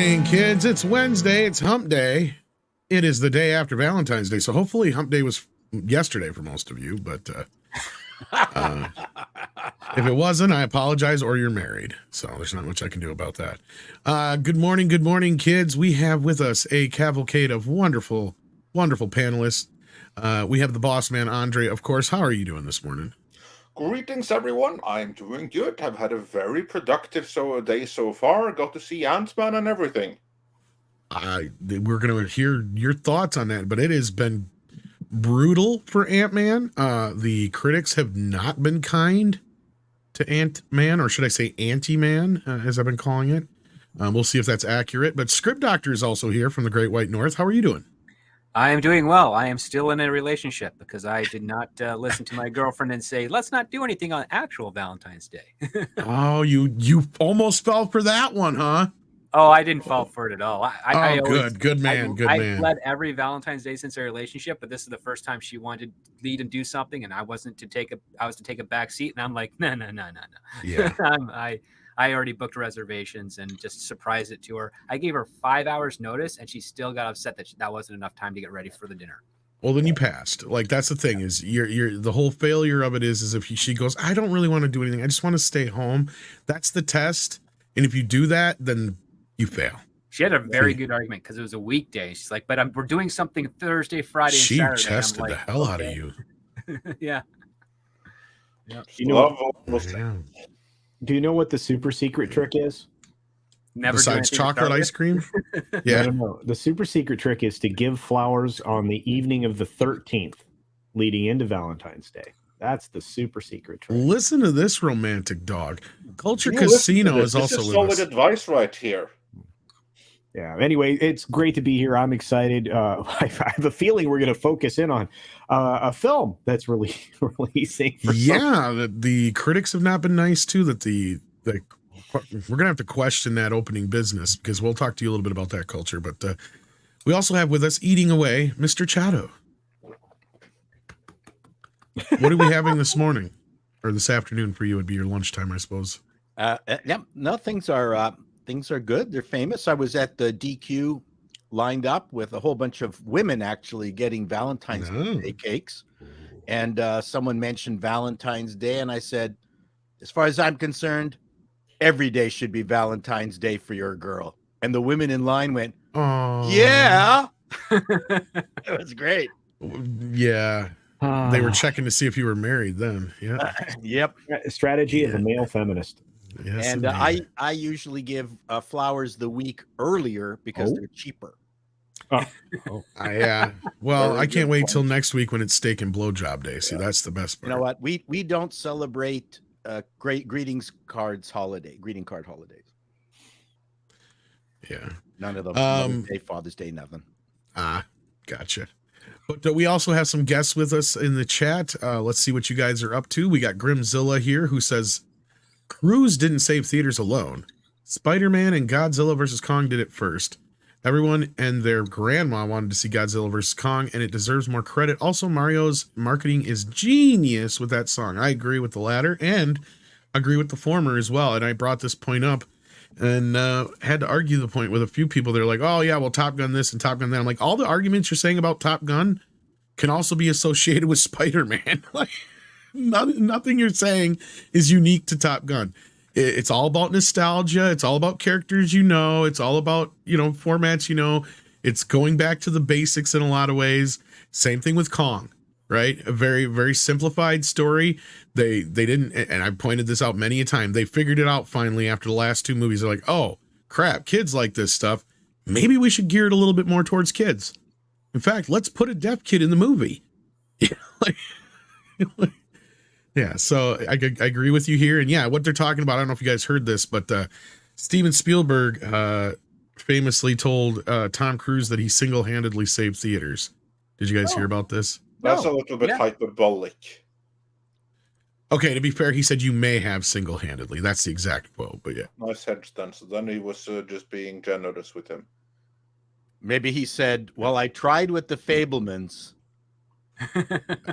morning, kids. It's Wednesday. It's hump day. It is the day after Valentine's Day. So hopefully hump day was yesterday for most of you. But if it wasn't, I apologize, or you're married. So there's not much I can do about that. Good morning, kids. We have with us a cavalcade of wonderful, wonderful panelists. We have the boss man, Andre, of course. How are you doing this morning? Greetings, everyone. I'm doing good. I've had a very productive day so far. Got to see Ant-Man and everything. We're going to hear your thoughts on that, but it has been brutal for Ant-Man. The critics have not been kind to Ant-Man, or should I say Anti-Man, as I've been calling it. We'll see if that's accurate. But Script Doctor is also here from the Great White North. How are you doing? I am doing well. I am still in a relationship because I did not listen to my girlfriend and say, let's not do anything on actual Valentine's Day. Oh, you almost fell for that one, huh? Oh, I didn't fall for it at all. Good man. I fled every Valentine's Day since our relationship, but this is the first time she wanted to lead and do something, and I was to take a back seat, and I'm like, no. Yeah. I already booked reservations and just surprised it to her. I gave her 5 hours notice, and she still got upset that wasn't enough time to get ready for the dinner. Well, then you passed. Like, that's the thing is you're the whole failure of it is if she goes, I don't really want to do anything. I just want to stay home. That's the test. And if you do that, then you fail. She had a very good argument because it was a weekday. She's like, but we're doing something Thursday, Friday, and Saturday. She chested the hell out of you. Yeah. Do you know what the super secret trick is? Never besides chocolate ice cream? Yeah. No. The super secret trick is to give flowers on the evening of the 13th leading into Valentine's Day. That's the super secret trick. Listen to this romantic dog. Culture Casino is also with solid us. Advice right here. Yeah. Anyway, it's great to be here. I'm excited. I have a feeling we're going to focus in on a film that's releasing. The critics have not been nice too. That we're gonna have to question that opening business because we'll talk to you a little bit about that culture. But we also have with us eating away, Mr. Chato. What are we having this morning or this afternoon for you? Would be your lunchtime, I suppose. No, things are good. They're famous. I was at the DQ lined up with a whole bunch of women actually getting Valentine's Day cakes. And someone mentioned Valentine's Day. And I said, as far as I'm concerned, every day should be Valentine's Day for your girl. And the women in line went, yeah. It was great. Yeah. They were checking to see if you were married then. Yeah. Yep. Strategy of a male feminist. Yes, and I usually give flowers the week earlier because they're cheaper. Yeah. Well, I can't wait till next week when it's steak and blowjob day. See, that's the best part. You know what? We don't celebrate greeting card holidays. Yeah. None of them. Mother's Day, Father's Day, nothing. Gotcha. But we also have some guests with us in the chat. Let's see what you guys are up to. We got Grimzilla here who says, Cruise didn't save theaters alone. Spider-Man and Godzilla vs. Kong did it first. Everyone and their grandma wanted to see Godzilla vs. Kong, and it deserves more credit. Also, Mario's marketing is genius with that song. I agree with the latter and agree with the former as well. And I brought this point up and had to argue the point with a few people. They're like, oh, yeah, well, Top Gun this and Top Gun that. I'm like, all the arguments you're saying about Top Gun can also be associated with Spider-Man. Like, nothing you're saying is unique to Top Gun. It's all about nostalgia. It's all about characters, it's all about, formats, it's going back to the basics in a lot of ways. Same thing with Kong, right? A very, very simplified story. They didn't, and I pointed this out many a time. They figured it out finally after the last two movies. They're like, oh crap, kids like this stuff. Maybe we should gear it a little bit more towards kids. In fact, let's put a deaf kid in the movie. Yeah, so I agree with you here. And yeah, what they're talking about, I don't know if you guys heard this, but Steven Spielberg famously told Tom Cruise that he single-handedly saved theaters. Did you guys hear about this? That's a little bit hyperbolic. Okay, to be fair, he said you may have single-handedly. That's the exact quote, but yeah. Nice hedge then. So then he was just being generous with him. Maybe he said, well, I tried with the Fablemans.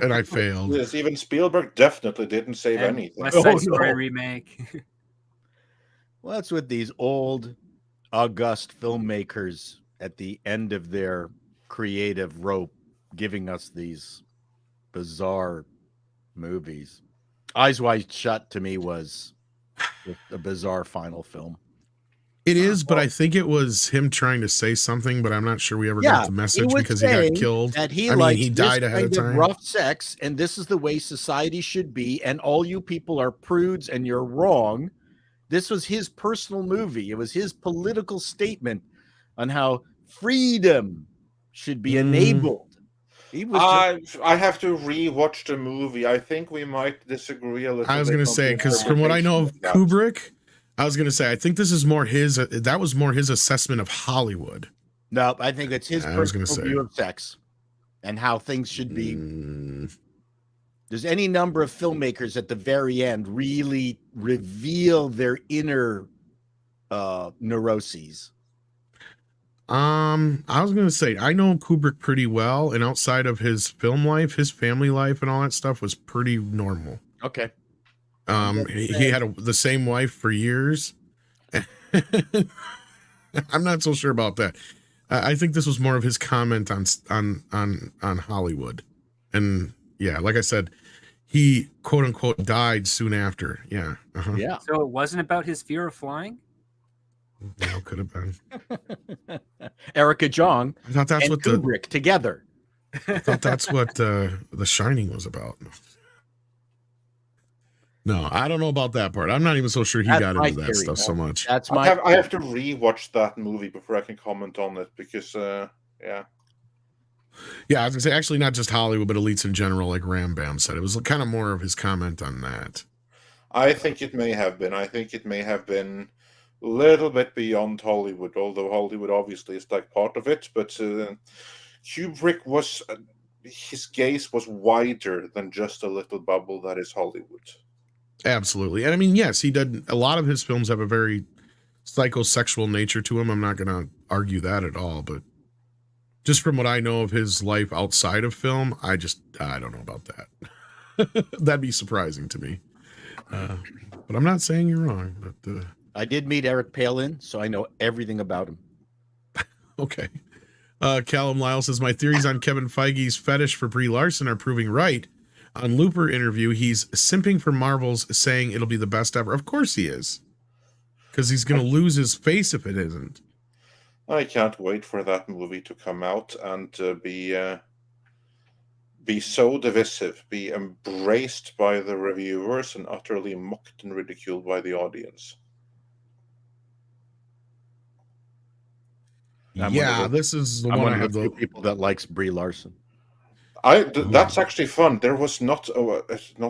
And I failed. Yes, even Spielberg definitely didn't save anything. West Side Story remake. Well, that's with these old august filmmakers at the end of their creative rope giving us these bizarre movies. Eyes Wide Shut to me was a bizarre final film. It is, but I think it was him trying to say something, but I'm not sure we ever got the message because he got killed. That he he died ahead of time. Rough sex, and this is the way society should be, and all you people are prudes and you're wrong. This was his personal movie. It was his political statement on how freedom should be enabled. He was I have to rewatch the movie. I think we might disagree a little. I was going to say, because from what I know of Kubrick, I was going to say, I think this is more that was more his assessment of Hollywood. No, I think it's his personal view of sex and how things should be. There's any number of filmmakers at the very end really reveal their inner neuroses. I was going to say, I know Kubrick pretty well, and outside of his film life, his family life and all that stuff was pretty normal. Okay. He had the same wife for years. I'm not so sure about that. I think this was more of his comment on Hollywood, and yeah, like I said, he quote unquote died soon after. Yeah, yeah. So it wasn't about his fear of flying. No, could have been. Erica Jong. I thought that's what Kubrick together. I thought that's what The Shining was about. No, I don't know about that part. I'm not even so sure he got into that stuff so much. That's I have to rewatch that movie before I can comment on it because, yeah. Yeah, I was gonna say actually not just Hollywood, but elites in general, like Ram Bam said. It was kind of more of his comment on that. I think it may have been. I think it may have been a little bit beyond Hollywood, although Hollywood obviously is like part of it. But Kubrick was his gaze was wider than just a little bubble that is Hollywood. Absolutely. And I mean, yes, he did. A lot of his films have a very psychosexual nature to him. I'm not going to argue that at all. But just from what I know of his life outside of film, I don't know about that. That'd be surprising to me. But I'm not saying you're wrong. But I did meet Eric Palin, so I know everything about him. Okay. Callum Lyle says, my theories on Kevin Feige's fetish for Brie Larson are proving right. On Looper interview, he's simping for Marvels, saying it'll be the best ever. Of course he is. Because he's going to lose his face if it isn't. I can't wait for that movie to come out and be so divisive, be embraced by the reviewers and utterly mocked and ridiculed by the audience. This is the one of the people that likes Brie Larson. That's actually fun. There was not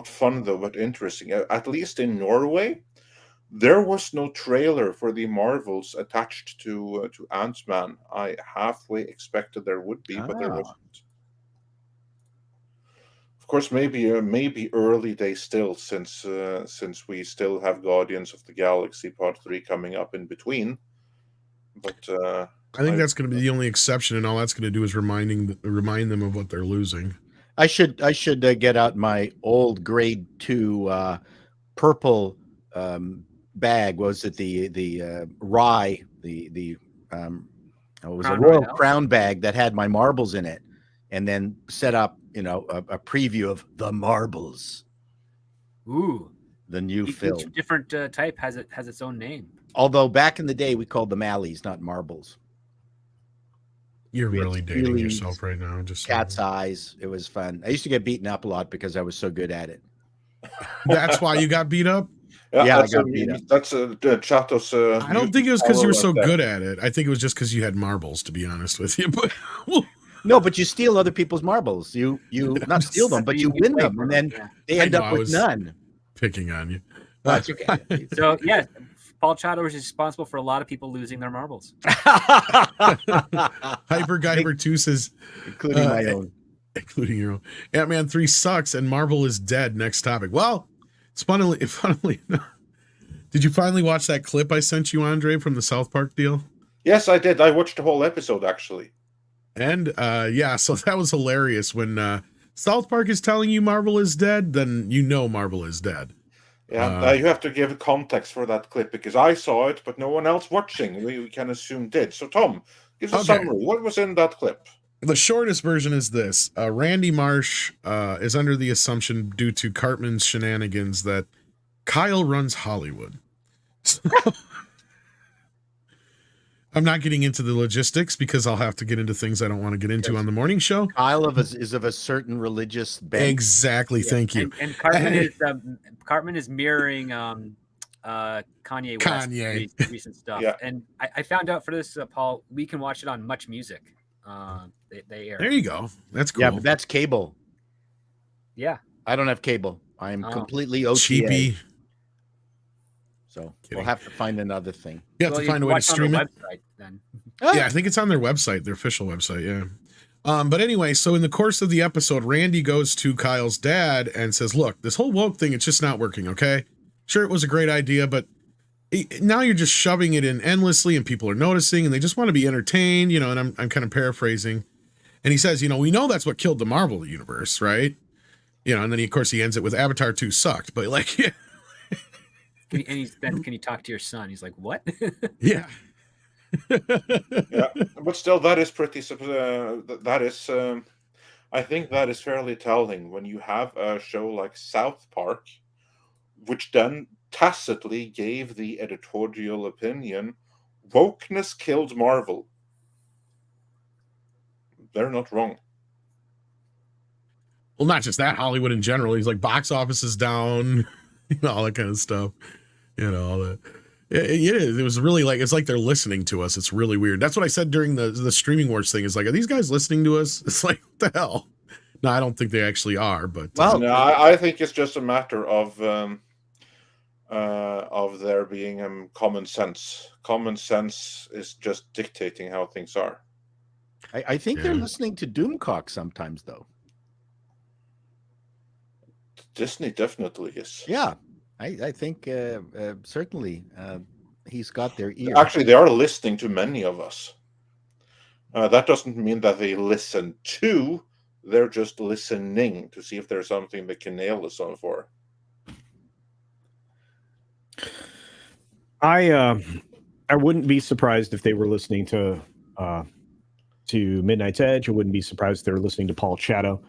fun though, but interesting. At least in Norway, there was no trailer for the Marvels attached to Ant-Man. I halfway expected there would be, but there wasn't. Of course, maybe early days still, since we still have Guardians of the Galaxy Part 3 coming up in between. But I think that's going to be the only exception, and all that's going to do is remind them of what they're losing. I should get out my old grade 2 purple bag. Was it the rye? The it was a Royal Crown bag that had my marbles in it, and then set up a preview of the Marbles. Ooh, the new film. Each different type has its own name. Although back in the day we called them Malleys, not Marbles. You're really dating yourself right now. Just cat's eyes. It was fun. I used to get beaten up a lot because I was so good at it. That's why you got beat up? Yeah, I got beat up. That's Chato's. I don't think it was because you were so good at it. I think it was just because you had marbles, to be honest with you. But no, but you steal other people's marbles. You not steal them, but you win them, and then they end up with none. Picking on you. That's okay. So yeah. Paul Chato is responsible for a lot of people losing their marbles. Hyper Guyver 2 says, including my own. Including your own. Ant-Man 3 sucks and Marvel is dead. Next topic. Well, it's funnily did you finally watch that clip I sent you, Andre, from the South Park deal? Yes, I did. I watched the whole episode, actually. And so that was hilarious. When South Park is telling you Marvel is dead, then you know Marvel is dead. Yeah, you have to give context for that clip because I saw it, but no one else watching, we can assume did. So, Tom, give us a summary. What was in that clip? The shortest version is this. Randy Marsh is under the assumption, due to Cartman's shenanigans, that Kyle runs Hollywood. I'm not getting into the logistics because I'll have to get into things I don't want to get into on the morning show. Kyle is of a certain religious bent. Exactly. Yeah. Thank you. And Cartman is mirroring Kanye West's recent stuff. Yeah. And I found out for this, Paul, we can watch it on Much Music. They air. There you go. That's cool. Yeah, but that's cable. Yeah. I don't have cable. I'm completely OTA. Cheapy. So we'll have to find another thing. You have to find a way to stream it. Website, then. Yeah, I think it's on their website, their official website. Yeah. But anyway, so in the course of the episode, Randy goes to Kyle's dad and says, look, this whole woke thing, it's just not working. Okay. Sure. It was a great idea, but now you're just shoving it in endlessly and people are noticing and they just want to be entertained, you know, and I'm kind of paraphrasing. And he says, you know, we know that's what killed the Marvel universe, right? You know, and then of course he ends it with Avatar 2 sucked, but like, yeah. Can you talk to your son? He's like, what? Yeah. Yeah, but still, that is pretty. That is, I think that is fairly telling when you have a show like South Park, which then tacitly gave the editorial opinion, wokeness killed Marvel. They're not wrong. Well, not just that, Hollywood in general. He's like, box office is down, you know, all that kind of stuff. You know, all that. It was really like, it's like they're listening to us. It's really weird. That's what I said during the streaming wars thing. Is like, are these guys listening to us? It's like, what the hell? No, I don't think they actually are. But well, no, I think it's just a matter of there being common sense. Common sense is just dictating how things are. I think they're listening to Doomcock sometimes, though. Disney definitely is. Yeah. I think certainly he's got their ear. Actually, they are listening to many of us. That doesn't mean that they listen to. They're just listening to see if there's something they can nail us on for. I wouldn't be surprised if they were listening to Midnight's Edge. I wouldn't be surprised if they were listening to Paul Chato.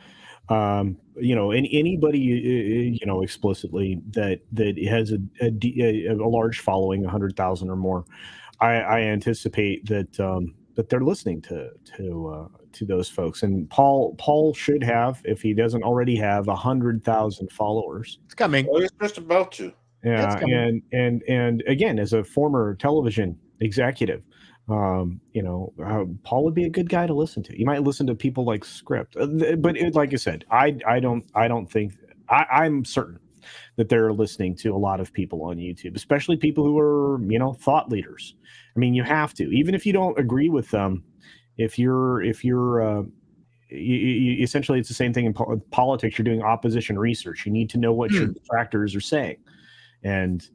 You know, anybody, you know, explicitly that has a large following, 100,000 or more. I anticipate that they're listening to those folks. And Paul should have, if he doesn't already have, 100,000 followers. It's coming. Well, he's just about to. Yeah, and again, as a former television executive, you know, Paul would be a good guy to listen to. You might listen to people like Script, but like I said, I don't think I'm certain that they're listening to a lot of people on YouTube, especially people who are, you know, thought leaders. I mean, you have to, even if you don't agree with them. If you're essentially, it's the same thing in politics. You're doing opposition research. You need to know what your detractors are saying, and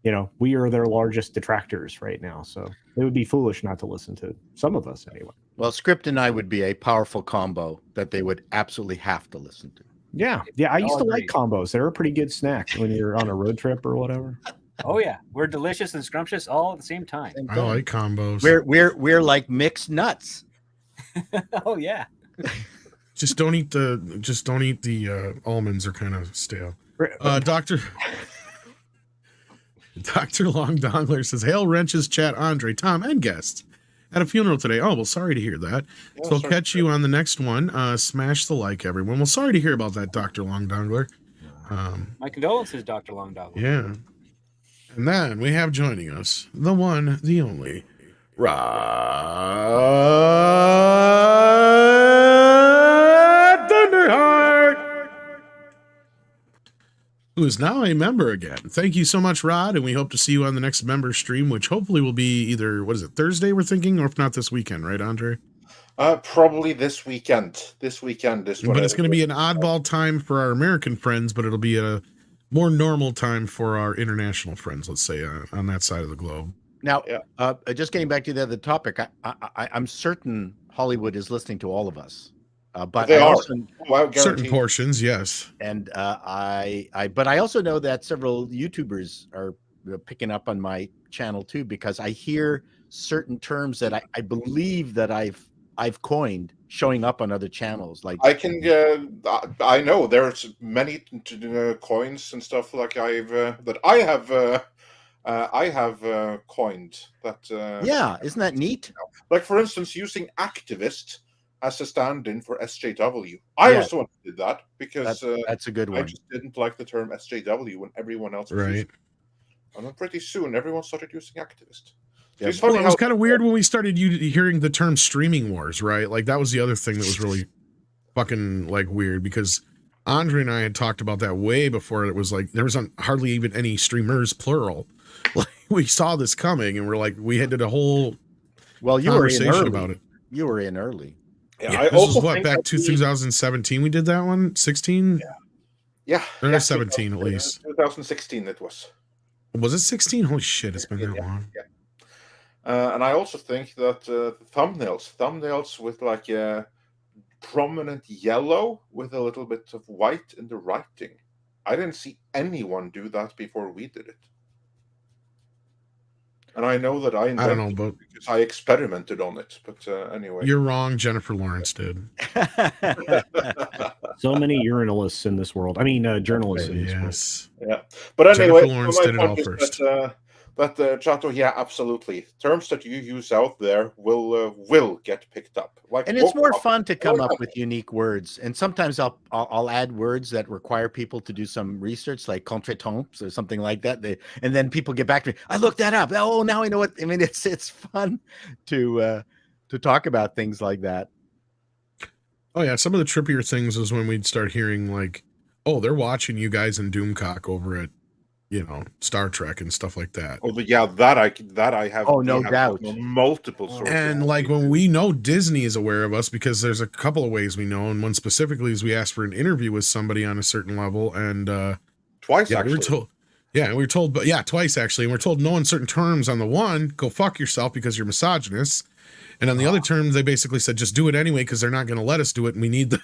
you know, we are their largest detractors right now. So it would be foolish not to listen to some of us anyway. Well, Script and I would be a powerful combo that they would absolutely have to listen to. Yeah. I used to like combos. They're a pretty good snack when you're on a road trip or whatever. Oh yeah, we're delicious and scrumptious all at the same time. I like combos. We're like mixed nuts. Oh yeah. Just don't eat the almonds. Are kind of stale. Dr. Long Dongler says, Hail Wrenches, chat, Andre, Tom, and guests at a funeral today. Oh, well, sorry to hear that. So I'll catch you on the next one. Smash the like, everyone. Well, sorry to hear about that, Dr. Long Dongler. My condolences, Dr. Long Dongler. Yeah. And then we have joining us, the one, the only, Rod Thunderheart, who is now a member again. Thank you so much, Rod, and we hope to see you on the next member stream, which hopefully will be either, Thursday we're thinking, or if not this weekend, right, Andre? Probably this weekend. This weekend is. But it's going to be an oddball time for our American friends, but it'll be a more normal time for our international friends, let's say, on that side of the globe. Now, just getting back to the other topic, I'm certain Hollywood is listening to all of us. but They I are. also Well, Certain guaranteed. portions, yes. and but I also know that several YouTubers are picking up on my channel too, because I hear certain terms that I believe that I've coined showing up on other channels. Like I can. I know there's many coins and stuff like that I have coined that. yeah, isn't that neat? Like for instance, using activist as a stand-in for SJW. I Yeah. was the one who did that because That's a good I one. just didn't like the term SJW when everyone else was using Right. it. And then pretty soon everyone started using activist. So Yeah, it's funny Well, it was how kind of weird when we started hearing the term streaming wars, right? Like that was the other thing that was really fucking like weird, because Andre and I had talked about that way before. It was like there was hardly even any streamers plural. Like we saw this coming and we're like, we had did a whole well, you were in conversation early. about it. You were in early. Yeah, Yeah, I this also was what, think back that to 2017 we did that one? 16? Yeah, Or yeah, 17 at least. 2016 it was. Was it 16? Holy shit, it's been that long. Yeah. And I also think that thumbnails with like a prominent yellow with a little bit of white in the writing. I didn't see anyone do that before we did it. And I know that I I don't know, but because I experimented on it. But anyway. you're wrong. Jennifer Lawrence did. So many urinalists in this world. I mean, journalists in this world. Yes. Yeah, but anyway, Jennifer Lawrence my did it point all is first. that Chato, yeah, absolutely. Terms that you use out there will get picked up. Like, And it's more woke up. fun to come up with unique words. And sometimes I'll add words that require people to do some research, like contretemps or something like that. And then people get back to me. I looked that up. Oh, now I know what. I mean, it's fun to talk about things like that. Oh yeah, some of the trippier things was when we'd start hearing like, oh, they're watching you guys in Doomcock over at, Star Trek and stuff like that. Oh, but yeah, that I have. Oh, no we have doubt. multiple sources. And like when we know Disney is aware of us, because there's a couple of ways we know, and one specifically is we asked for an interview with somebody on a certain level, and Twice yeah, actually. we were told, but yeah, twice actually, and we're told no uncertain terms on the one, go fuck yourself because you're misogynist, and on the other terms, they basically said just do it anyway because they're not going to let us do it, and we need the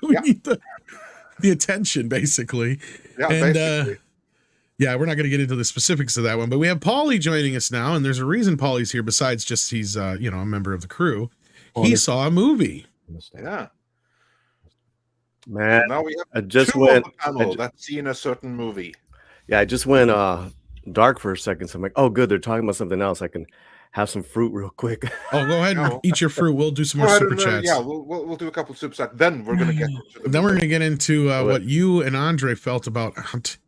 need the attention basically. Yeah, and basically. yeah, we're not going to get into the specifics of that one, but we have Paulie joining us now, and there's a reason Paulie's here besides just he's a member of the crew. He saw a movie. Yeah. Man, Now we have I just two went. on the panel that's seen a certain movie. Yeah, I just went dark for a second. So I'm like, oh, good, they're talking about something else. I can have some fruit real quick. Oh, go ahead and No. eat your fruit. We'll do some more Go ahead super and, chats. yeah, we'll do a couple of super chats. Then we're gonna get into the Then we're movie. going to get into what you and Andre felt about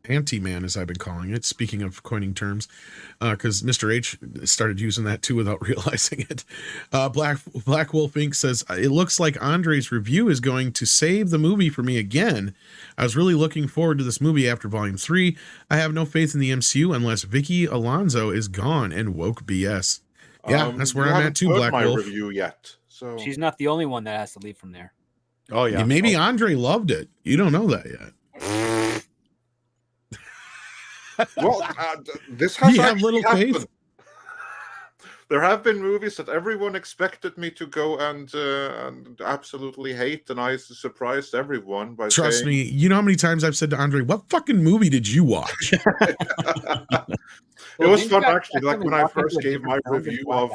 Anti-Man, as I've been calling it, speaking of coining terms, because Mr. H started using that too without realizing it. Black Wolf Inc. says, it looks like Andre's review is going to save the movie for me again. I was really looking forward to this movie after Volume 3. I have no faith in the MCU unless Vicky Alonso is gone and woke BS. Yeah, that's where you I'm at haven't too, heard Black my Wolf. review yet. So She's not the only one that has to leave from there. Oh yeah. Maybe Andre loved it. You don't know that yet. well, this has You have actually little happened. faith? There have been movies that everyone expected me to go and absolutely hate, and I surprised everyone by Trust saying, me, you know how many times I've said to Andre, what fucking movie did you watch? It was didn't fun you actually. Like when I walk into first a gave my different film than review Black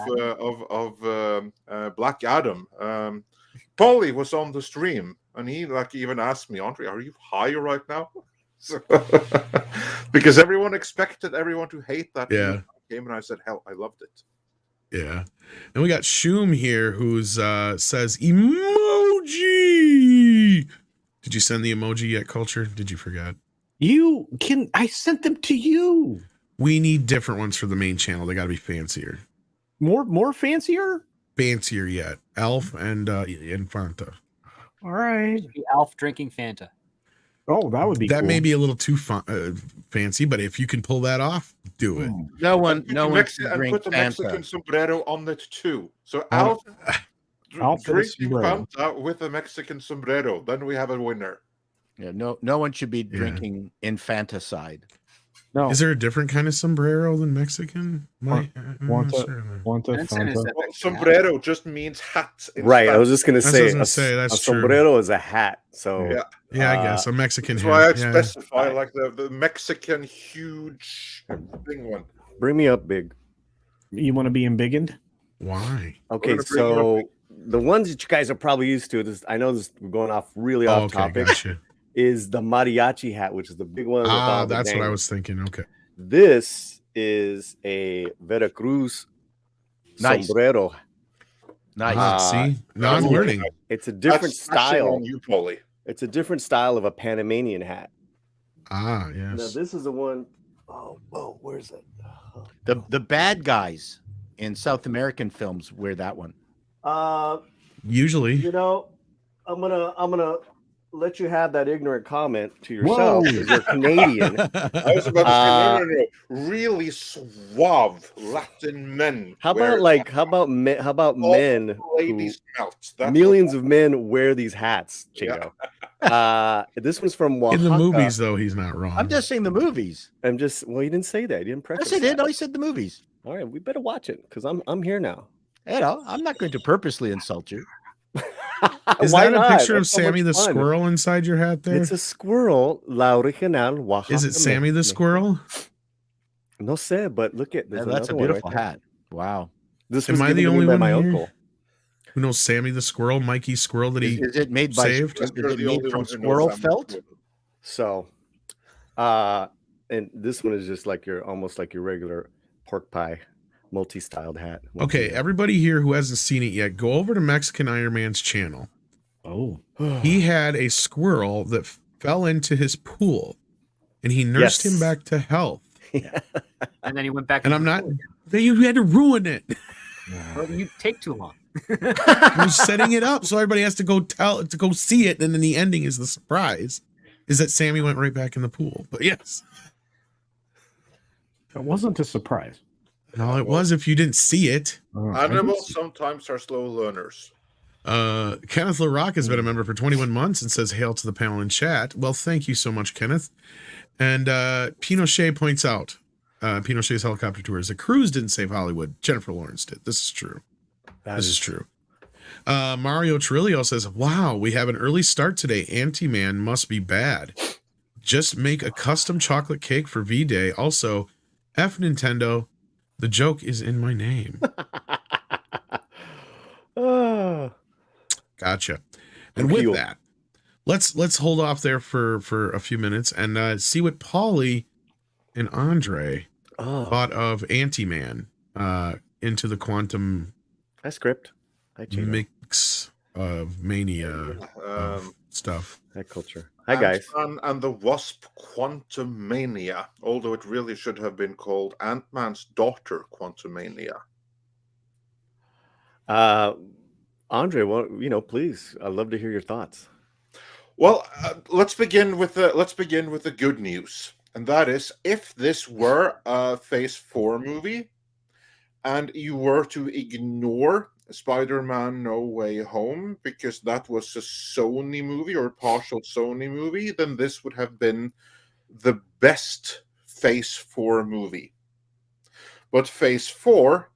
of Black Adam, Paulie was on the stream, and he like even asked me, Andre, are you high right now? So, because everyone expected everyone to hate that Yeah. movie game, and I said, hell, I loved it. Yeah. And we got Shoom here who's says emoji. Did you send the emoji yet, Culture? Did you forget? I sent them to you. We need different ones for the main channel. They got to be fancier. More fancier? Fancier yet. Elf and Fanta. All right. The Alf drinking Fanta. Oh, that would be That cool. may be a little too fancy, but if you can pull that off, do it. No one should And drink put the Mexican Fanta. sombrero on it too. So Oh. Alf with a drinking sombrero. Fanta with a Mexican sombrero. Then we have a winner. Yeah, no one should be drinking infanticide. No. Is there a different kind of sombrero than Mexican? I'm not Wanta, sure. Wanta, Vincent is Fanta. that Well, Mexican hat. sombrero just means hat. in Right. I was Spanish. just gonna That's what I say, was gonna say, that's a true. sombrero is a hat. So Yeah. Yeah, I guess a Mexican That's why I hat. Yeah. specify Right. like the Mexican huge thing one. bring me up, big. You want to be embiggened? Why? Okay, gonna bring you so the ones that you guys are probably used to, I know this we're going off really Oh, off okay, topic, gotcha. is the mariachi hat, which is the big one. with all the That's what I dangles. was thinking. Okay. This is a Veracruz Nice. sombrero. Nice. See, now I'm That's really learning. nice. It's a different That's smashing style. on you, Paulie. It's a different style of a Panamanian hat. Now Now this is the one where's it? The bad guys in South American films wear that one. Usually, You know, I'm gonna let you have that ignorant comment to yourself Whoa. because you're Canadian. I was about to say, no. Really suave Latin men. How wear about men who, ladies' melts? That's millions of men wear these hats, Chato. This one's from Oaxaca. in the movies, though, he's not wrong. I'm just saying the movies. Well, you didn't say that. You didn't preface Yes, I did. that. No, he said the movies. All right, we better watch it because I'm here now. You know, I'm not going to purposely insult you. Is Why that a not? picture of That's so much Sammy the fun. squirrel inside your hat there? It's a squirrel, la original Oaxaca. Is it Sammy the squirrel? No sé, but look at That's a another one beautiful right there. hat. Wow. This Am was I given the to me only by one my here? uncle. Who knows Sammy the squirrel, Mikey squirrel that he Is it made by? saved? Is You're it the made only from one who knows squirrel that felt? much. So, and this one is just like almost like your regular pork pie, multi-styled hat. Okay, everybody here who hasn't seen it yet, go over to Mexican Iron Man's channel. Oh. He had a squirrel that fell into his pool, and he nursed him Yes. back to health. And then he went back. And to I'm the not. pool again. You had to ruin it. Well, you take too long. I was setting it up so everybody has to go see it, and then the ending is the surprise, is that Sammy went right back in the pool. But yes, It wasn't a surprise. no, it was if you didn't see it. I didn't Animals see- sometimes are slow learners. Kenneth LaRock has been a member for 21 months and says, "Hail to the panel in chat." Well, thank you so much, Kenneth. And Pinochet points out, Pinochet's helicopter tours, the cruise didn't save Hollywood. Jennifer Lawrence did. This is true. This is true. Mario Trillo says, "Wow, we have an early start today. Anti-Man must be bad. Just make a custom chocolate cake for V-Day. Also, F Nintendo. The joke is in my name." Gotcha. And with Appeal. that, let's hold off there for a few minutes and see what Paulie and Andre thought of Anti-Man into the quantum Hi, script. Hi, Chato. mix of mania of stuff. Hi, culture. Hi, guys. Ant-Man and the Wasp Quantumania, although it really should have been called Ant-Man's Daughter Quantumania. Andre, well, please, I'd love to hear your thoughts. Well, let's begin with the good news, and that is, if this were a Phase 4 movie, and you were to ignore Spider-Man No Way Home because that was a Sony movie or a partial Sony movie, then this would have been the best Phase 4 movie. But Phase 4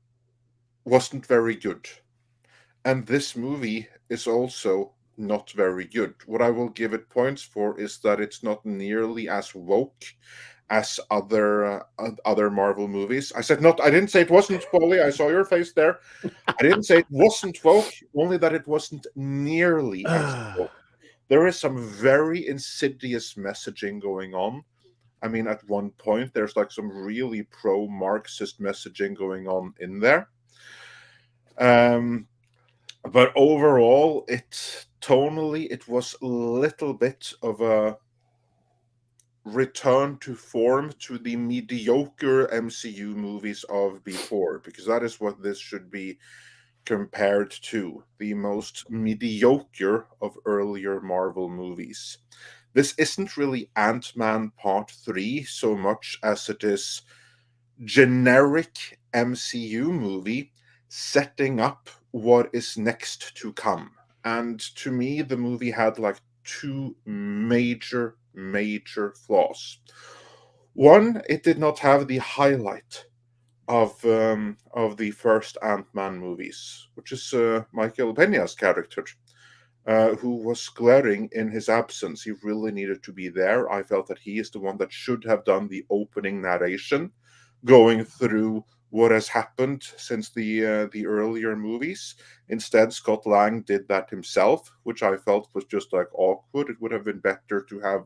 wasn't very good. And this movie is also not very good. What I will give it points for is that it's not nearly as woke as other Marvel movies. I didn't say it wasn't, Paulie. I saw your face there. I didn't say it wasn't woke, only that it wasn't nearly as woke. There is some very insidious messaging going on. I mean, at one point, there's like some really pro-Marxist messaging going on in there. But overall, tonally, it was a little bit of a return to form to the mediocre MCU movies of before, because that is what this should be compared to, the most mediocre of earlier Marvel movies. This isn't really Ant-Man Part 3 so much as it is generic MCU movie setting up what is next to come. And to me, the movie had like two major flaws. One, it did not have the highlight of the first Ant-Man movies, which is Michael Peña's character, who was glaring in his absence. He really needed to be there. I felt that he is the one that should have done the opening narration, going through what has happened since the earlier movies. Instead, Scott Lang did that himself, which I felt was just like awkward. It would have been better to have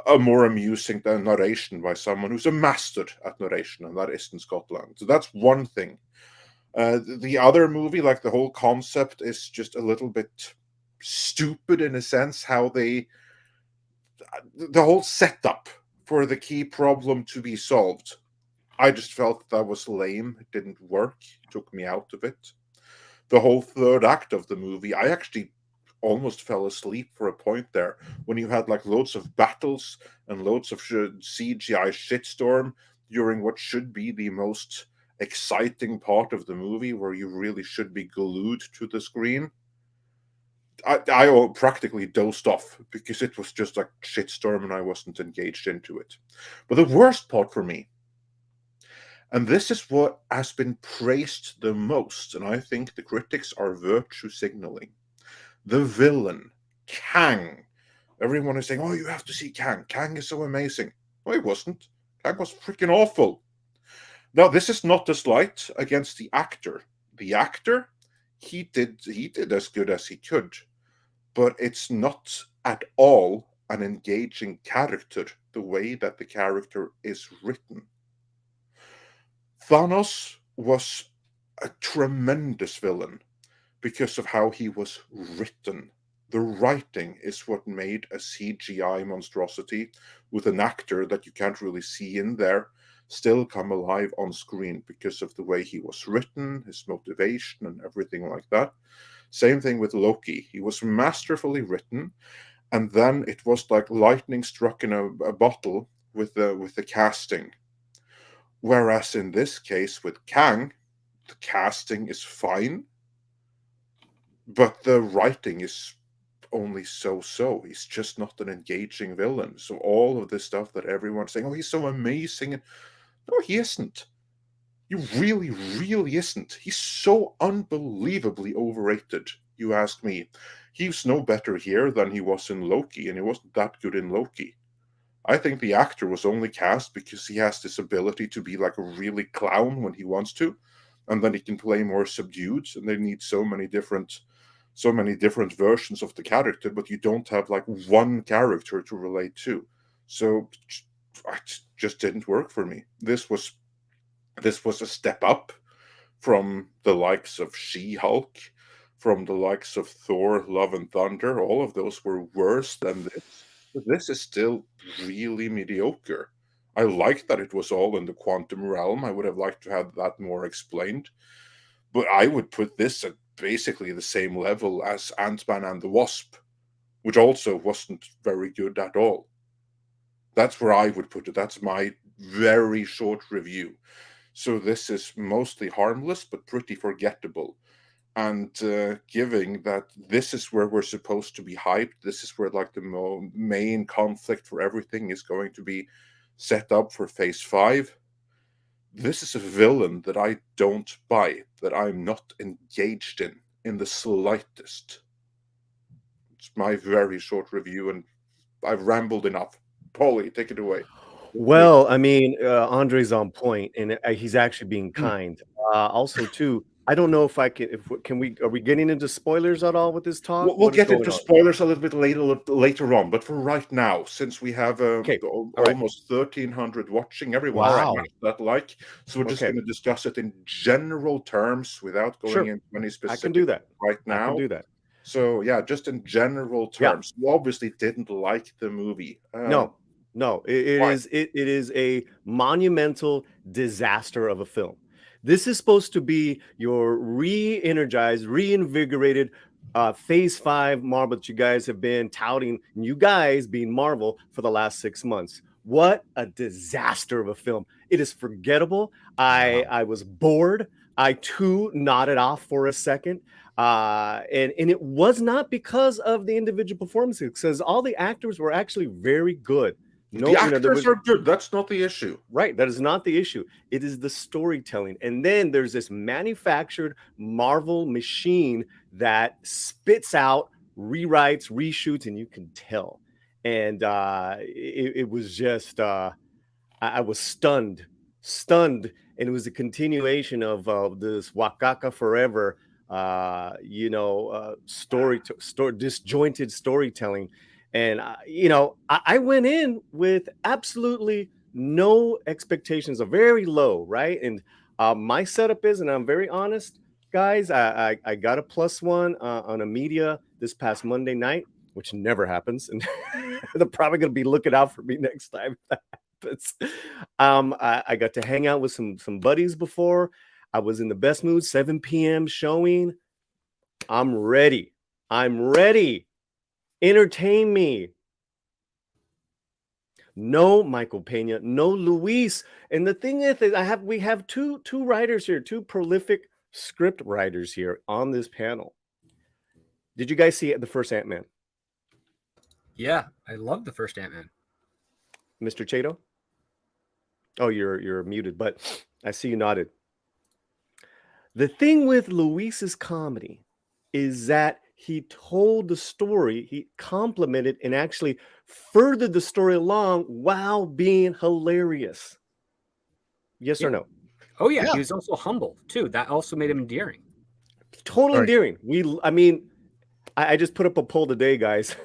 a more amusing narration by someone who's a master at narration, and that isn't Scott Lang. So that's one thing. The other movie, like the whole concept, is just a little bit stupid in a sense. How the whole setup for the key problem to be solved, I just felt that was lame. It didn't work. It took me out of it. The whole third act of the movie, I actually almost fell asleep for a point there when you had like loads of battles and loads of CGI shitstorm during what should be the most exciting part of the movie, where you really should be glued to the screen. I practically dozed off because it was just like shitstorm and I wasn't engaged into it. But the worst part for me, and this is what has been praised the most, and I think the critics are virtue signaling, the villain, Kang. Everyone is saying, oh, you have to see Kang. Kang is so amazing. No, he wasn't. Kang was freaking awful. Now, this is not a slight against the actor. The actor, he did as good as he could, but it's not at all an engaging character the way that the character is written. Thanos was a tremendous villain because of how he was written. The writing is what made a CGI monstrosity with an actor that you can't really see in there still come alive on screen because of the way he was written, his motivation, and everything like that. Same thing with Loki. He was masterfully written, and then it was like lightning struck in a bottle with the casting. Whereas in this case with Kang, the casting is fine, but the writing is only so-so. He's just not an engaging villain. So all of this stuff that everyone's saying, oh, he's so amazing. No, he isn't. He really, really isn't. He's so unbelievably overrated, you ask me. He's no better here than he was in Loki, and he wasn't that good in Loki. I think the actor was only cast because he has this ability to be like a really clown when he wants to, and then he can play more subdued, and they need so many different versions of the character, but you don't have like one character to relate to. So it just didn't work for me. This was a step up from the likes of She-Hulk, from the likes of Thor, Love and Thunder. All of those were worse than this. But this is still really mediocre. I liked that it was all in the quantum realm. I would have liked to have that more explained. But I would put this at basically the same level as Ant-Man and the Wasp, which also wasn't very good at all. That's where I would put it. That's my very short review. So this is mostly harmless, but pretty forgettable. And giving that this is where we're supposed to be hyped, this is where like the main conflict for everything is going to be set up for Phase 5. This is a villain that I don't buy, that I'm not engaged in the slightest. It's my very short review, and I've rambled enough. Paulie, take it away. Well, I mean, Andre's on point, and he's actually being kind. Also, too, I don't know if I can. Are we getting into spoilers at all with this talk? We'll get into spoilers a little bit later on, but for right now, since we have almost 1,300 watching, everyone that like, so we're just going to discuss it in general terms without going into any specific. I can do that right now. I can do that. So yeah, just in general terms, you obviously didn't like the movie. No, it is a monumental disaster of a film. This is supposed to be your re-energized, reinvigorated Phase 5 Marvel that you guys have been touting, you guys being Marvel, for the last 6 months. What a disaster of a film. It is forgettable. I was bored. I too nodded off for a second. And it was not because of the individual performances, because all the actors were actually very good. No, The actors are good. That's not the issue. Right. That is not the issue. It is the storytelling. And then there's this manufactured Marvel machine that spits out, rewrites, reshoots, and you can tell. And it was just, I was stunned. And it was a continuation of this Wakaka Forever, disjointed storytelling. And, I went in with absolutely no expectations, are very low, right? And my setup is, and I'm very honest, guys, I got a +1 on a media this past Monday night, which never happens. And they're probably going to be looking out for me next time that happens. I got to hang out with some buddies before. I was in the best mood, 7 p.m. showing. I'm ready. Entertain me. No Michael Pena, no Luis. And the thing is, we have two writers here, two prolific script writers here on this panel. Did you guys see the first Ant-Man? Yeah, I love the first Ant-Man. Mr. Chato? Oh, you're muted, but I see you nodded. The thing with Luis's comedy is that he told the story, he complimented and actually furthered the story along while being hilarious. Yes or no? Oh, yeah. He was also humble, too. That also made him endearing. Totally endearing. I just put up a poll today, guys.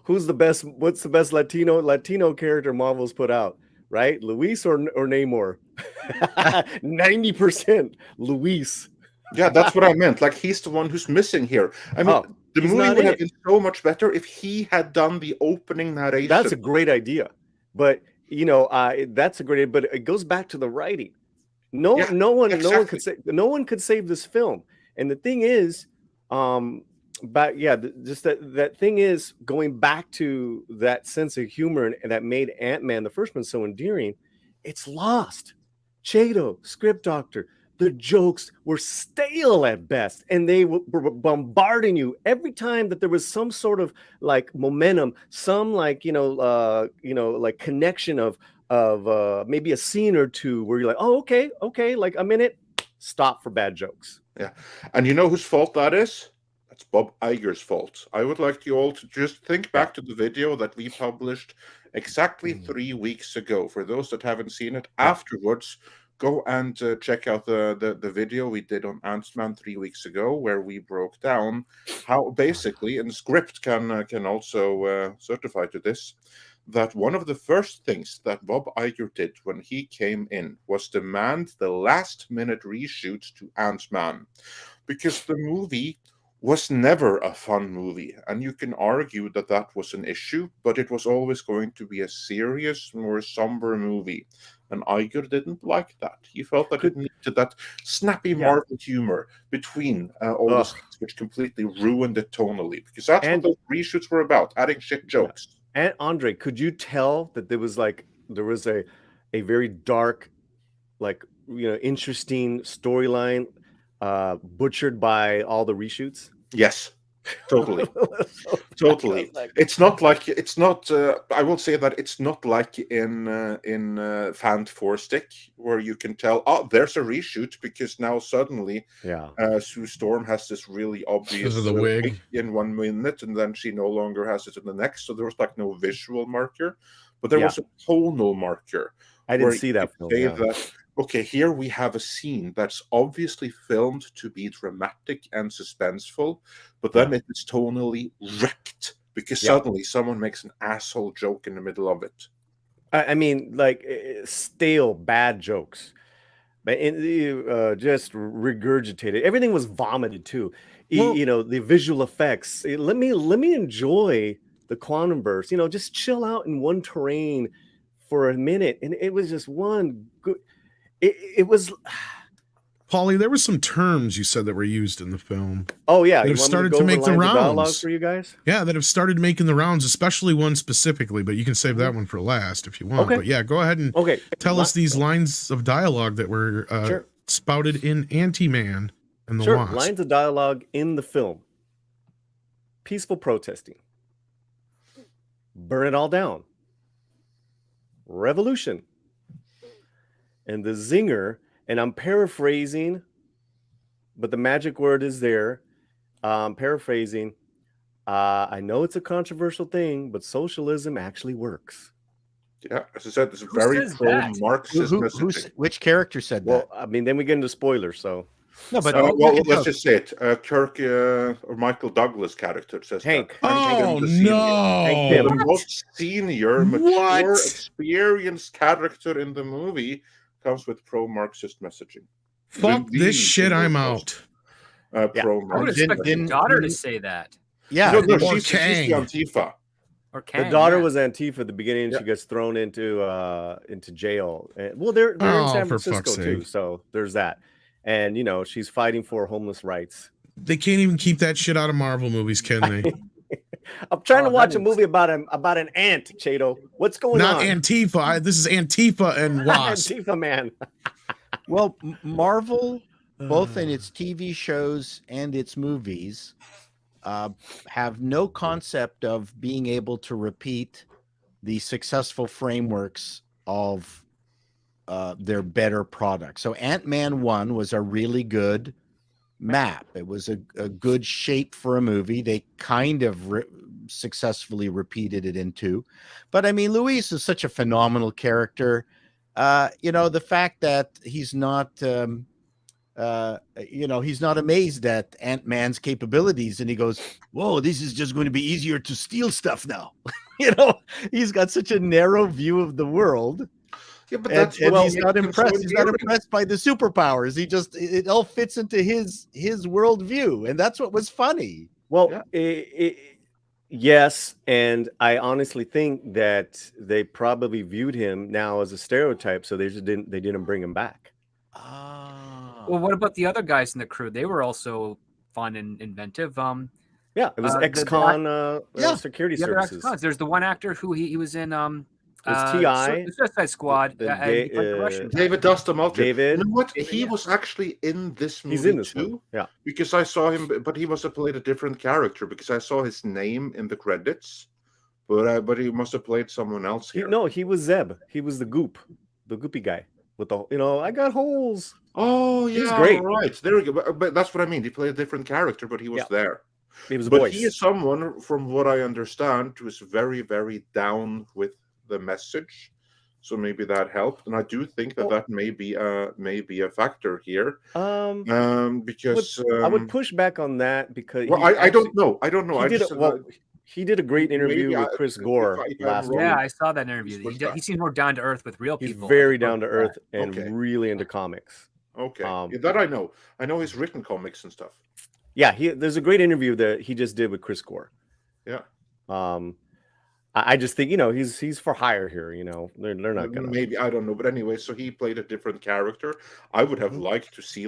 What's the best Latino character Marvel's put out, right? Luis or Namor? 90% Luis. Yeah, that's what I meant. Like, he's the one who's missing here. I mean, the movie would have been so much better if he had done the opening narration. That's a great idea. But, that's a great idea. But it goes back to the writing. No one could save this film. And the thing is, that thing is going back to that sense of humor and that made Ant-Man, the first one, so endearing. It's lost. Chato, script doctor, the jokes were stale at best, and they were bombarding you every time that there was some sort of like momentum, some like like connection of maybe a scene or two where you're like, oh, okay, like a minute, stop for bad jokes. Yeah, and you know whose fault that is? That's Bob Iger's fault. I would like you all to just think back to the video that we published exactly 3 weeks ago. For those that haven't seen it, afterwards, go and check out the video we did on Ant-Man 3 weeks ago, where we broke down how basically, and script can also certify to this, that one of the first things that Bob Iger did when he came in was demand the last-minute reshoot to Ant-Man, because the movie was never a fun movie, and you can argue that that was an issue, but it was always going to be a serious, more somber movie. And Iger didn't like that. He felt that it needed that snappy Marvel humor between all the scenes, which completely ruined it tonally. Because that's what those reshoots were about, adding shit jokes. And Andre, could you tell that there was a very dark, interesting storyline butchered by all the reshoots? Yes. Totally. It's not. I will say that it's not like in Fant 4-Stick, where you can tell, oh, there's a reshoot because now suddenly, Sue Storm has this really obvious the wig in 1 minute, and then she no longer has it in the next. So there was like no visual marker, but there was a tonal marker. I didn't see that film. That, okay, here we have a scene that's obviously filmed to be dramatic and suspenseful, but then it is tonally wrecked because suddenly someone makes an asshole joke in the middle of it. I mean, like stale, bad jokes, but just regurgitated. Everything was vomited too. Well, the visual effects. Let me enjoy the quantum burst. Just chill out in one terrain for a minute, and it was just one good. It was. Paulie, there were some terms you said that were used in the film. Oh yeah, that have started to make the rounds for you guys. Yeah, that have started making the rounds, especially one specifically. But you can save that one for last if you want. Okay. But yeah, go ahead and tell us these lines of dialogue that were spouted in Ant-Man and the Wasp. Lines of dialogue in the film: peaceful protesting, burn it all down, Revolution. And the zinger, and I'm paraphrasing, but the magic word is there. Paraphrasing. I know it's a controversial thing, but socialism actually works. Yeah, as I said, it's a Who very says that? pro-Marxist messaging. Which character said Well, that? I mean, then we get into spoilers, so. No, but Well, let's just say it. Kirk or Michael Douglas character says Hank. that. Oh the senior. Hank no! Pym. The most senior, mature, experienced character in the movie comes with pro-Marxist messaging. Fuck The this shit! single I'm most, out. Yeah. I would pro-Marxist. expect your daughter to say that. yeah, No, Or she's the Kang. Antifa. Or Kang, The daughter yeah. was Antifa at the beginning. Yeah. She gets thrown into jail. And, well, they're in San For fuck's Francisco too, sake. so there's that. And she's fighting for homeless rights. They can't even keep that shit out of Marvel movies, can they? I'm trying to watch that a movie about an ant, Chato. What's going Not on? Antifa. This is Antifa and Wasp. Antifa, man. well, Marvel, both in its TV shows and its movies, have no concept of being able to repeat the successful frameworks of their better products. So Ant-Man 1 was a really good map. It was a good shape for a movie. They kind of successfully repeated it in 2. But I mean, Luis is such a phenomenal character. The fact that he's not he's not amazed at Ant-Man's capabilities, and he goes, whoa, this is just going to be easier to steal stuff now. He's got such a narrow view of the world. Yeah, but And that's what he's not impressed. He's not impressed by the superpowers. It all fits into his worldview, and that's what was funny. Well, yes, and I honestly think that they probably viewed him now as a stereotype, so they didn't bring him back. Well, what about the other guys in the crew? They were also fun and inventive. Yeah, it was ex-con security services. Ex-cons. There's the one actor who he was in It's T.I. Suicide Squad. He played the Russian guy. David Dastmalchian. David. You know what? David, He yeah. was actually in this movie He's in this too. one. Yeah. Because I saw him, but he must have played a different character because I saw his name in the credits. But he must have played someone else here. No, he was Zeb. He was the goopy guy with the I got holes. Oh, He was yeah, great. right. There we go. But that's what I mean. He played a different character, but he was there. He was a But voice. he is someone, from what I understand, who is very, very down with the message. So maybe that helped, and I do think that may be a factor here. Because I would push back on that because I don't know. He did a great interview with Chris Gore last week. Yeah, I saw that interview. He seems more down to earth with real He's people. very down to earth and really into comics. Okay, that I know. I know he's written comics and stuff. Yeah, there's a great interview that he just did with Chris Gore. Yeah. I just think he's for hire here. They're not gonna. Maybe I don't know, but anyway, so he played a different character. I would have liked to see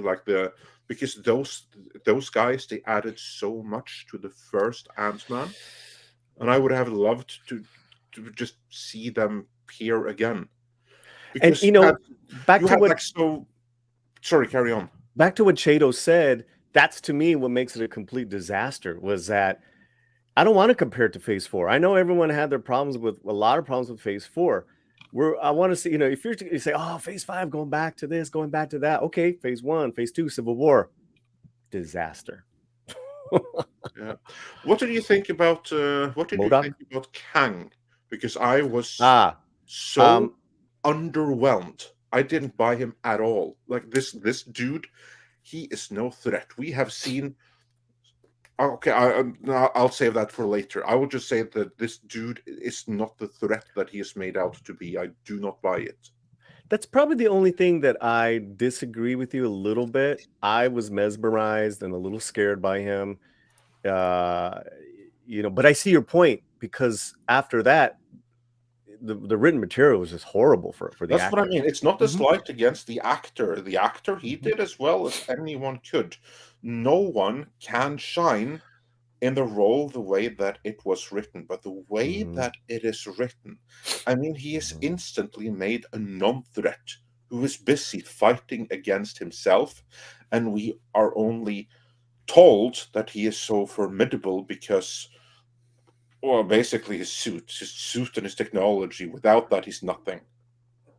because those guys, they added so much to the first Ant-Man, and I would have loved to just see them here again. Because back to what. Sorry, carry on. Back to what Chato said. That's to me what makes it a complete disaster. Was that I don't want to compare it to Phase 4. I know everyone had their problems with a lot of problems with Phase 4. I want to see, if you say, oh, Phase 5 going back to this, going back to that. Okay, Phase 1, Phase 2, Civil War, disaster. Yeah. What did you think about you think about Kang? Because I was so underwhelmed. I didn't buy him at all. Like this dude, he is no threat. We have seen. Okay, I'll save that for later. I will just say that this dude is not the threat that he is made out to be. I do not buy it. That's probably the only thing that I disagree with you a little bit. I was mesmerized and a little scared by him. But I see your point, because after that, the written material was just horrible for the That's actor. what I mean. It's not a slight against the actor. The actor, he did as well as anyone could. No one can shine in the role the way that it was written, but the way that it is written, I mean, he is instantly made a non-threat who is busy fighting against himself, and we are only told that he is so formidable because Well, basically his suit and his technology. Without that, he's nothing.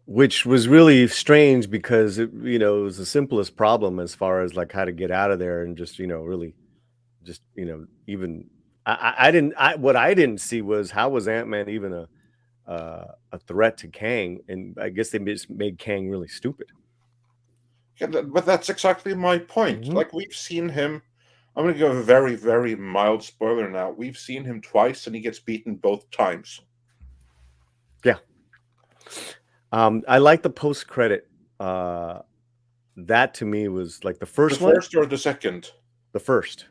Which was really strange because it was the simplest problem as far as like how to get out of there and just really just even what I didn't see was how was Ant-Man even a threat to Kang, and I guess they just made Kang really stupid. Yeah, but that's exactly my point. Mhm. Like, we've seen him. I'm going to give a very, very mild spoiler now. We've seen him twice, and he gets beaten both times. Yeah. I like the post-credit. That to me was like the first one. The first or the second? The first.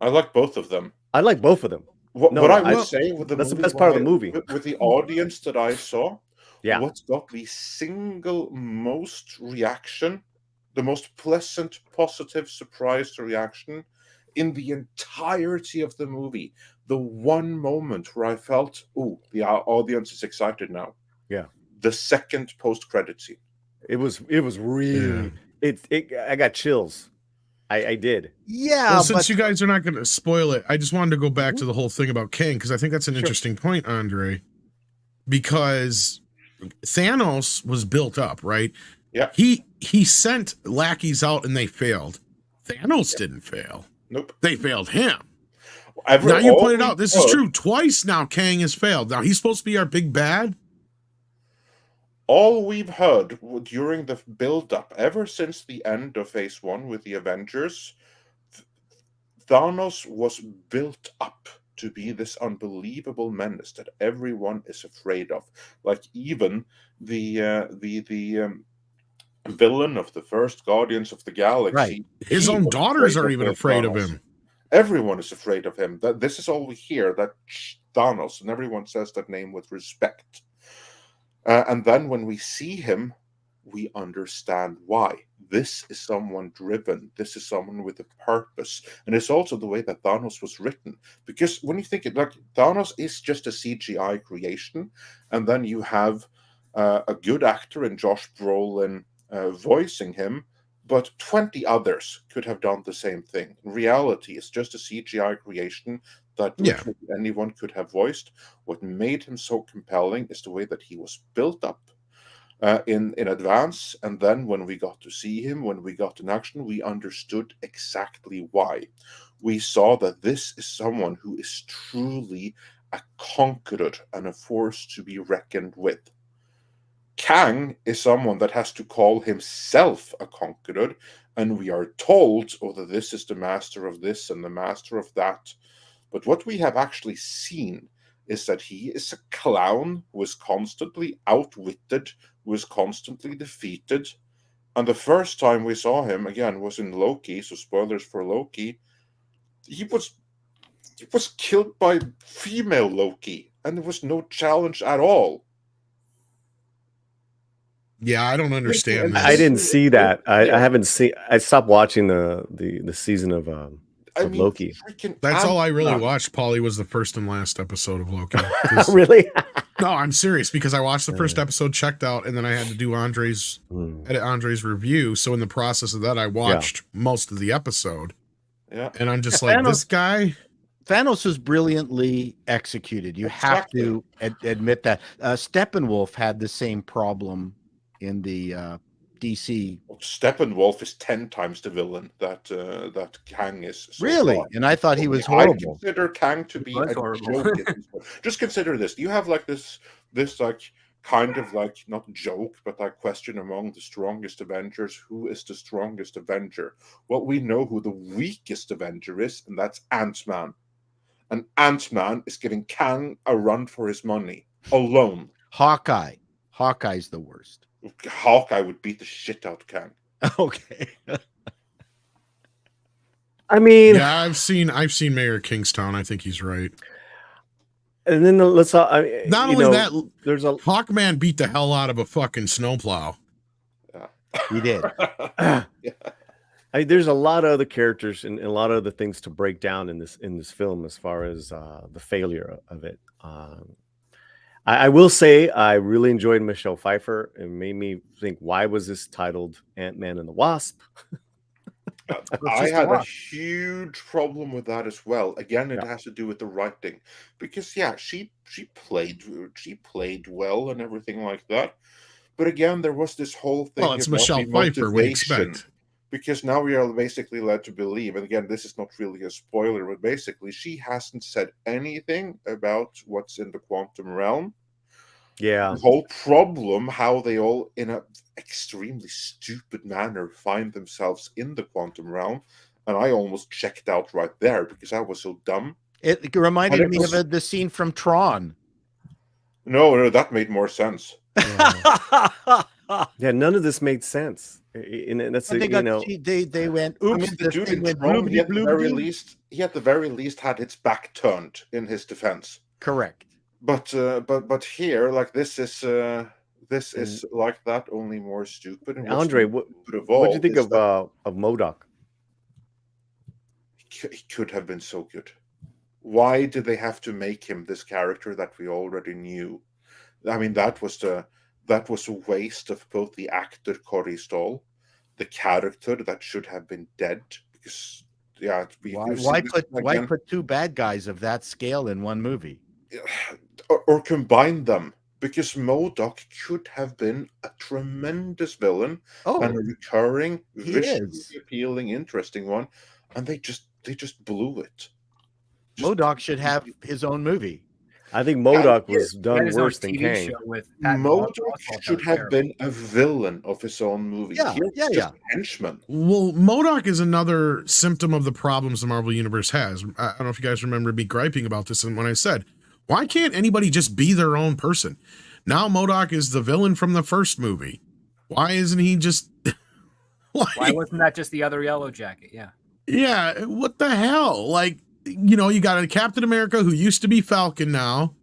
I like both of them. I like both of them. What I would say with the that's movie, the best part of the movie. with the audience that I saw, Yeah. what got the single most reaction, the most pleasant, positive, surprised reaction in the entirety of the movie, the one moment where I felt, oh, the audience is excited now. Yeah. The second post-credit scene. It was really I got chills. I did. Yeah. Well, since you guys are not going to spoil it, I just wanted to go back to the whole thing about Kang, because I think that's an Sure. interesting point, Andre, because Thanos was built up, right? Yeah. He sent lackeys out and they failed. Thanos didn't fail. Nope. They failed him. Now you pointed out this is true. Twice now Kang has failed. Now he's supposed to be our big bad. All we've heard during the build-up, ever since the end of Phase 1 with the Avengers, Thanos was built up to be this unbelievable menace that everyone is afraid of. Like, even the villain of the first Guardians of the Galaxy. Right. His own daughters are even afraid of him. Everyone is afraid of him. This is all we hear, that Thanos, and everyone says that name with respect. And then when we see him, we understand why. This is someone driven. This is someone with a purpose. And it's also the way that Thanos was written. Because when you think it, like, Thanos is just a CGI creation, and then you have a good actor in Josh Brolin voicing him, but 20 others could have done the same thing. In reality, it's just a CGI creation that literally anyone could have voiced. What made him so compelling is the way that he was built up in advance, and then when we got to see him, when we got in action, we understood exactly why. We saw that this is someone who is truly a conqueror and a force to be reckoned with. Kang is someone that has to call himself a conqueror, and we are told, oh, that this is the master of this and the master of that. But what we have actually seen is that he is a clown who is constantly outwitted, who is constantly defeated. And the first time we saw him, again, was in Loki, so spoilers for Loki. He was killed by female Loki, and there was no challenge at all. Yeah, I don't understand this. I didn't see that. I haven't seen. I stopped watching the season of Loki. That's all I really watched, Paulie, was the first and last episode of Loki. Really? No, I'm serious, because I watched the first episode, checked out, and then I had to do edit Andre's review. So in the process of that, I watched most of the episode. Yeah. And I'm just like, this guy. Thanos was brilliantly executed. You have to admit that. Steppenwolf had the same problem in the DC. Steppenwolf is 10 times the villain that Kang is. So really? far. And I thought he was horrible. I consider Kang to be a joke. Just consider this. You have like this like kind of like not joke, but like question among the strongest Avengers. Who is the strongest Avenger? Well, we know who the weakest Avenger is, and that's Ant-Man. And Ant-Man is giving Kang a run for his money alone. Hawkeye's the worst. Hawkeye would beat the shit out of Kang. Okay. I mean, yeah, I've seen Mayor Kingstown. I think he's right. And then let's not only that, there's a Hawkman beat the hell out of a fucking snowplow. Yeah. He did. There's a lot of other characters and a lot of other things to break down in this film as far as the failure of it. I will say I really enjoyed Michelle Pfeiffer. It made me think, why was this titled Ant-Man and the Wasp? I had a huge problem with that as well. Again, it Yeah. has to do with the writing, because she played well and everything like that. But again, there was this whole thing Well, it's about Michelle the Pfeiffer. What do you motivation, expect? because now we are basically led to believe, and again, this is not really a spoiler, but basically she hasn't said anything about what's in the quantum realm. Yeah. The whole problem, how they all, in an extremely stupid manner, find themselves in the quantum realm, and I almost checked out right there because I was so dumb. It reminded And it me was- of the scene from Tron. No, that made more sense. Yeah, none of this made sense. And that's But a, they you got know, they went, I oops, mean, the this dude thing in went Tron, he bloobity at the very bloobity. least had its back turned in his defense. Correct. But here, like this is like that, only more stupid. And what's Andre, stupid of what do you all think is of MODOK? he could have been so good. Why did they have to make him this character that we already knew? I mean, that was a waste of both the actor Corey Stoll, the character that should have been dead. Because Why put two bad guys of that scale in one movie? or combine them? Because MODOK could have been a tremendous villain and a recurring, visually appealing, interesting one, and they just blew it. MODOK should have his own movie. I think MODOK was done worse than Kang. MODOK should have been a villain of his own movie. Yeah. Henchman. Well, MODOK is another symptom of the problems the Marvel Universe has. I don't know if you guys remember me griping about this, and when I said, why can't anybody just be their own person? Now MODOK is the villain from the first movie. Why isn't he just... Why wasn't that just the other Yellow Jacket? Yeah. Yeah, what the hell? Like, you know, you got a Captain America who used to be Falcon now.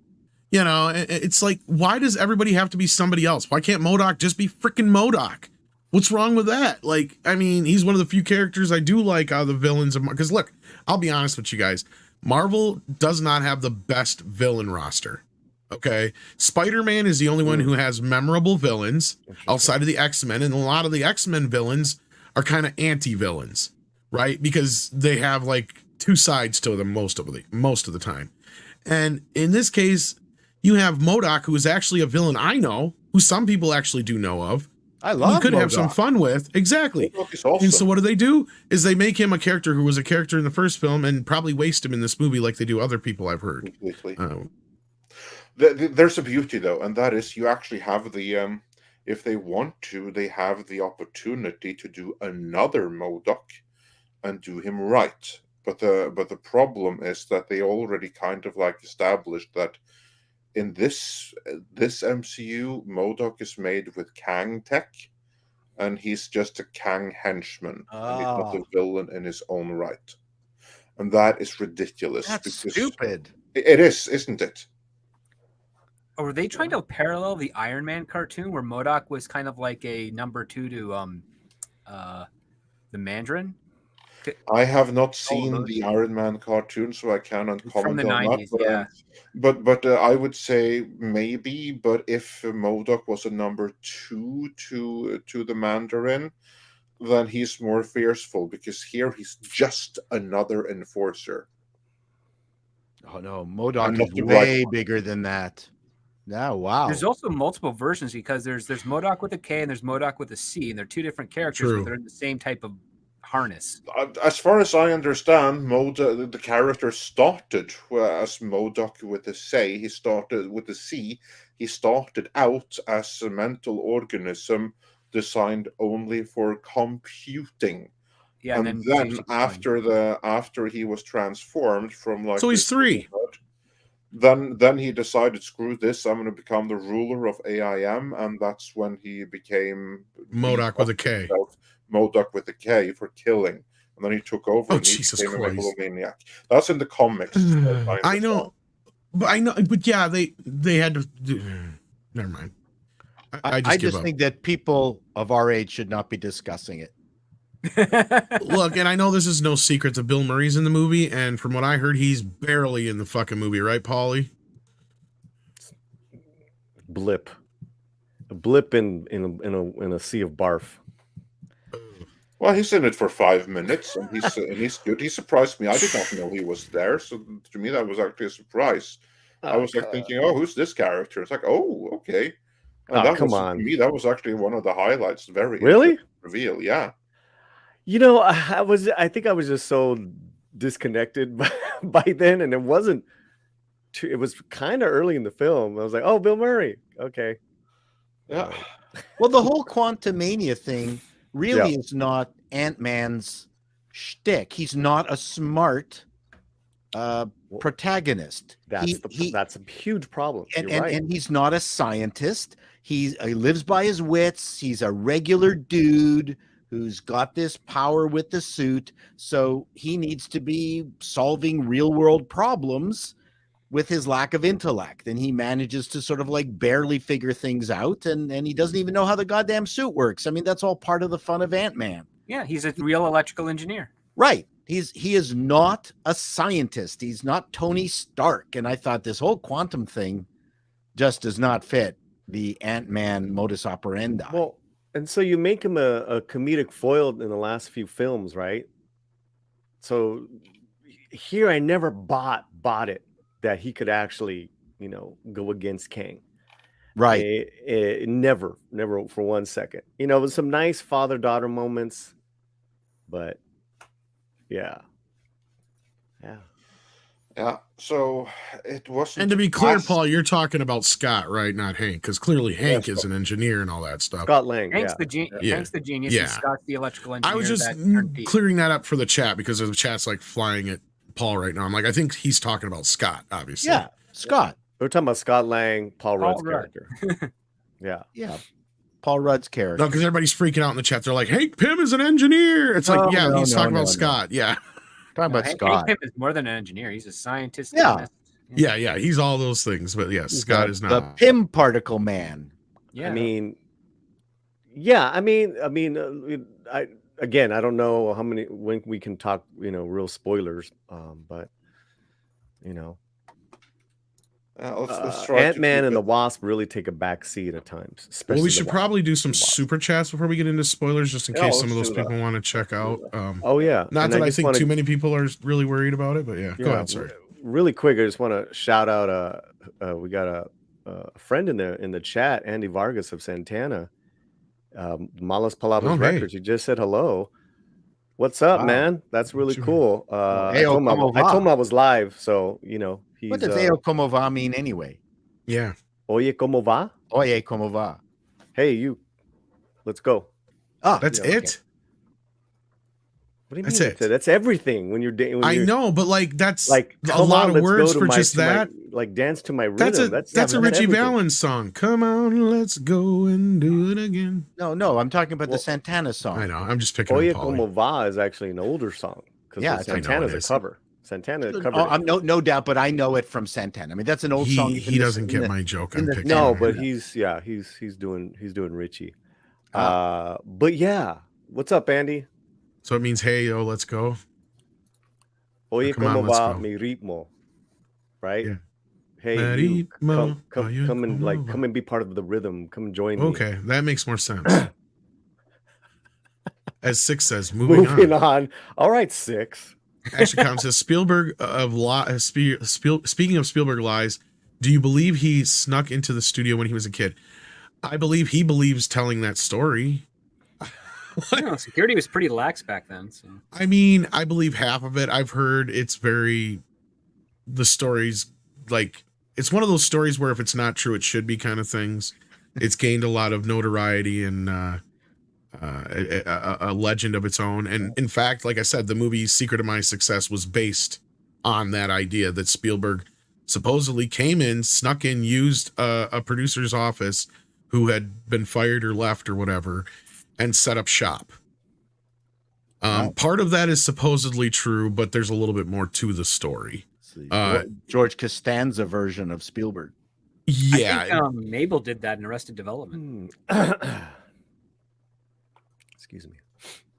You know, it's like, why does everybody have to be somebody else? Why can't MODOK just be freaking MODOK? What's wrong with that? Like, I mean, he's one of the few characters I do like out of the villains of, because look, I'll be honest with you guys. Marvel does not have the best villain roster. Okay. Spider-Man is the only one who has memorable villains outside of the X-Men. And a lot of the X-Men villains are kind of anti-villains, right? Because they have like two sides to them most of the time. And in this case, you have MODOK, who is actually a villain I know, who some people actually do know of. I love you could MODOK. have some fun with. Exactly. Awesome. And so what do? Is they make him a character who was a character in the first film and probably waste him in this movie like they do other people I've heard. Completely. There's a beauty, though, and that is you actually have the, if they want to, they have the opportunity to do another MODOK and do him right. But the problem is that they already kind of like established that in this MCU, MODOK is made with Kang tech, and he's just a Kang henchman, and he's not a villain in his own right. And that is ridiculous. That's stupid. It is, isn't it? Or were they trying to parallel the Iron Man cartoon where MODOK was kind of like a number 2 to the Mandarin? I have not seen the Iron Man cartoon, so I cannot comment from the on 90s, that. But I would say maybe. But if MODOK was a number 2 to the Mandarin, then he's more fearful, because here he's just another enforcer. Oh no, MODOK is way bigger than that. Now, wow. There's also multiple versions, because there's MODOK with a K and there's MODOK with a C, and they're two different characters, but they're in the same type of harness. As far as I understand, the character started as MODOK with a C. He started with a C. He started out as a mental organism designed only for computing. Yeah, and then after he was transformed from like, so he's 3. Then he decided, screw this, I'm going to become the ruler of AIM, and that's when he became MODOK with a K. MODOK with a K for killing, and then he took over. Oh, and he Jesus became Christ! A megalomaniac. That's in the comics. I know, but yeah, they had to. Never mind. I just think that people of our age should not be discussing it. Look, and I know this is no secret that Bill Murray's in the movie, and from what I heard, he's barely in the fucking movie, right, Paulie? A blip in a sea of barf. Well, he's in it for 5 minutes, and he's good. He surprised me. I did not know he was there, so to me that was actually a surprise. I was like thinking, "Oh, who's this character?" It's like, "Oh, okay." And that come was, on. to me, that was actually one of the highlights. Very Really? interesting reveal, yeah. You know, I think I was just so disconnected by then, and it wasn't. It was kind of early in the film. I was like, "Oh, Bill Murray, okay." Yeah. Well, the whole Quantumania thing really is not Ant-Man's shtick. He's not a smart protagonist. That's a huge problem. And he's not a scientist. He lives by his wits. He's a regular dude who's got this power with the suit. So he needs to be solving real world problems with his lack of intellect. And he manages to sort of like barely figure things out. And he doesn't even know how the goddamn suit works. I mean, that's all part of the fun of Ant-Man. Yeah, he's a real electrical engineer. Right. He is not a scientist. He's not Tony Stark. And I thought this whole quantum thing just does not fit the Ant-Man modus operandi. Well, and so you make him a comedic foil in the last few films, right? So here I never bought it that he could actually, go against Kang. Right. Never for 1 second. It was some nice father-daughter moments, but yeah. So it wasn't. And to be clear, Paul, you're talking about Scott, right? Not Hank, because clearly Hank is an engineer and all that stuff. Scott Lang. Hank's the genius. And Scott's the electrical engineer. I was just clearing that up for the chat because the chat's like flying at Paul right now. I'm like, I think he's talking about Scott, obviously. Yeah, Scott. We're talking about Scott Lang, Paul Rudd's character. Yeah. Paul Rudd's character. No, because everybody's freaking out in the chat. They're like, Hank Pym is an engineer. It's like, he's talking about Scott. Yeah. Talking about Scott. Hank Pym is more than an engineer. He's a scientist. Yeah. He's all those things. But yes, Scott is not. The Pym particle man. Yeah. I mean, I don't know when we can talk, real spoilers. But let's try Ant-Man and the Wasp really take a back seat at times. Well, we should probably do some super chats before we get into spoilers, just in case some of those people want to check out. Not that I think too many people are really worried about it, but go ahead. Sorry. Really quick, I just want to shout out. We got a friend in the chat, Andy Vargas of Santana, Malas Palabras Records. He just said hello. What's up, man? That's really cool. I told him I was live, so he's. What does Oye Cómo Va mean anyway? Yeah. Oye Cómo Va? Oye Cómo Va. Hey, you. Let's go. That's it. Okay. What do you mean? That's everything. When you're I know, but like that's like a lot of words for just that. Dance to my rhythm. That's a Richie Valens song. Come on, let's go and do it again. No, I'm talking about the Santana song. I know. I'm just picking. Oye Cómo Va is actually an older song because Santana's a cover. Santana covered. No doubt, but I know it from Santana. I mean, that's an old song. He doesn't get my joke. I'm picking. No, but he's doing Richie. But yeah, what's up, Andy? So it means, hey, yo, let's go. Oye Cómo Va mi ritmo, right? Yeah. Hey, you, come and be part of the rhythm. Come and join me. Okay, that makes more sense. As Six says, moving on. All right, Six. Actually, Count says Spielberg speaking of Spielberg lies, do you believe he snuck into the studio when he was a kid? I believe he believes telling that story. Security was pretty lax back then. So. I mean, I believe half of it. I've heard the stories, like, it's one of those stories where if it's not true, it should be kind of things. It's gained a lot of notoriety and a legend of its own. And in fact, like I said, the movie Secret of My Success was based on that idea that Spielberg supposedly came in, snuck in, used a producer's office who had been fired or left or whatever, and set up shop. Part of that is supposedly true, but there's a little bit more to the story. George Costanza version of Spielberg. Yeah. I think, Mabel did that in Arrested Development. Excuse me.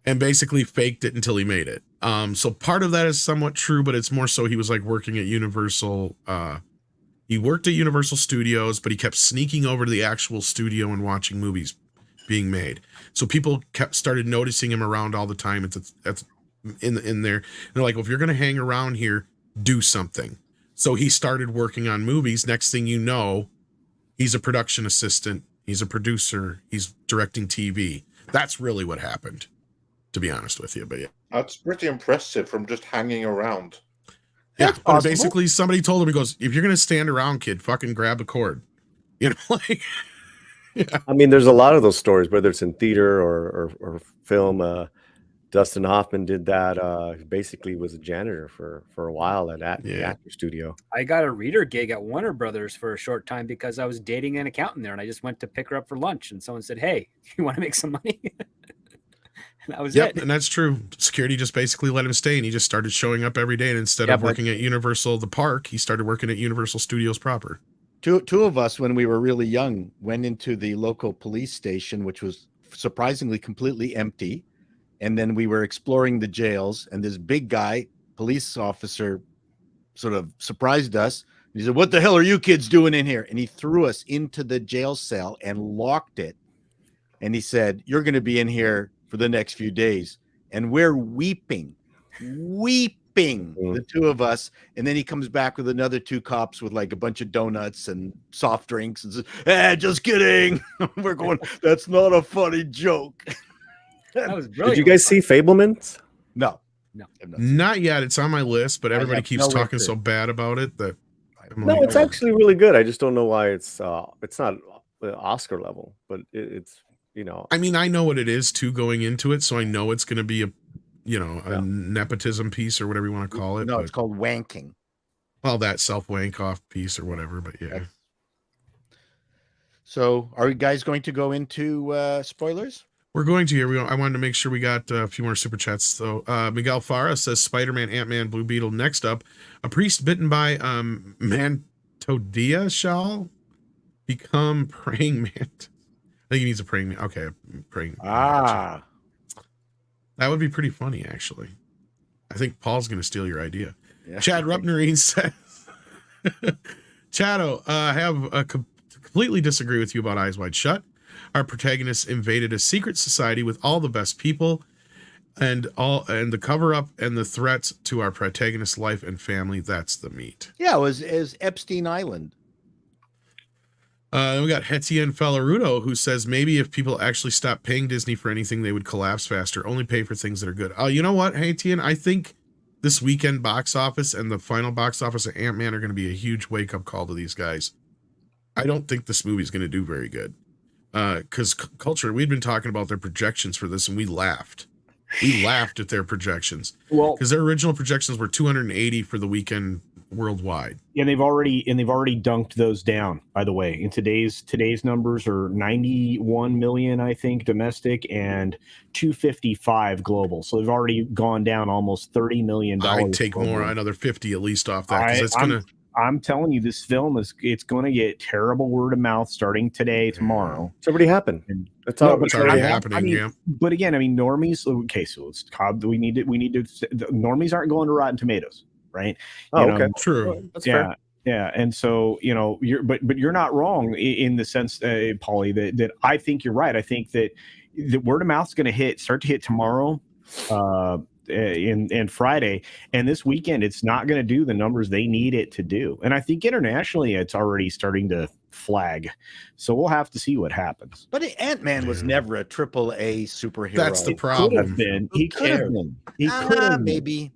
And basically faked it until he made it. So part of that is somewhat true, but it's more so he was like working at Universal. He worked at Universal Studios, but he kept sneaking over to the actual studio and watching movies being made. So people started noticing him around all the time in there. And they're like, well, if you're going to hang around here, do something. So he started working on movies. Next thing you know, he's a production assistant. He's a producer. He's directing TV. That's really what happened, to be honest with you. But yeah. That's pretty impressive from just hanging around. Yeah, That's but possible. basically somebody told him, he goes, if you're going to stand around, kid, fucking grab the cord. You know, like, yeah. I mean, there's a lot of those stories, whether it's in theater or film. Dustin Hoffman did that. He basically was a janitor for a while at the actor studio. I got a reader gig at Warner Brothers for a short time because I was dating an accountant there, and I just went to pick her up for lunch, and someone said, hey, you want to make some money? And that was it. And that's true. Security just basically let him stay, and he just started showing up every day. And instead of working at Universal the park, he started working at Universal Studios proper. Two of us, when we were really young, went into the local police station, which was surprisingly completely empty. And then we were exploring the jails, and this big guy, police officer, sort of surprised us. He said, what the hell are you kids doing in here? And he threw us into the jail cell and locked it. And he said, you're going to be in here for the next few days. And we're weeping, the two of us. And then he comes back with another two cops with like a bunch of donuts and soft drinks and says, just kidding. We're going, that's not a funny joke. That was brilliant. Did you guys see Fablemans? No. Not yet. It's on my list, but everybody keeps talking so bad about it that no, it's actually really good. I just don't know why it's not Oscar level, but it's, you know. I mean, I know what it is too going into it, so I know it's going to be a nepotism piece or whatever you want to call it. No, it's called wanking. Well, that self-wank off piece or whatever, but yeah. So, are you guys going to go into spoilers? We're going to here. I wanted to make sure we got a few more super chats. So Miguel Farah says Spider-Man, Ant-Man, Blue Beetle. Next up, a priest bitten by Mantodia shall become praying man. I think he needs a praying man. Okay, praying. That would be pretty funny, actually. I think Paul's going to steal your idea. Yeah. Chad Rupnerine says, Chato, I have completely disagree with you about Eyes Wide Shut. Our protagonists invaded a secret society with all the best people and the cover up and the threats to our protagonist's life and family. That's the meat. Yeah, it was Epstein Island. We got Hetien Fellarudo, who says maybe if people actually stopped paying Disney for anything, they would collapse faster. Only pay for things that are good. Oh, you know what, Hetien? I think this weekend box office and the final box office of Ant-Man are going to be a huge wake-up call to these guys. I don't think this movie is going to do very good. Because Culture, we'd been talking about their projections for this, and we laughed. We laughed at their projections. Well, because their original projections were 280 for the weekend worldwide. Yeah, they've already dunked those down, by the way. In today's numbers are 91 million, I think, domestic, and 255 global. So they've already gone down almost $30 million. I'd take more, another 50 at least off that, because it's gonna. I'm telling you, this film it's going to get terrible word of mouth starting today, tomorrow. It's already happened. It's already happening. I mean, yeah. But again, I mean, normies. Okay, so it's we need to. The normies aren't going to Rotten Tomatoes, right? Okay, true. That's fair. Yeah, and so you're not wrong in the sense, Paulie, that I think you're right. I think that the word of mouth is going to start to hit tomorrow. And Friday, and this weekend it's not going to do the numbers they need it to do, and I think internationally it's already starting to flag, so we'll have to see what happens. But Ant-Man was never a AAA superhero. That's the problem. He could have been. He could have maybe.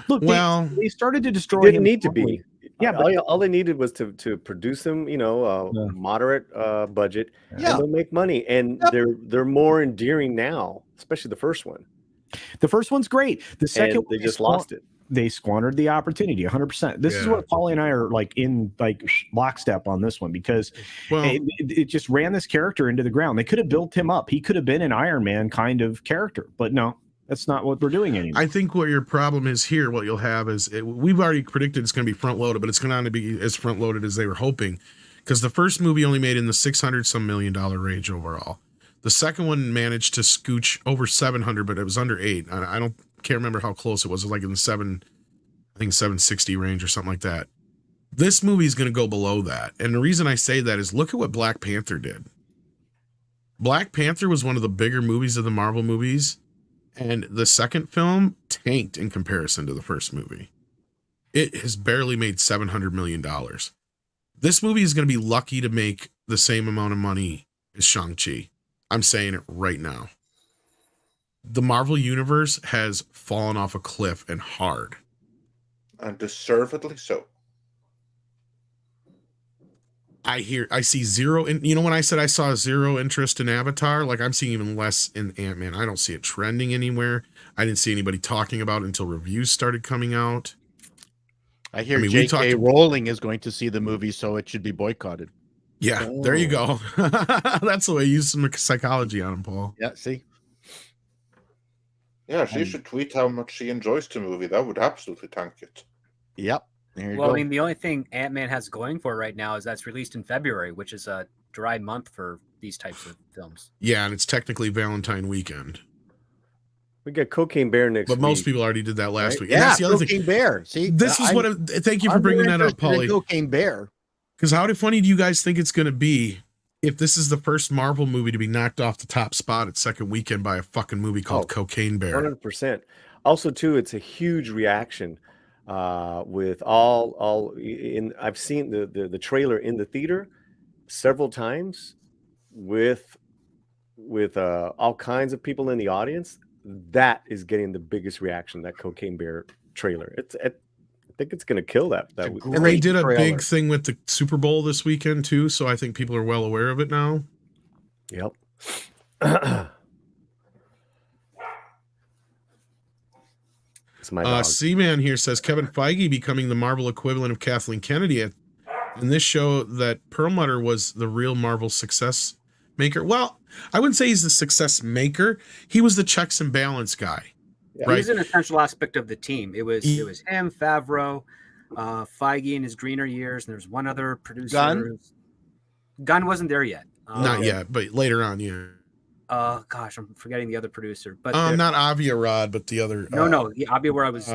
Look, well, they started to destroy didn't him. Need to be. Yeah, but all they needed was to produce them, moderate budget, and they'll make money, and they're more endearing now, especially the first one. The first one's great. The second one, they just lost it. They squandered the opportunity 100%. This is what Paulie and I are in lockstep on this one, because it just ran this character into the ground. They could have built him up. He could have been an Iron Man kind of character, but no, that's not what we're doing anymore. I think what your problem is here, what you'll have is we've already predicted it's going to be front loaded, but it's going to be as front loaded as they were hoping, because the first movie only made in the $600 million range overall. The second one managed to scooch over 700, but it was under 8. I can't remember how close it was. It was like in the 760 range or something like that. This movie is going to go below that. And the reason I say that is look at what Black Panther did. Black Panther was one of the bigger movies of the Marvel movies, and the second film tanked in comparison to the first movie. It has barely made $700 million. This movie is going to be lucky to make the same amount of money as Shang-Chi. I'm saying it right now. The Marvel Universe has fallen off a cliff and hard. And deservedly so. I see zero. When I said I saw zero interest in Avatar, like I'm seeing even less in Ant-Man. I don't see it trending anywhere. I didn't see anybody talking about it until reviews started coming out. I hear J.K. Rowling is going to see the movie, so it should be boycotted. Yeah, There you go. That's the way you use some psychology on him, Paul. Yeah, see? Yeah, she should tweet how much she enjoys the movie. That would absolutely tank it. Yep. There you well, go. I mean, the only thing Ant-Man has going for it right now is that's released in February, which is a dry month for these types of films. Yeah, and it's technically Valentine weekend. We get Cocaine Bear next week. But most people already did that last week. Yeah, And that's the other Cocaine thing. Bear. See, This is what. Thank you for bringing that up, Paulie. Cocaine Bear. Because how funny do you guys think it's going to be if this is the first Marvel movie to be knocked off the top spot at second weekend by a fucking movie called Cocaine Bear? 100%. Also, too, it's a huge reaction with all in. I've seen the trailer in the theater several times with all kinds of people in the audience. That is getting the biggest reaction. That Cocaine Bear trailer. I think it's going to kill that. And they did a big thing with the Super Bowl this weekend too, so I think people are well aware of it now. Yep. It's my dog. C-Man here says Kevin Feige becoming the Marvel equivalent of Kathleen Kennedy. And this show that Perlmutter was the real Marvel success maker. Well, I wouldn't say he's the success maker. He was the checks and balance guy. Yeah, right? He was an essential aspect of the team. It was him, Favreau, Feige in his greener years, and there's one other producer. Gunn wasn't there yet. Not yet, but later on, yeah. Gosh, I'm forgetting the other producer. But not Avia Rod, but the other. Avia, where I was.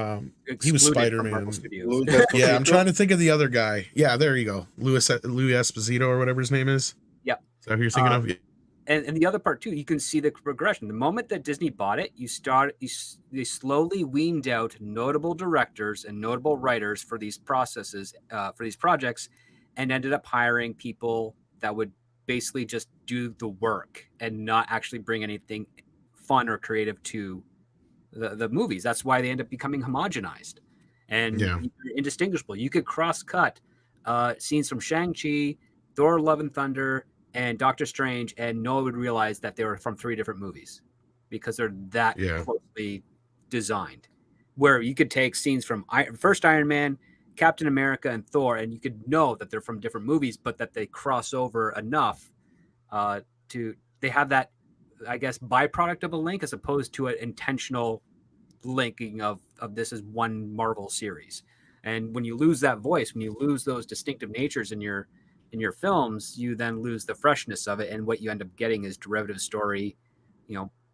He was Spider-Man. Yeah, I'm trying to think of the other guy. Yeah, there you go, Louis Esposito or whatever his name is. Yeah. Is that who you're thinking of? And the other part too, you can see the progression. The moment that Disney bought it, they slowly weaned out notable directors and notable writers for these processes, for these projects, and ended up hiring people that would basically just do the work and not actually bring anything fun or creative to the movies. That's why they end up becoming homogenized and indistinguishable. You could cross-cut scenes from Shang-Chi, Thor: Love and Thunder, and Doctor Strange, and no one would realize that they were from three different movies because they're that closely designed. Where you could take scenes from first Iron Man, Captain America, and Thor, and you could know that they're from different movies, but that they cross over enough they have that, I guess, byproduct of a link as opposed to an intentional linking of this is one Marvel series. And when you lose that voice, when you lose those distinctive natures in your films, you then lose the freshness of it, and what you end up getting is derivative story,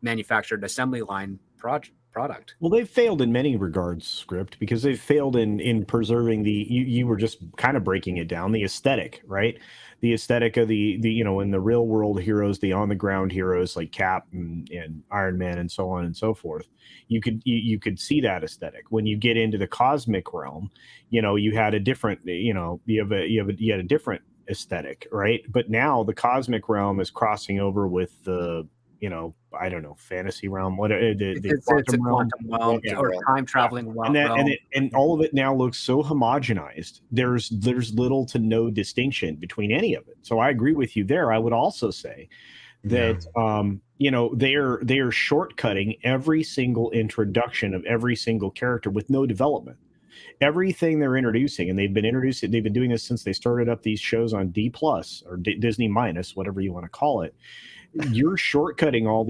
manufactured assembly line product. Well, they've failed in many regards, script, because they've failed in preserving you were just kind of breaking it down, the aesthetic, right? The aesthetic of the in the real world heroes, the on the ground heroes like Cap and Iron Man and so on and so forth. You could see that aesthetic. When you get into the cosmic realm, you had a different, you had a different aesthetic, right? But now the cosmic realm is crossing over with the I don't know, fantasy realm, the quantum realm, or time traveling realm. And all of it now looks so homogenized. There's little to no distinction between any of it. So I agree with you there. I would also say that they are shortcutting every single introduction of every single character with no development. Everything they're introducing, and they've been doing this since they started up these shows on D+ or Disney minus, whatever you want to call it. You're shortcutting all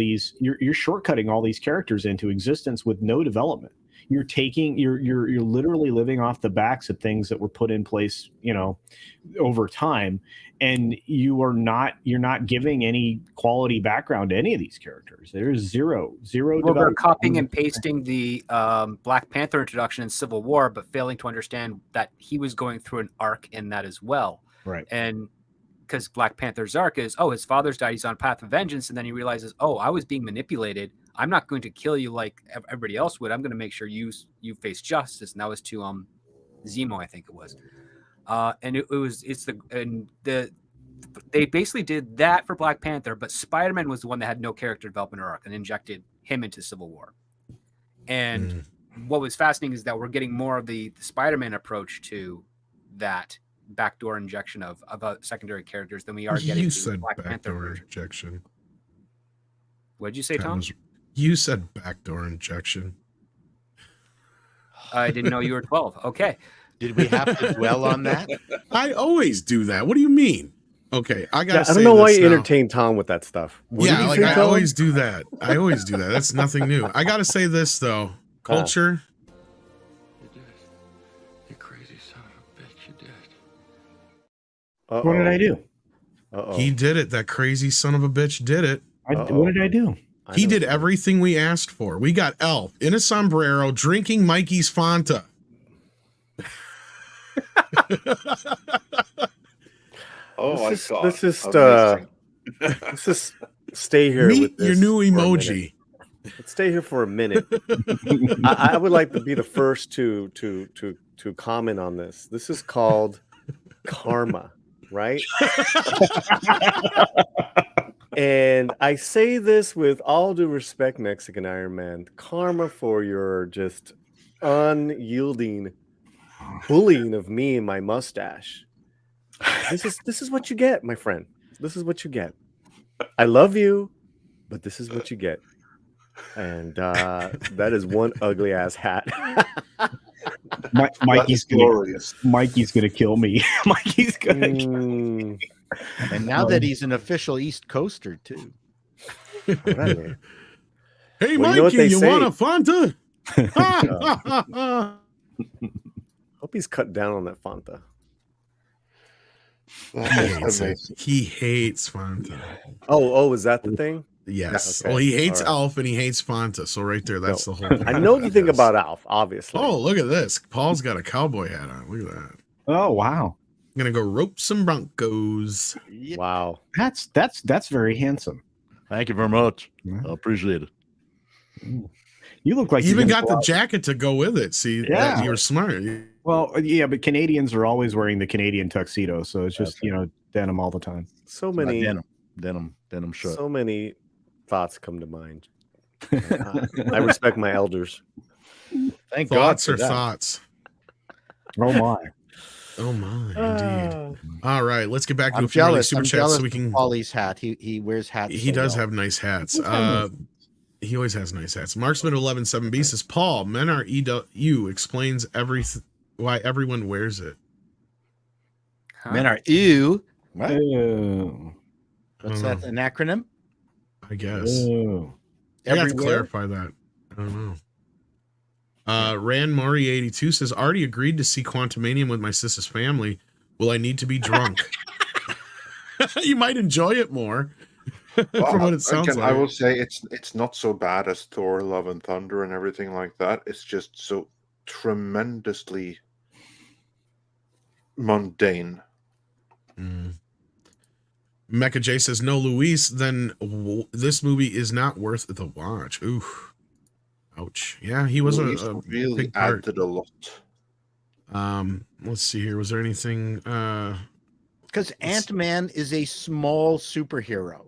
these characters into existence with no development. You're literally living off the backs of things that were put in place, over time, and you're not giving any quality background to any of these characters. There's zero. Well, they're copying and pasting the Black Panther introduction in Civil War, but failing to understand that he was going through an arc in that as well. Right. And because Black Panther's arc is, oh, his father's died, he's on path of vengeance, and then he realizes, oh, I was being manipulated. I'm not going to kill you like everybody else would. I'm going to make sure you face justice, and that was to Zemo, I think it was. And they basically did that for Black Panther, but Spider-Man was the one that had no character development or arc and injected him into Civil War. And what was fascinating is that we're getting more of the Spider-Man approach to that backdoor injection of secondary characters than we are getting. You said Black backdoor injection. What did you say, Tom? You said backdoor injection. I didn't know you were 12. Okay. Did we have to dwell on that? I always do that. What do you mean? Okay, I gotta. I don't know why you entertain Tom with that stuff. I always do that. I always do that. That's nothing new. I gotta say this though, culture. You did. You crazy son of a bitch. You did. What did I do? He did it. That crazy son of a bitch did it. What did I do? He did everything we asked for. We got Elf in a sombrero drinking Mikey's Fanta. Let's just stay here. Meet with this your new emoji. Let's stay here for a minute. I would like to be the first to comment on this. This is called karma, right? And I say this with all due respect, Mexican Iron Man. Karma for your just unyielding bullying of me and my mustache. This is what you get, my friend. This is what you get. I love you, but this is what you get. And that is one ugly ass hat. Mikey's gonna kill me. Mikey's gonna kill me. And now that he's an official East Coaster too. Right. Hey, Mikey, you want a Fanta? Hope he's cut down on that Fanta. He hates Fanta. Oh, is that the thing? Yes. Okay. Well, he hates Right. Alf and he hates Fanta. So right there, that's the whole thing. I know the thing about Alf, obviously. Oh, look at this. Paul's got a cowboy hat on. Look at that. Oh, wow. I'm gonna go rope some Broncos. Wow. That's very handsome. Thank you very much. Yeah. I appreciate it. You look like You even you're got the jacket to go with it. See, Yeah. you were smart. Well, yeah, but Canadians are always wearing the Canadian tuxedo, so it's just denim all the time. So many Denim shirt. so many thoughts come to mind. I respect my elders. Thank Thoughts God or for that. thoughts? Oh my! Oh my, indeed. All right, let's get back to I'm a few early jealous. super I'm chats jealous so we of can. Paulie's hat. He wears hats. He so does well. have nice hats. He always has nice hats. Marksman 117B says, Paul, men are EW explains why everyone wears it. Men are ew. What? Oh. What's that? An acronym? I guess. Oh. I have to Everywhere? clarify that. I don't know. Rand Murray 82 says, already agreed to see Quantumania with my sister's family. Will I need to be drunk? You might enjoy it more. From what it sounds Again, like. I will say it's not so bad as Thor: Love and Thunder and everything like that. It's just so tremendously mundane. Mecha J says, no, Luis, then this movie is not worth the watch. Ooh. Ouch. Yeah, he was Luis a really big part. added a lot. Let's see here. Was there anything? Because Ant-Man is a small superhero.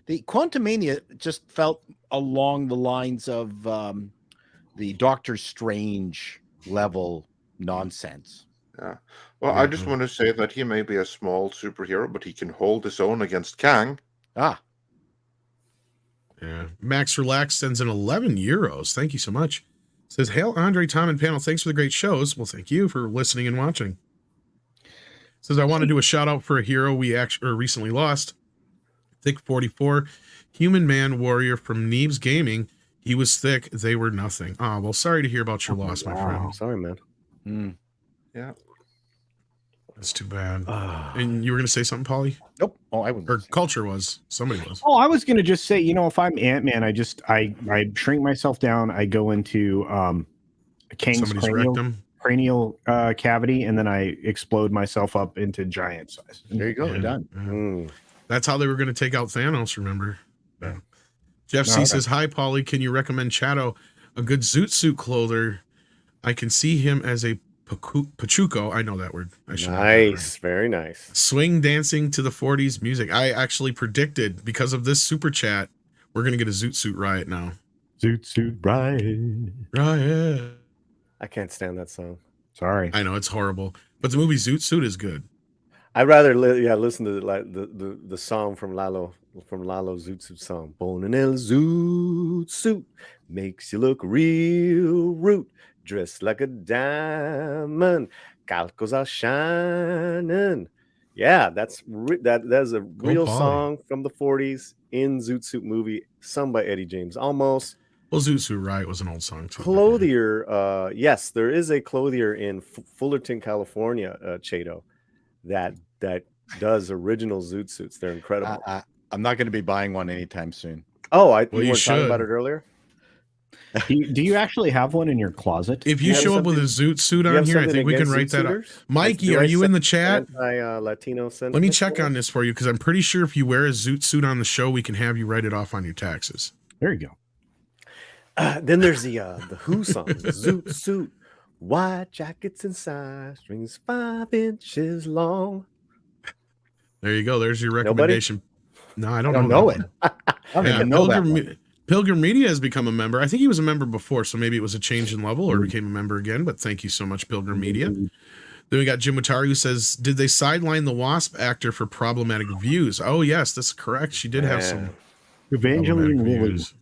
The Quantumania just felt along the lines of the Doctor Strange level nonsense. Yeah. Well, I just want to say that he may be a small superhero, but he can hold his own against Kang. Ah, Yeah. Max Relax sends in 11 euros. Thank you so much. Says, hail Andre, Tom, and panel. Thanks for the great shows. Well, thank you for listening and watching. Says, I want to do a shout out for a hero we recently lost. Thick 44, human man warrior from Neebs Gaming. He was thick. They were nothing. Oh, well, sorry to hear about your loss, my friend. Sorry, man. Yeah. That's too bad. And you were going to say something, Paulie? nope. Oh, I wouldn't. Or Culture was. Somebody was. Oh, I was gonna just say, if I'm Ant-Man, I shrink myself down. I go into Kang's Somebody's wrecked him. cranial cavity, and then I explode myself up into giant size. There you go. Done. Mm. That's how they were going to take out Thanos, remember? Yeah. Jeff C. Okay. says, hi, Paulie. Can you recommend Chato a good zoot suit clother? I can see him as a Pachuco. I know that word. I should know that word. Nice, very nice. Swing dancing to the 40s music. I actually predicted, because of this super chat, we're going to get a zoot suit riot now. Zoot suit riot. Riot. I can't stand that song. Sorry. I know, it's horrible. But the movie Zoot Suit is good. I'd rather listen to the song from Lalo's Zoot Suit song. Born in El Zoot Suit makes you look real rude, dressed like a diamond, calcos are shining. Yeah, that's a real Paulie. song from the 40s in Zoot Suit movie, sung by Eddie James Olmos. Well, Zoot Suit Riot was an old song too. Clothier, yes, there is a clothier in Fullerton, California, Chato, that does original zoot suits. They're incredible. I'm not going to be buying one anytime soon. Oh, Well, you you were talking should. about it earlier. Do you actually have one in your closet? If you You have show up with a something- Zoot Suit You on have here, I something think we can against write zoot that up. suiters? Mikey, Do are I you in the send chat? Latino Let me check on this for you, because I'm pretty sure if you wear a Zoot Suit on the show, we can have you write it off on your taxes. There you go. Then there's the Who song, Zoot Suit, white jackets inside, strings 5 inches long. There you go. There's your Nobody? recommendation. No, I I don't don't know know that it. one. I don't Yeah, even know that. Pilgrim Media has become a member. I think he was a member before, so maybe it was a change in level Mm-hmm. or became a member again. But thank you so much, Pilgrim Media. Then we got Jim Watari, who says, did they sideline the Wasp actor for problematic views? Oh, yes, that's correct. She did have some Yeah. Evangeline problematic Lilly. views.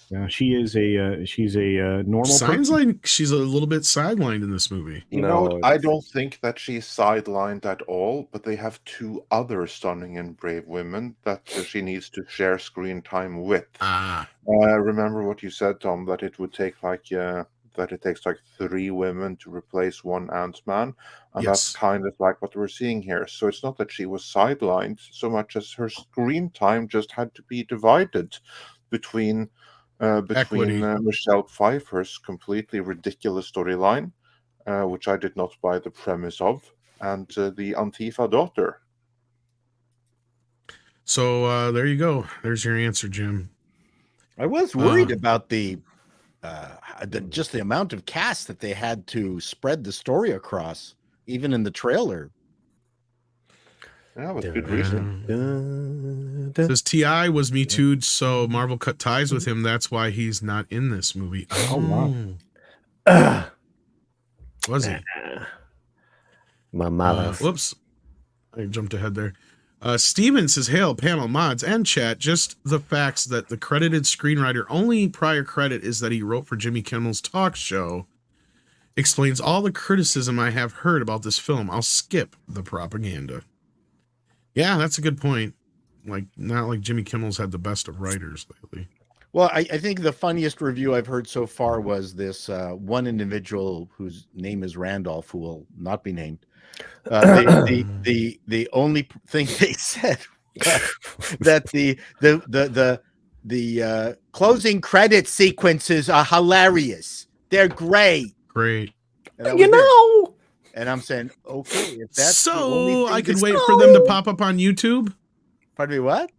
Yeah, she's a normal Sounds person. like she's a little bit sidelined in this movie. You No, know, I don't think that she's sidelined at all, but they have 2 other stunning and brave women that she needs to share screen time with. Ah, Remember what you said, Tom, that it would take that it takes like 3 women to replace one Ant-Man, and that's yes. kind of like what we're seeing here. So it's not that she was sidelined so much as her screen time just had to be divided between Equity. Michelle Pfeiffer's completely ridiculous storyline, which I did not buy the premise of, and the Antifa daughter. So there you go. There's your answer, Jim. I was worried about the just the amount of cast that they had to spread the story across, even in the trailer. Yeah, with good reason. Says T.I. was Me Too'd, so Marvel cut ties with him. That's why he's not in this movie. Oh, wow. Was he? My mouth. Whoops. I jumped ahead there. Steven says, hail, panel, mods, and chat. Just the facts that the credited screenwriter only prior credit is that he wrote for Jimmy Kimmel's talk show explains all the criticism I have heard about this film. I'll skip the propaganda. Yeah, that's a good point. Like, not like Jimmy Kimmel's had the best of writers lately. Well, I think the funniest review I've heard so far was this one individual whose name is Randolph, who will not be named. The only thing they said was that the closing credit sequences are hilarious. They're great. Great. And I'm saying, okay, if that's the So only thing I could that's- wait for them to pop up on YouTube. Pardon me, what?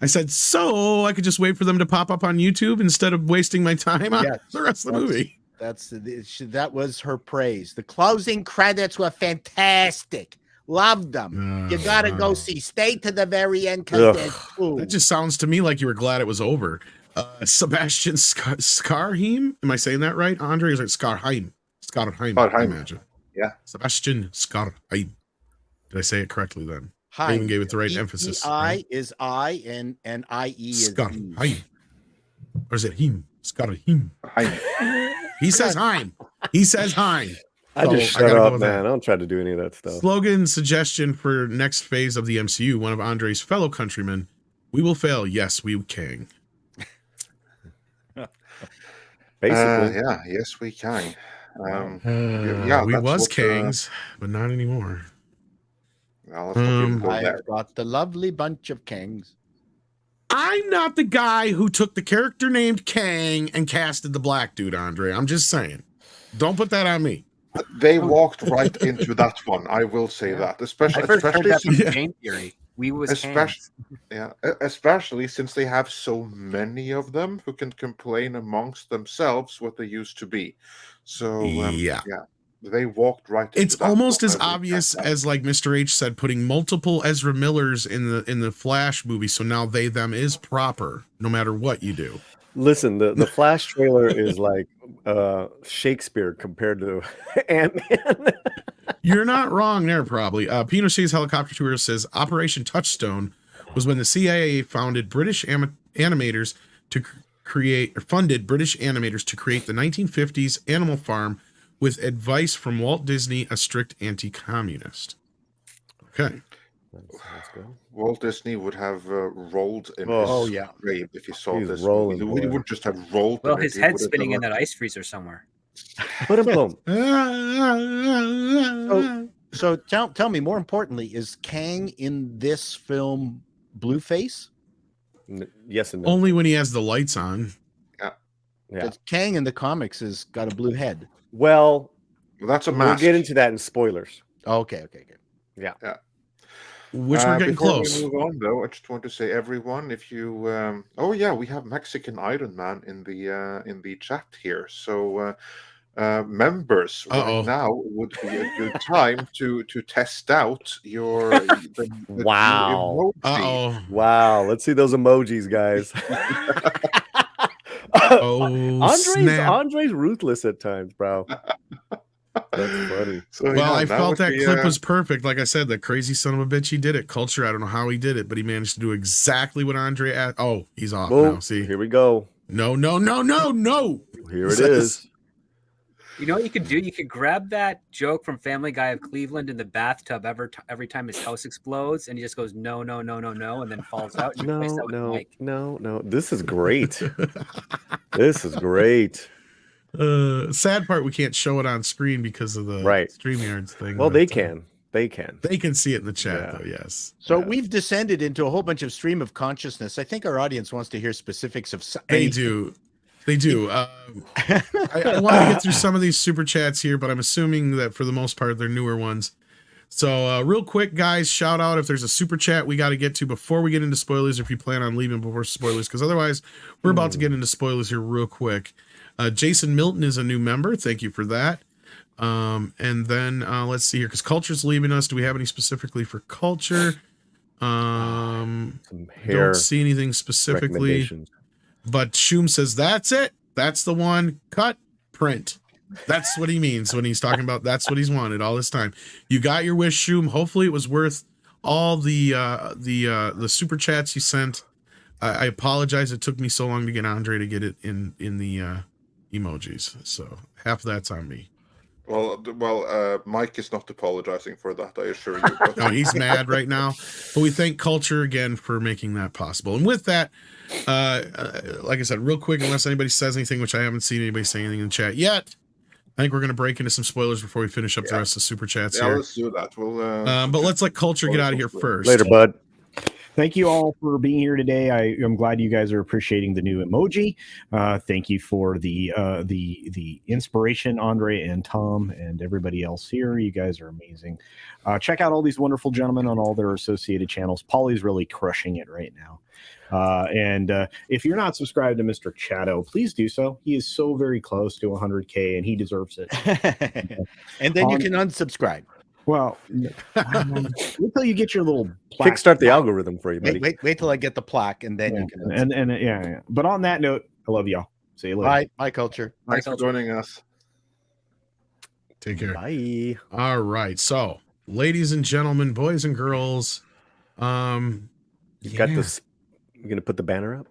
I said, so I could just wait for them to pop up on YouTube instead of wasting my time on Yes, the rest of the movie. That was her praise. The closing credits were fantastic. Loved them. You gotta go see. Stay to the very end because there's food. That just sounds to me like you were glad it was over. Sebastian Skarheim, am I saying that right? Andre is like Skarheim, I imagine. Yeah, Sebastian Skarheim. Did I say it correctly then? I even gave it the right emphasis. I is I and I-E is Skarheim. E. Or is it him? Skarheim. He says Heim. He says Heim. I just So shut gotta go up, with man. that. I don't try to do any of that stuff. Slogan suggestion for next phase of the MCU. One of Andre's fellow countrymen. We will fail. Yes, we can. Basically, yeah, yes, we can. We that's was what, kings, but not anymore. Well, let's not even go there. I've got the lovely bunch of kings. I'm not the guy who took the character named Kang and casted the black dude, Andre. I'm just saying. Don't put that on me. They walked right into that one. I will say that, I especially first heard that from Yeah. game theory. We was especially hands. especially since they have so many of them who can complain amongst themselves what they used to be. So Yeah. they walked right into It's that almost one. as obvious as, like Mr. H said, putting multiple Ezra Millers in the Flash movie. So now they them is proper, no matter what you do. Listen, the Flash trailer is like Shakespeare compared to Ant-Man. You're not wrong there, probably. Pinochet's helicopter tour says Operation Touchstone was when the CIA founded British animators to funded British animators to create the 1950s Animal Farm with advice from Walt Disney, a strict anti-communist. Okay. Let's go. Walt Disney would have rolled in Oh, his yeah. grave if he saw He's this rolling, movie. He boy. would just have rolled. Well, in it. his He head's would have spinning in done that ice freezer somewhere. Put him boom. So tell me, more importantly, is Kang in this film Blueface? Yes and no. Only when he has the lights on. Yeah. Because Kang in the comics has got a blue head. Well, Well, that's a we'll mask. get into that in spoilers. Okay, good. Which we're getting Before close. we move on, though, I just want to say, everyone, if you, oh yeah, we have Mexican Iron Man in the chat here. So members Uh-oh. right now would be a good time to test out the Wow. new emoji. Uh-oh. Wow. Let's see those emojis, guys. Oh, snap. Andre's ruthless at times, bro. That's funny. So, Well, I that felt would that be, clip was perfect. Like I said, the crazy son of a bitch, he did it. Culture, I don't know how he did it, but he managed to do exactly what Andre asked. Oh, he's off Boom. now. See? Here we go. No. Here it is. You know what you could do? You could grab that joke from Family Guy of Cleveland in the bathtub every time his house explodes, and he just goes no, and then falls out. And you replace that with Mike. No. This is great. This is great. Sad part, we can't show it on screen because of the Right. StreamYards thing. Well, but, they can. They can. They can see it in the chat, Yeah. though, yes. So we've descended into a whole bunch of stream of consciousness. I think our audience wants to hear specifics of They do. They do. I want to get through some of these super chats here, but I'm assuming that for the most part, they're newer ones. So real quick, guys, shout out if there's a super chat we got to get to before we get into spoilers, if you plan on leaving before spoilers, because otherwise we're about to get into spoilers here real quick. Jason Milton is a new member. Thank you for that. And then let's see here, because Culture's leaving us. Do we have any specifically for Culture? Some hair Don't see anything specifically. recommendations. But Shum says, that's it. That's the one. Cut, print. That's what he means when he's talking about that's what he's wanted all this time. You got your wish, Shum. Hopefully it was worth all the super chats you sent. I apologize it took me so long to get Andre to get it in the emojis. So half of that's on me. Well, Mike is not apologizing for that, I assure you. No, he's mad right now. But we thank Culture again for making that possible. And with that, like I said, real quick, unless anybody says anything, which I haven't seen anybody say anything in the chat yet, I think we're going to break into some spoilers before we finish up the rest of the super chats here. Let's do that. We'll, but let's let Culture get out of here first. Later, bud. Thank you all for being here today. I'm glad you guys are appreciating the new emoji. Thank you for the inspiration, Andre and Tom and everybody else here. You guys are amazing. Check out all these wonderful gentlemen on all their associated channels. Paulie's really crushing it right now. And if you're not subscribed to Mr. Chato, please do so. He is so very close to 100K and he deserves it. And then you can unsubscribe. Well, wait till you get your little plaque. Kickstart the algorithm for you, buddy. Wait till I get the plaque, and then you can. And yeah. But on that note, I love y'all. See you later. Bye, Culture. Thanks for joining us. Take care. Bye. All right. So, ladies and gentlemen, boys and girls, You got this. You're gonna put the banner up.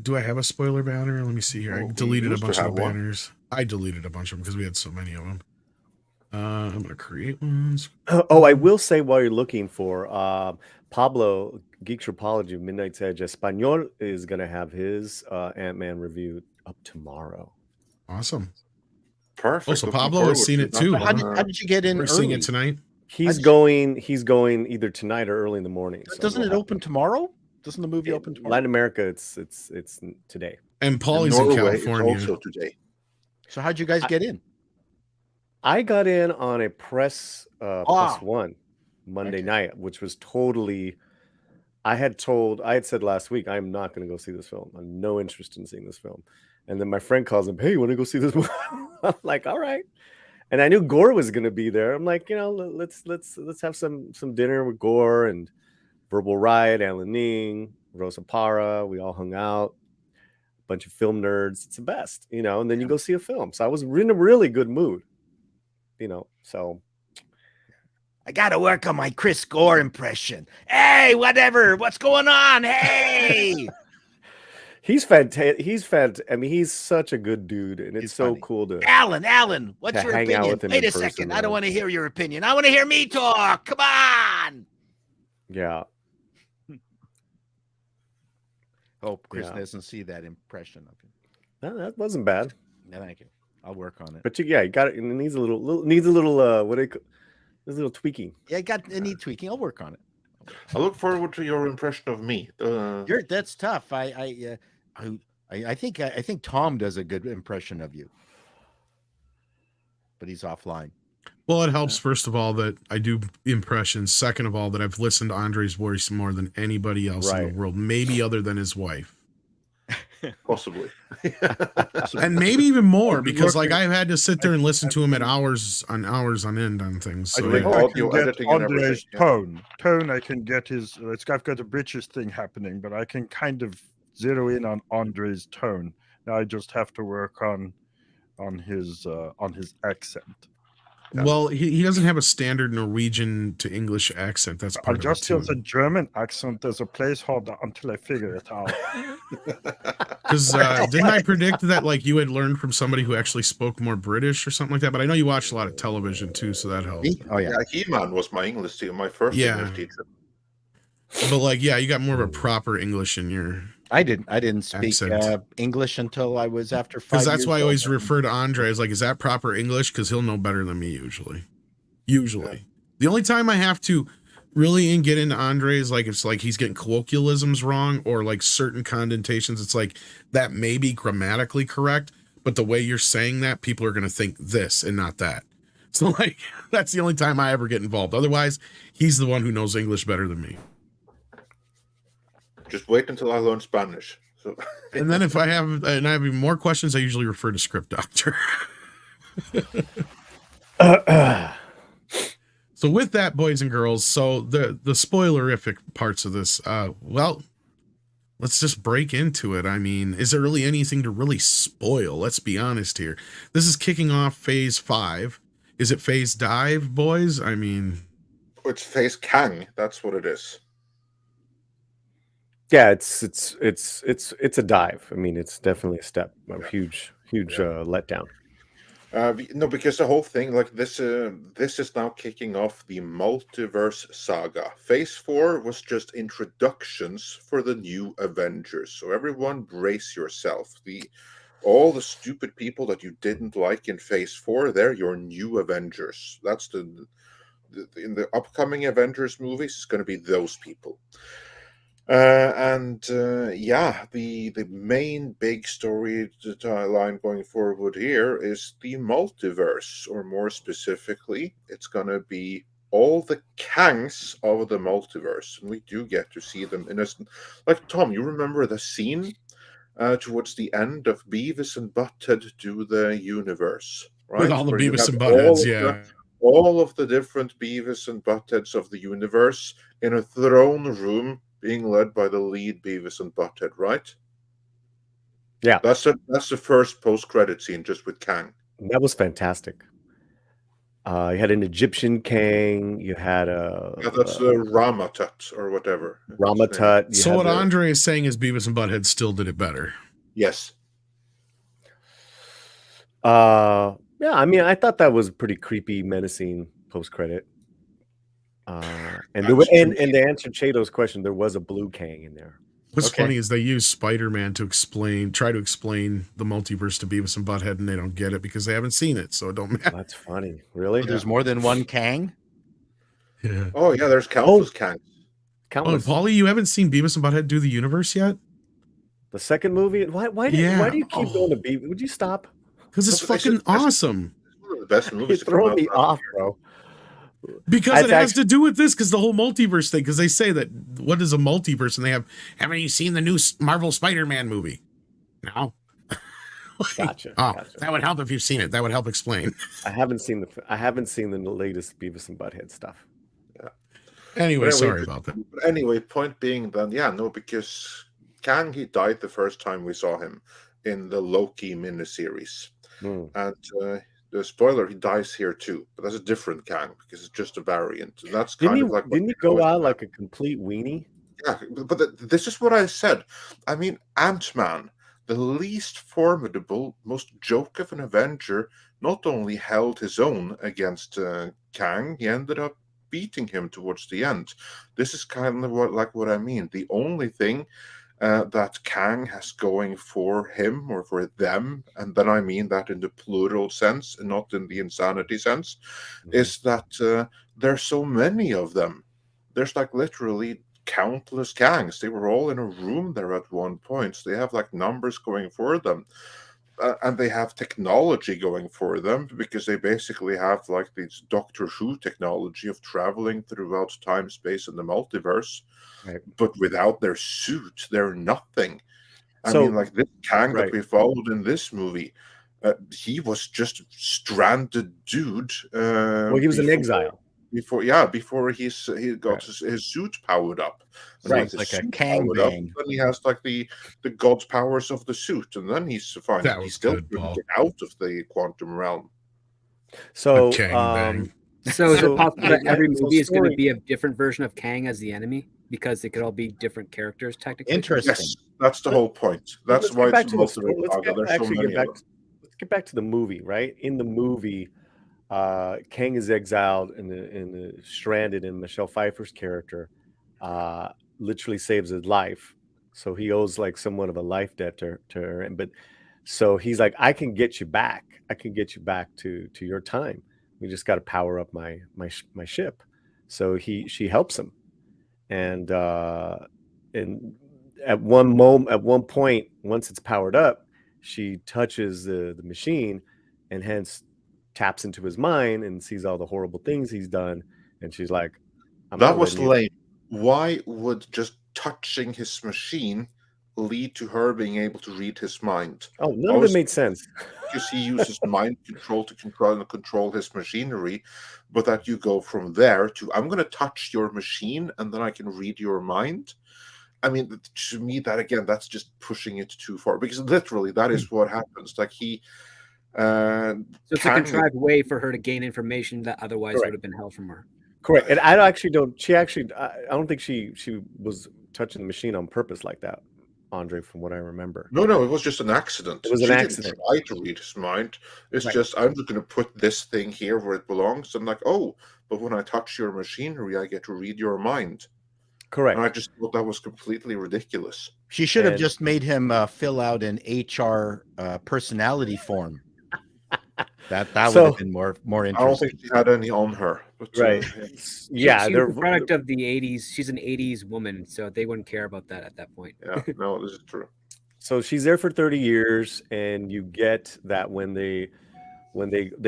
do I have a spoiler banner? Let me see here. Well, I deleted a used to bunch of have the one. banners. I deleted a bunch of them because we had so many of them. I'm gonna create ones. Oh, I will say while you're looking for Pablo Geeks Rapology Midnight's Edge Espanol is gonna have his Ant-Man review up tomorrow. Awesome. Perfect. Oh, so Looking Pablo forward has seen to it that. too. How did you get in We're seeing early? it tonight. He's going either tonight or early in the morning. So Doesn't we'll it have- open tomorrow? Doesn't the movie open tomorrow? Latin America, it's today. And Paulie's in Norway, it's California. also today. So how'd you guys get in? I got in on a press +1 Monday night, which was totally. I had said last week, I'm not going to go see this film. I have no interest in seeing this film. And then my friend calls him, hey, you want to go see this movie? I'm like, all right. And I knew Gore was going to be there. I'm like, let's have some dinner with Gore and Verbal Riot, Alan Ning, Rosa Parra. We all hung out. A bunch of film nerds. It's the best, and then you go see a film. So I was in a really good mood, so. I got to work on my Chris Gore impression. Hey, whatever. What's going on? Hey. He's fantastic. I mean, he's such a good dude, and it's so cool to. Alan, what's your hang out opinion? with him Wait in a second. person, I don't man. want to hear your opinion. I want to hear me talk. Come on. Yeah. Hope Chris doesn't see that impression of him. No, that wasn't bad. No, thank you. I'll work on it. But you got it. It needs a little what do they call? There's a little tweaking. Yeah, it needs tweaking. I'll work on it. I look forward to your impression of me. That's tough. I think Tom does a good impression of you, but he's offline. Well, it helps, first of all, that I do impressions. Second of all, that I've listened to Andre's voice more than anybody else in the world, maybe other than his wife. Possibly. And maybe even more, because like I've had to sit there and listen to him at hours on end on things. So, I can get Andre's tone. I can get his. I've got a British thing happening, but I can kind of zero in on Andre's tone. Now I just have to work on his accent. Well, he doesn't have a standard Norwegian to English accent. That's part I of just it use a German accent as a placeholder until I figure it out. Because didn't I predict that like you had learned from somebody who actually spoke more British or something like that? But I know you watched a lot of television too, so that helped. Oh yeah, He-Man was my English teacher, my first English teacher. But like, yeah, you got more of a proper English in your. I didn't speak English until I was after 5 years. Because that's why I always refer to Andre as like, is that proper English? Because he'll know better than me usually. Yeah. The only time I have to really get into Andre is like, it's like he's getting colloquialisms wrong or like certain connotations. It's like that may be grammatically correct, but the way you're saying that, people are going to think this and not that. So like, that's the only time I ever get involved. Otherwise, he's the one who knows English better than me. Just wait until I learn Spanish. So. And then if I have even more questions, I usually refer to Script Doctor. So with that, boys and girls, so the spoilerific parts of this, well, let's just break into it. I mean, is there really anything to really spoil? Let's be honest here. This is kicking off Phase 5. Is it Phase Dive, boys? I mean, it's Phase Kang. That's what it is. Yeah, it's a dive. I mean, it's definitely a step, a huge letdown. No, because the whole thing, like this is now kicking off the multiverse saga. Phase 4 was just introductions for the new Avengers. So everyone brace yourself. All the stupid people that you didn't like in Phase 4, they're your new Avengers. That's in the upcoming Avengers movies, it's going to be those people. The main big storyline going forward here is the multiverse, or more specifically, it's going to be all the Kangs of the multiverse, and we do get to see them in a, like Tom, you remember the scene towards the end of Beavis and Butthead Do the Universe, right? With all the Where Beavis and Buttheads, all of the different Beavis and Buttheads of the universe in a throne room, being led by the lead Beavis and Butthead, right? Yeah, that's the first post-credit scene, just with Kang. That was fantastic. You had an Egyptian Kang. You had that's Ramatut or whatever. Ramatut. So what Andre is saying is Beavis and Butthead still did it better. Yes. Yeah, I mean, I thought that was pretty creepy, menacing post-credit. And to answer Chato's question, there was a blue Kang in there. What's funny is they use Spider-Man to try to explain the multiverse to Beavis and Butthead, and they don't get it because they haven't seen it, so it don't matter. That's funny. Really? So there's more than one Kang? Yeah. Oh, yeah, there's countless Kangs. Countless. Oh, Paulie, you haven't seen Beavis and Butthead Do the Universe yet? The second movie? Why do you keep going to Beavis? Would you stop? Because it's fucking awesome. It's one of the best movies. You're throwing me off, bro. Because it has to do with this, because the whole multiverse thing, because they say that what is a multiverse, and they haven't you seen the new Marvel Spider-Man movie? No. Gotcha. Gotcha. That would help if you've seen it. That would help explain. I haven't seen the latest Beavis and Butthead stuff. Yeah. Anyway, sorry about that. Anyway, point being then, because Kang, he died the first time we saw him in the Loki miniseries. And the spoiler, he dies here too, but that's a different Kang because it's just a variant. And that's didn't didn't he go out like a complete weenie? Yeah, but this is what I said. I mean, Ant-Man, the least formidable, most joke of an Avenger, not only held his own against Kang, he ended up beating him towards the end. This is kind of what I mean. The only thing that Kang has going for him or for them, and then I mean that in the plural sense and not in the insanity sense, is that there's so many of them. There's like literally countless Kangs. They were all in a room there at one point. So they have like numbers going for them. And they have technology going for them because they basically have like this Doctor Who technology of traveling throughout time, space, and the multiverse. Right. But without their suit, they're nothing. I mean, like this Kang that we followed in this movie, he was just stranded dude. Well, he was in exile. Before he got his suit powered up. And right, like a Kang bang. Then he has like the god's powers of the suit, and then he's fine. He still couldn't get out of the quantum realm. So, so is it possible that every movie is going to be a different version of Kang as the enemy? Because it could all be different characters, technically. Interesting. Yes, that's the whole point. That's why it's multiple. Let's get back to the movie, right? In the movie, Kang is exiled and stranded, and Michelle Pfeiffer's character literally saves his life. So he owes like somewhat of a life debt to her. But so he's like, I can get you back. I can get you back to your time. We just got to power up my ship. So she helps him. And at one point, once it's powered up, she touches the machine and hence taps into his mind and sees all the horrible things he's done. And she's like, that was lame. Why would just touching his machine lead to her being able to read his mind? Oh, none of it made sense. Because he uses mind control to control his machinery, but that you go from there to, I'm going to touch your machine and then I can read your mind. I mean, to me, that's just pushing it too far, because literally that is what happens. Like he... so it's a contrived way for her to gain information that otherwise would have been held from her. Correct. And I don't think she was touching the machine on purpose like that, Andre, from what I remember. No, it was just an accident. It was an accident. Try to read his mind. It's just, I'm just going to put this thing here where it belongs. I'm like, oh, but when I touch your machinery, I get to read your mind. Correct. And I just thought that was completely ridiculous. She should have just made him fill out an HR personality form. That would have been more interesting. I don't think she had any on her. But, she's the product of the 80s. She's an 80s woman, so they wouldn't care about that at that point. Yeah, no, this is true. So she's there for 30 years, and you get that when they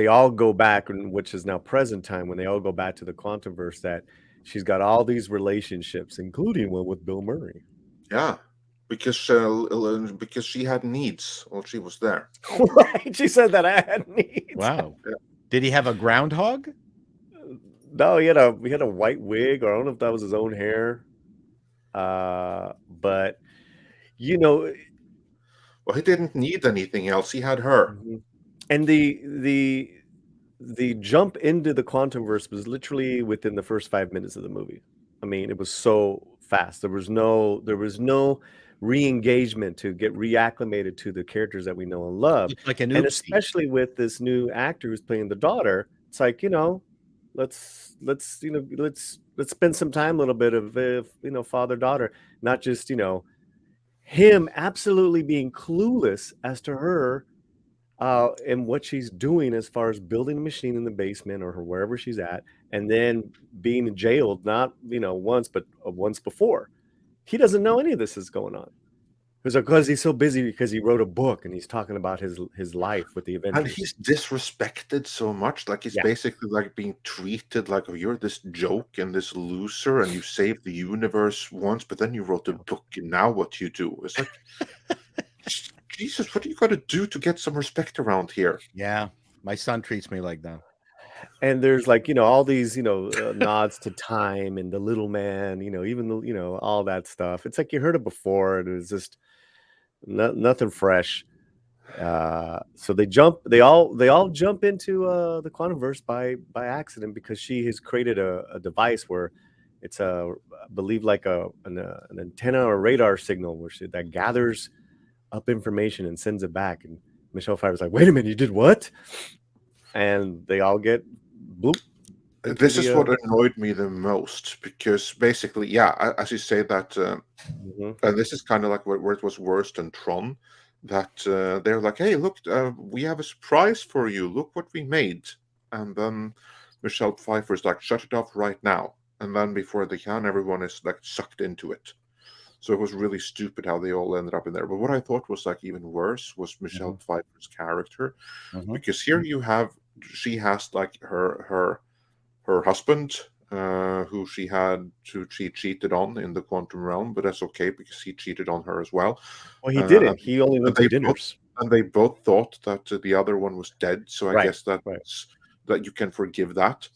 all go back, which is now present time, when they all go back to the Quantumverse, that she's got all these relationships, including one with Bill Murray. Yeah. Because she had needs while she was there. Right, she said that I had needs. Wow. Yeah. Did he have a groundhog? No, he had a white wig, or I don't know if that was his own hair. But well, he didn't need anything else. He had her. And the jump into the Quantumverse was literally within the first 5 minutes of the movie. I mean, it was so fast. There was no re-engagement to get reacclimated to the characters that we know and love. It's like and especially with this new actor who's playing the daughter, it's like, let's spend some time, a little bit of father-daughter, not just him absolutely being clueless as to her and what she's doing as far as building a machine in the basement or wherever she's at, and then being jailed not once but once before. He doesn't know any of this is going on. It's because he's so busy because he wrote a book and he's talking about his life with the And Avengers. he's disrespected so much. Like, he's Yeah. basically like being treated like, oh, you're this joke and this loser, and you saved the universe once, but then you wrote a book, and now what you do? It's like, Jesus, what do you got to do to get some respect around here? Yeah, my son treats me like that. And there's like, all these, nods to time and the little man, even the, all that stuff. It's like you heard it before. And it was just nothing fresh. So they all jump into the Quantumverse by accident because she has created a device where it's I believe like an antenna or radar signal that gathers up information and sends it back. And Michelle Pfeiffer's like, wait a minute, you did what? And they all get bloop. This is what annoyed me the most, because basically, yeah, as you say that, and this is kind of like where it was worse than Tron, that they're like, hey, look, we have a surprise for you. Look what we made. And then Michelle Pfeiffer's like, shut it off right now. And then before they can, everyone is like sucked into it. So it was really stupid how they all ended up in there. But what I thought was like even worse was Michelle Pfeiffer's character, because here she has like her husband, who she cheated on in the quantum realm, but that's okay because he cheated on her as well. Well, he didn't. He only went to dinners. And they both thought that the other one was dead. So I guess that you can forgive that.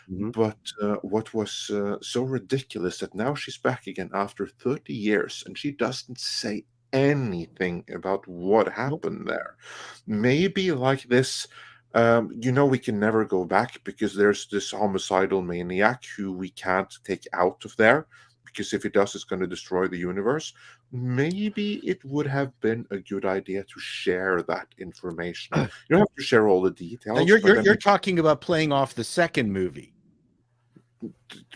But what was so ridiculous that now she's back again after 30 years and she doesn't say anything about what happened there. Maybe like this, we can never go back because there's this homicidal maniac who we can't take out of there, because if he does, it's going to destroy the universe. Maybe it would have been a good idea to share that information. You don't have to share all the details. Now you're talking about playing off the second movie.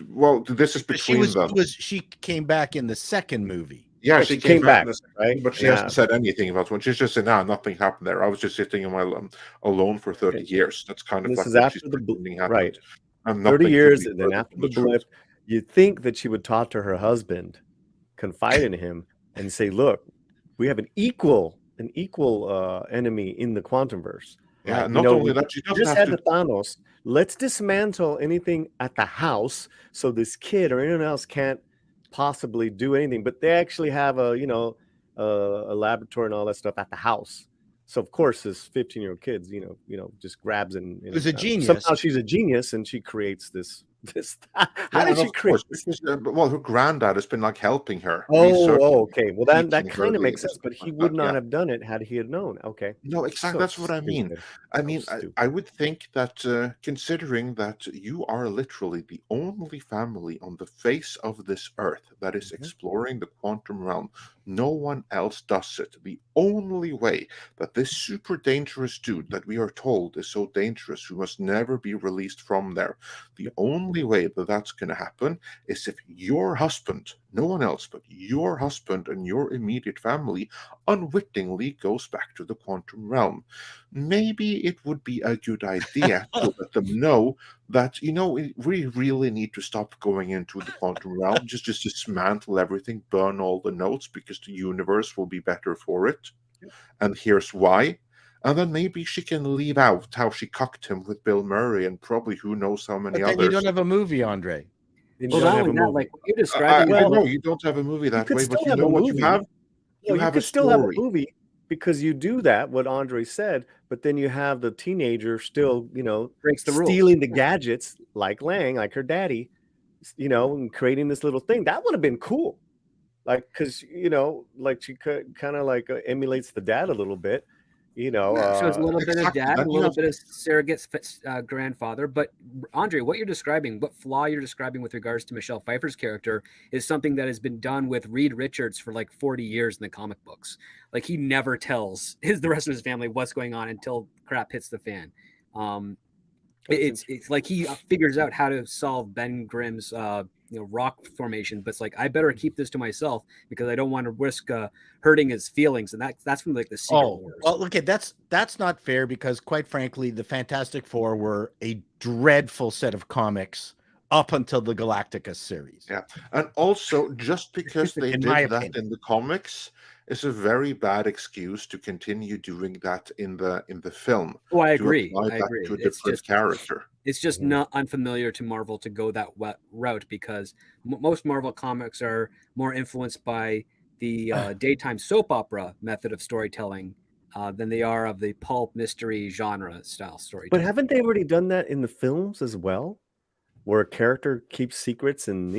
Well, this is between them. She came back in the second movie. Yeah, she came back, right? But she hasn't said anything about when she's just said, nothing happened there. I was just sitting in my alone for 30 years. That's kind of this like is what after she's the pretending happened. right. And 30 years, and then after the blip, you'd think that she would talk to her husband, confide in him, and say, "Look, we have an equal enemy in the Quantumverse." Yeah, not only that, she doesn't just have had the Thanos. Let's dismantle anything at the house so this kid or anyone else can't possibly do anything. But they actually have a laboratory and all that stuff at the house. So of course, this 15-year-old kid, just grabs and is a genius. Somehow she's a genius, and she creates this. How did she create this? Well, her granddad has been like helping her. Oh, okay. Well, that kind of makes sense, but he would not have done it had he had known. Okay. No, exactly. That's what I mean. I would think that considering that you are literally the only family on the face of this earth that is exploring the quantum realm, no one else does it. The only way that this super dangerous dude that we are told is so dangerous, who must never be released from there, the only way that that's going to happen is if your husband, no one else but your husband and your immediate family, unwittingly goes back to the quantum realm. Maybe it would be a good idea to let them know that, we really need to stop going into the quantum realm, just dismantle everything, burn all the notes, because the universe will be better for it. And here's why. And then maybe she can leave out how she cucked him with Bill Murray and probably who knows how many others. You don't have a movie, Andre. Well, not only that, like what you're describing. No, you don't have a movie that way, but you know what you have? You have a story. Still have a movie because you do that, what Andre said, but then you have the teenager still, breaks the stealing the gadgets like Lang, like her daddy, and creating this little thing. That would have been cool. Like, because, like she kind of like emulates the dad a little bit. So it's a little bit of dad, a little bit of surrogate grandfather. But Andre, what you're describing, what flaw you're describing with regards to Michelle Pfeiffer's character, is something that has been done with Reed Richards for like 40 years in the comic books. Like, he never tells the rest of his family what's going on until crap hits the fan. It's like he figures out how to solve Ben Grimm's rock formation, but it's like, I better keep this to myself because I don't want to risk hurting his feelings. And that's from like the Secret Wars. Well, look, that's not fair, because quite frankly, the Fantastic Four were a dreadful set of comics up until the Galactica series. Yeah, and also just because they did that in the comics, is a very bad excuse to continue doing that in the film. Oh, I To agree. apply I that agree. to a It's different just character. it's just not unfamiliar to Marvel to go that route, because most Marvel comics are more influenced by the daytime soap opera method of storytelling than they are of the pulp mystery genre style But storytelling. haven't they already done that in the films as well, where a character keeps secrets and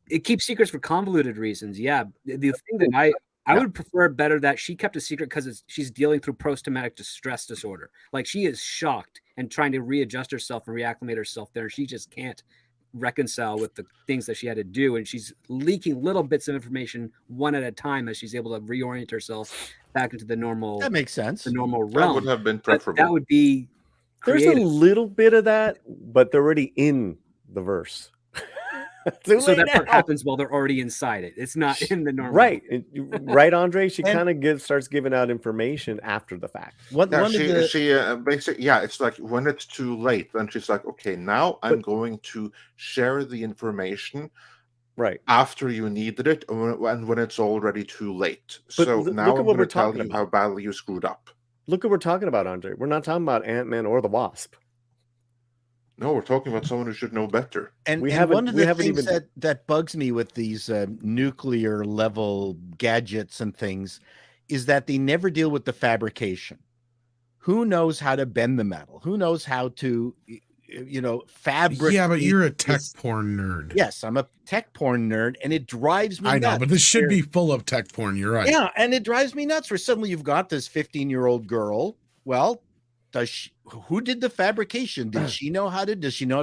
It keeps secrets for convoluted reasons. Yeah, the thing that I would prefer better that she kept a secret because she's dealing through post-traumatic stress disorder. Like, she is shocked and trying to readjust herself and reacclimate herself there. She just can't reconcile with the things that she had to do, and she's leaking little bits of information one at a time as she's able to reorient herself back into the normal. That makes sense. The normal That realm. would have been But preferable. that would be there's creative. a little bit of that, but they're already in the verse. So that part happens while they're already inside it. It's not in the normal. Right, right, Andre. She And- kind of starts giving out information after the fact. Yeah, she basically, yeah, it's like when it's too late, then she's like, okay, now I'm going to share the information right after you needed it, and when it's already too late. But So look now at I'm what going we're to tell talking you about. how badly you screwed up. Look what we're talking about, Andre. We're not talking about Ant-Man or the Wasp. No, we're talking about someone who should know better. And We and haven't- one of we the haven't things even- that bugs me with these nuclear level gadgets and things is that they never deal with the fabrication. Who knows how to bend the metal? Who knows how to, fabricate? Yeah, but you're a tech porn nerd. Yes, I'm a tech porn nerd, and it drives me I know, nuts. but this should be full of tech porn. You're right. Yeah, and it drives me nuts where suddenly you've got this 15-year-old girl. Well, who did the fabrication? Does she know how to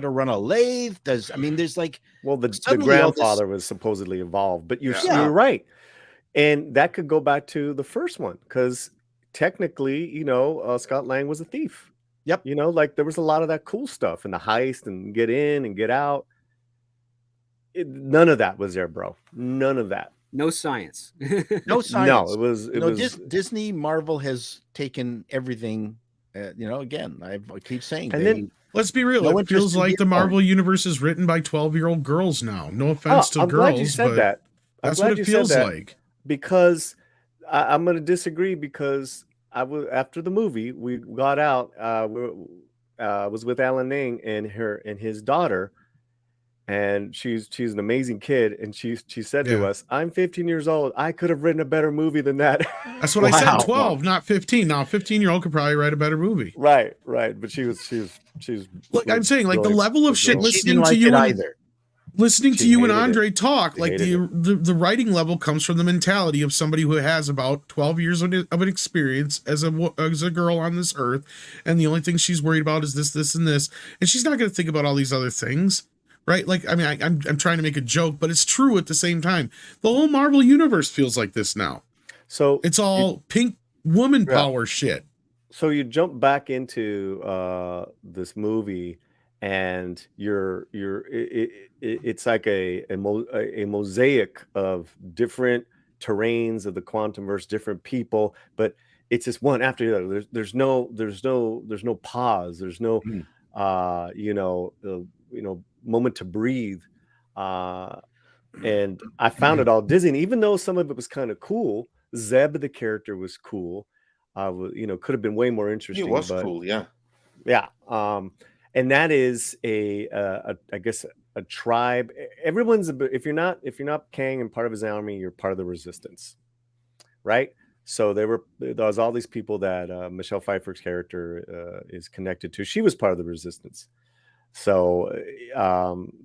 run a lathe? There's like, well, the suddenly all this- grandfather was supposedly involved, but you're Yeah. right, and that could go back to the first one because technically, Scott Lang was a thief. Yep. Like there was a lot of that cool stuff and the heist and get in and get out. None of that was there, bro. None of that. No science. No science. No, it was Disney. Marvel has taken everything. Again, I keep saying. And then let's be real. No It feels interest in like being the Marvel porn. universe is written by 12-year-old girls now. No offense to I'm girls, glad you said but that. I'm that's glad what you it said feels that, like. because I'm going to disagree because after the movie we got out. Was with Alan Ning and his daughter, and she's an amazing kid, and she said to us, "I'm 15 years old. I could have written a better movie than that." That's what I said. 12, not 15. Now, a 15-year-old could probably write a better movie. Right. But she's. Look, I'm saying, like, the level of shit She listening didn't to like you it and either. listening to She you and hated it. Andre talk, She like hated the writing level comes from the mentality of somebody who has about 12 years of an experience as a girl on this earth, and the only thing she's worried about is this, and this, and she's not going to think about all these other things, right? Like, I mean, I'm trying to make a joke, but it's true at the same time. The whole Marvel universe feels like this now. So It's all pink woman power shit. So you jump back into this movie, and it's like a mosaic of different terrains of the Quantumverse, different people, but it's just one after the other. There's no pause. There's no moment to breathe. And I found it all dizzying, and even though some of it was kind of cool. Zeb, the character, was cool. Could have been way more interesting. He was but, cool, yeah. Yeah. And that is I guess a tribe. Everyone's if you're not Kang and part of his army, you're part of the resistance, right? So there was all these people that Michelle Pfeiffer's character is connected to. She was part of the resistance. So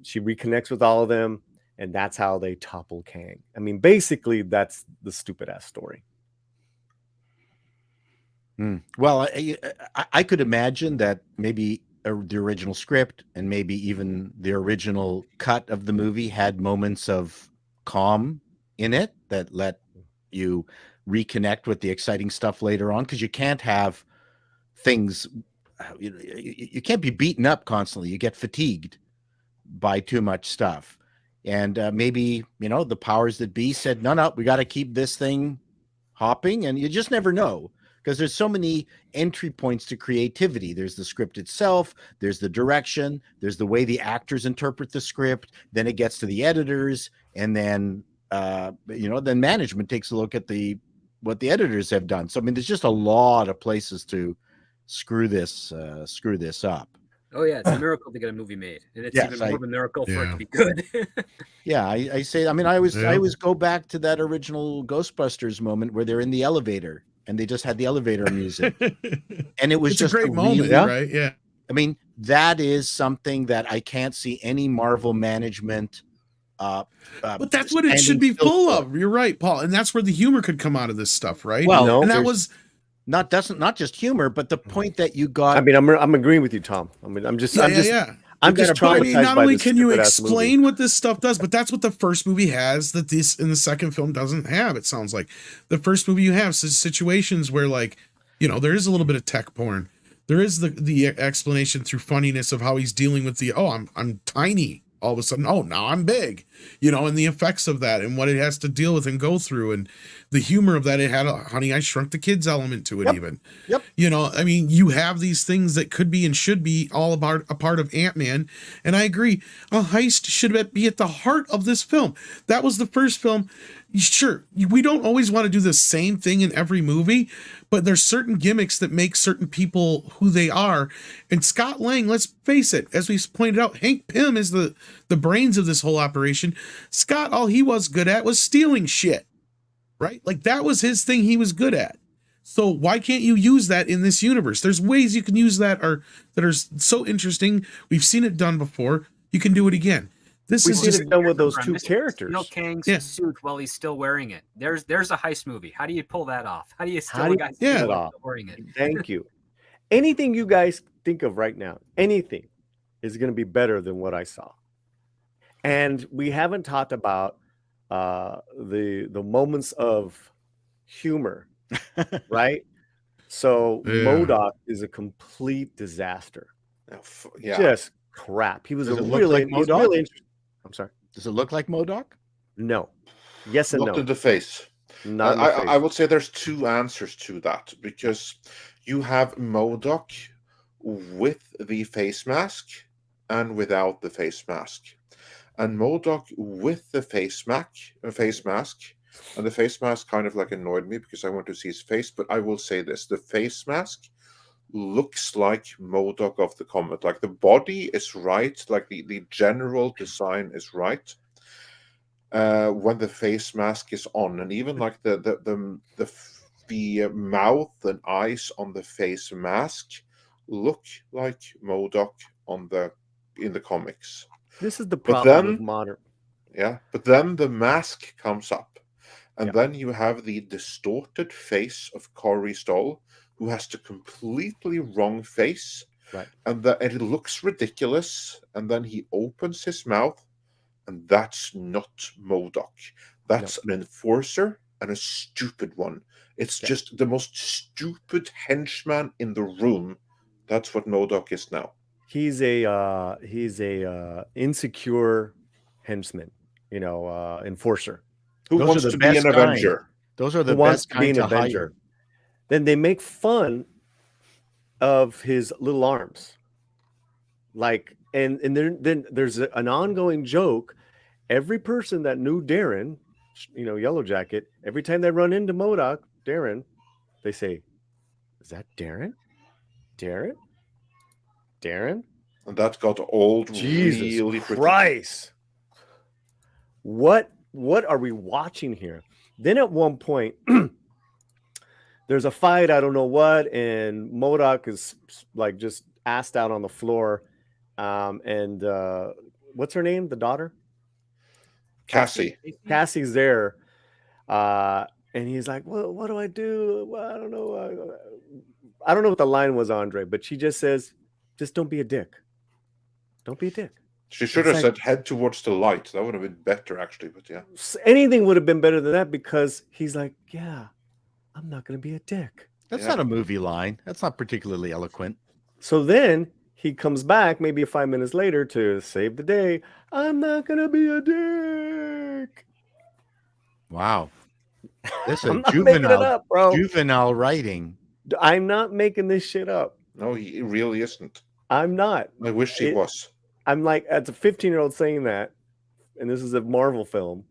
she reconnects with all of them, and that's how they topple Kang. I mean, basically, that's the stupid ass story. Well, I could imagine that maybe the original script and maybe even the original cut of the movie had moments of calm in it that let you reconnect with the exciting stuff later on, because you can't have things, you can't be beaten up constantly. You get fatigued by too much stuff. And maybe, the powers that be said, no, we got to keep this thing hopping. And you just never know, because there's so many entry points to creativity. There's the script itself, there's the direction, there's the way the actors interpret the script, then it gets to the editors, and then then management takes a look at what the editors have done. So I mean, there's just a lot of places to screw this up. Oh yeah, it's a miracle to get a movie made, and it's Yes, even more of a miracle for it Yeah. to be good. Yeah, I say. I mean, I always Yeah. go back to that original Ghostbusters moment where they're in the elevator and they just had the elevator music, and it was It's just a great moment, Yeah. right? Yeah. I mean, that is something that I can't see any Marvel management. But that's what it should be full of. You're right, Paul. And that's where the humor could come out of this stuff, right? Well, No. and that there's was not just humor, but the point that you got. I mean, I'm agreeing with you, Tom. I mean, I'm just yeah. I'm just But I mean, traumatized not by only this can you stupid-ass movie. explain what this stuff does, but that's what the first movie has that this in the second film doesn't have. It sounds like the first movie you have situations where, like, there is a little bit of tech porn. There is the explanation through funniness of how he's dealing with I'm tiny all of a sudden. Oh, now I'm big, and the effects of that and what it has to deal with and go through, and the humor of that. It had a Honey, I Shrunk the Kids element to it. Yep. Even. Yep. I mean, you have these things that could be and should be all about a part of Ant-Man. And I agree, a heist should be at the heart of this film. That was the first film. Sure, we don't always want to do the same thing in every movie, but there's certain gimmicks that make certain people who they are. And Scott Lang, let's face it, as we've pointed out, Hank Pym is the brains of this whole operation. Scott, all he was good at was stealing shit, right? Like, that was his thing he was good at. So why can't you use that in this universe? There's ways you can use that that are so interesting. We've seen it done before. You can do it again. We've seen it done with those two characters. Steal Kang's suit while he's still wearing it. There's a heist movie. How do you pull that off? How do you steal a guy's suit while still wearing it? Thank you. Anything you guys think of right now, anything is going to be better than what I saw. And we haven't talked about the moments of humor, right? So MODOK is a complete disaster. Yeah. Just crap. He was Does a it look really, like he's MODOK? really interesting. I'm sorry. Does it look like MODOK? No. Yes and Not no. in the face. Not in the face. I would say there's two answers to that, because you have MODOK with the face mask and without the face mask. And MODOK with the face mask, and the face mask kind of like annoyed me because I want to see his face, but I will say this, the face mask looks like MODOK of the comic. Like, the body is right, like the general design is right. When the face mask is on, and even like the mouth and eyes on the face mask look like MODOK in the comics. This is the problem with modern. Yeah, but then the mask comes up, and then you have the distorted face of Corey Stoll, who has the completely wrong face, right? And it looks ridiculous. And then he opens his mouth, and that's not MODOK. That's an enforcer, and a stupid one. It's just the most stupid henchman in the room. That's what MODOK is now. He's a insecure henchman, enforcer. Who wants to be an Avenger? Those are the best kind to hire. Then they make fun of his little arms, like, and then there's an ongoing joke. Every person that knew Darren, Yellow Jacket, every time they run into MODOK, Darren, they say, "Is that Darren? Darren? Darren?" And that got old. Jesus really Christ! What are we watching here? Then at one point, there's a fight. I don't know what, and MODOK is like just assed out on the floor. And what's her name? The daughter? Cassie. Cassie's there. And he's like, "Well, what do I do? Well, I don't know. I don't know what the line was, Andre, but she just says, just don't be a dick. Don't be a dick." She should have said head towards the light. That would have been better, actually. But yeah. Anything would have been better than that, because he's like, "Yeah, I'm not going to be a dick." That's not a movie line. That's not particularly eloquent. So then he comes back maybe 5 minutes later to save the day. "I'm not going to be a dick." Wow. This is I'm not making it up, bro. Juvenile writing. I'm not making this shit up. No, he really isn't. I'm not. I wish he was. I'm like, as a 15-year-old saying that, and this is a Marvel film.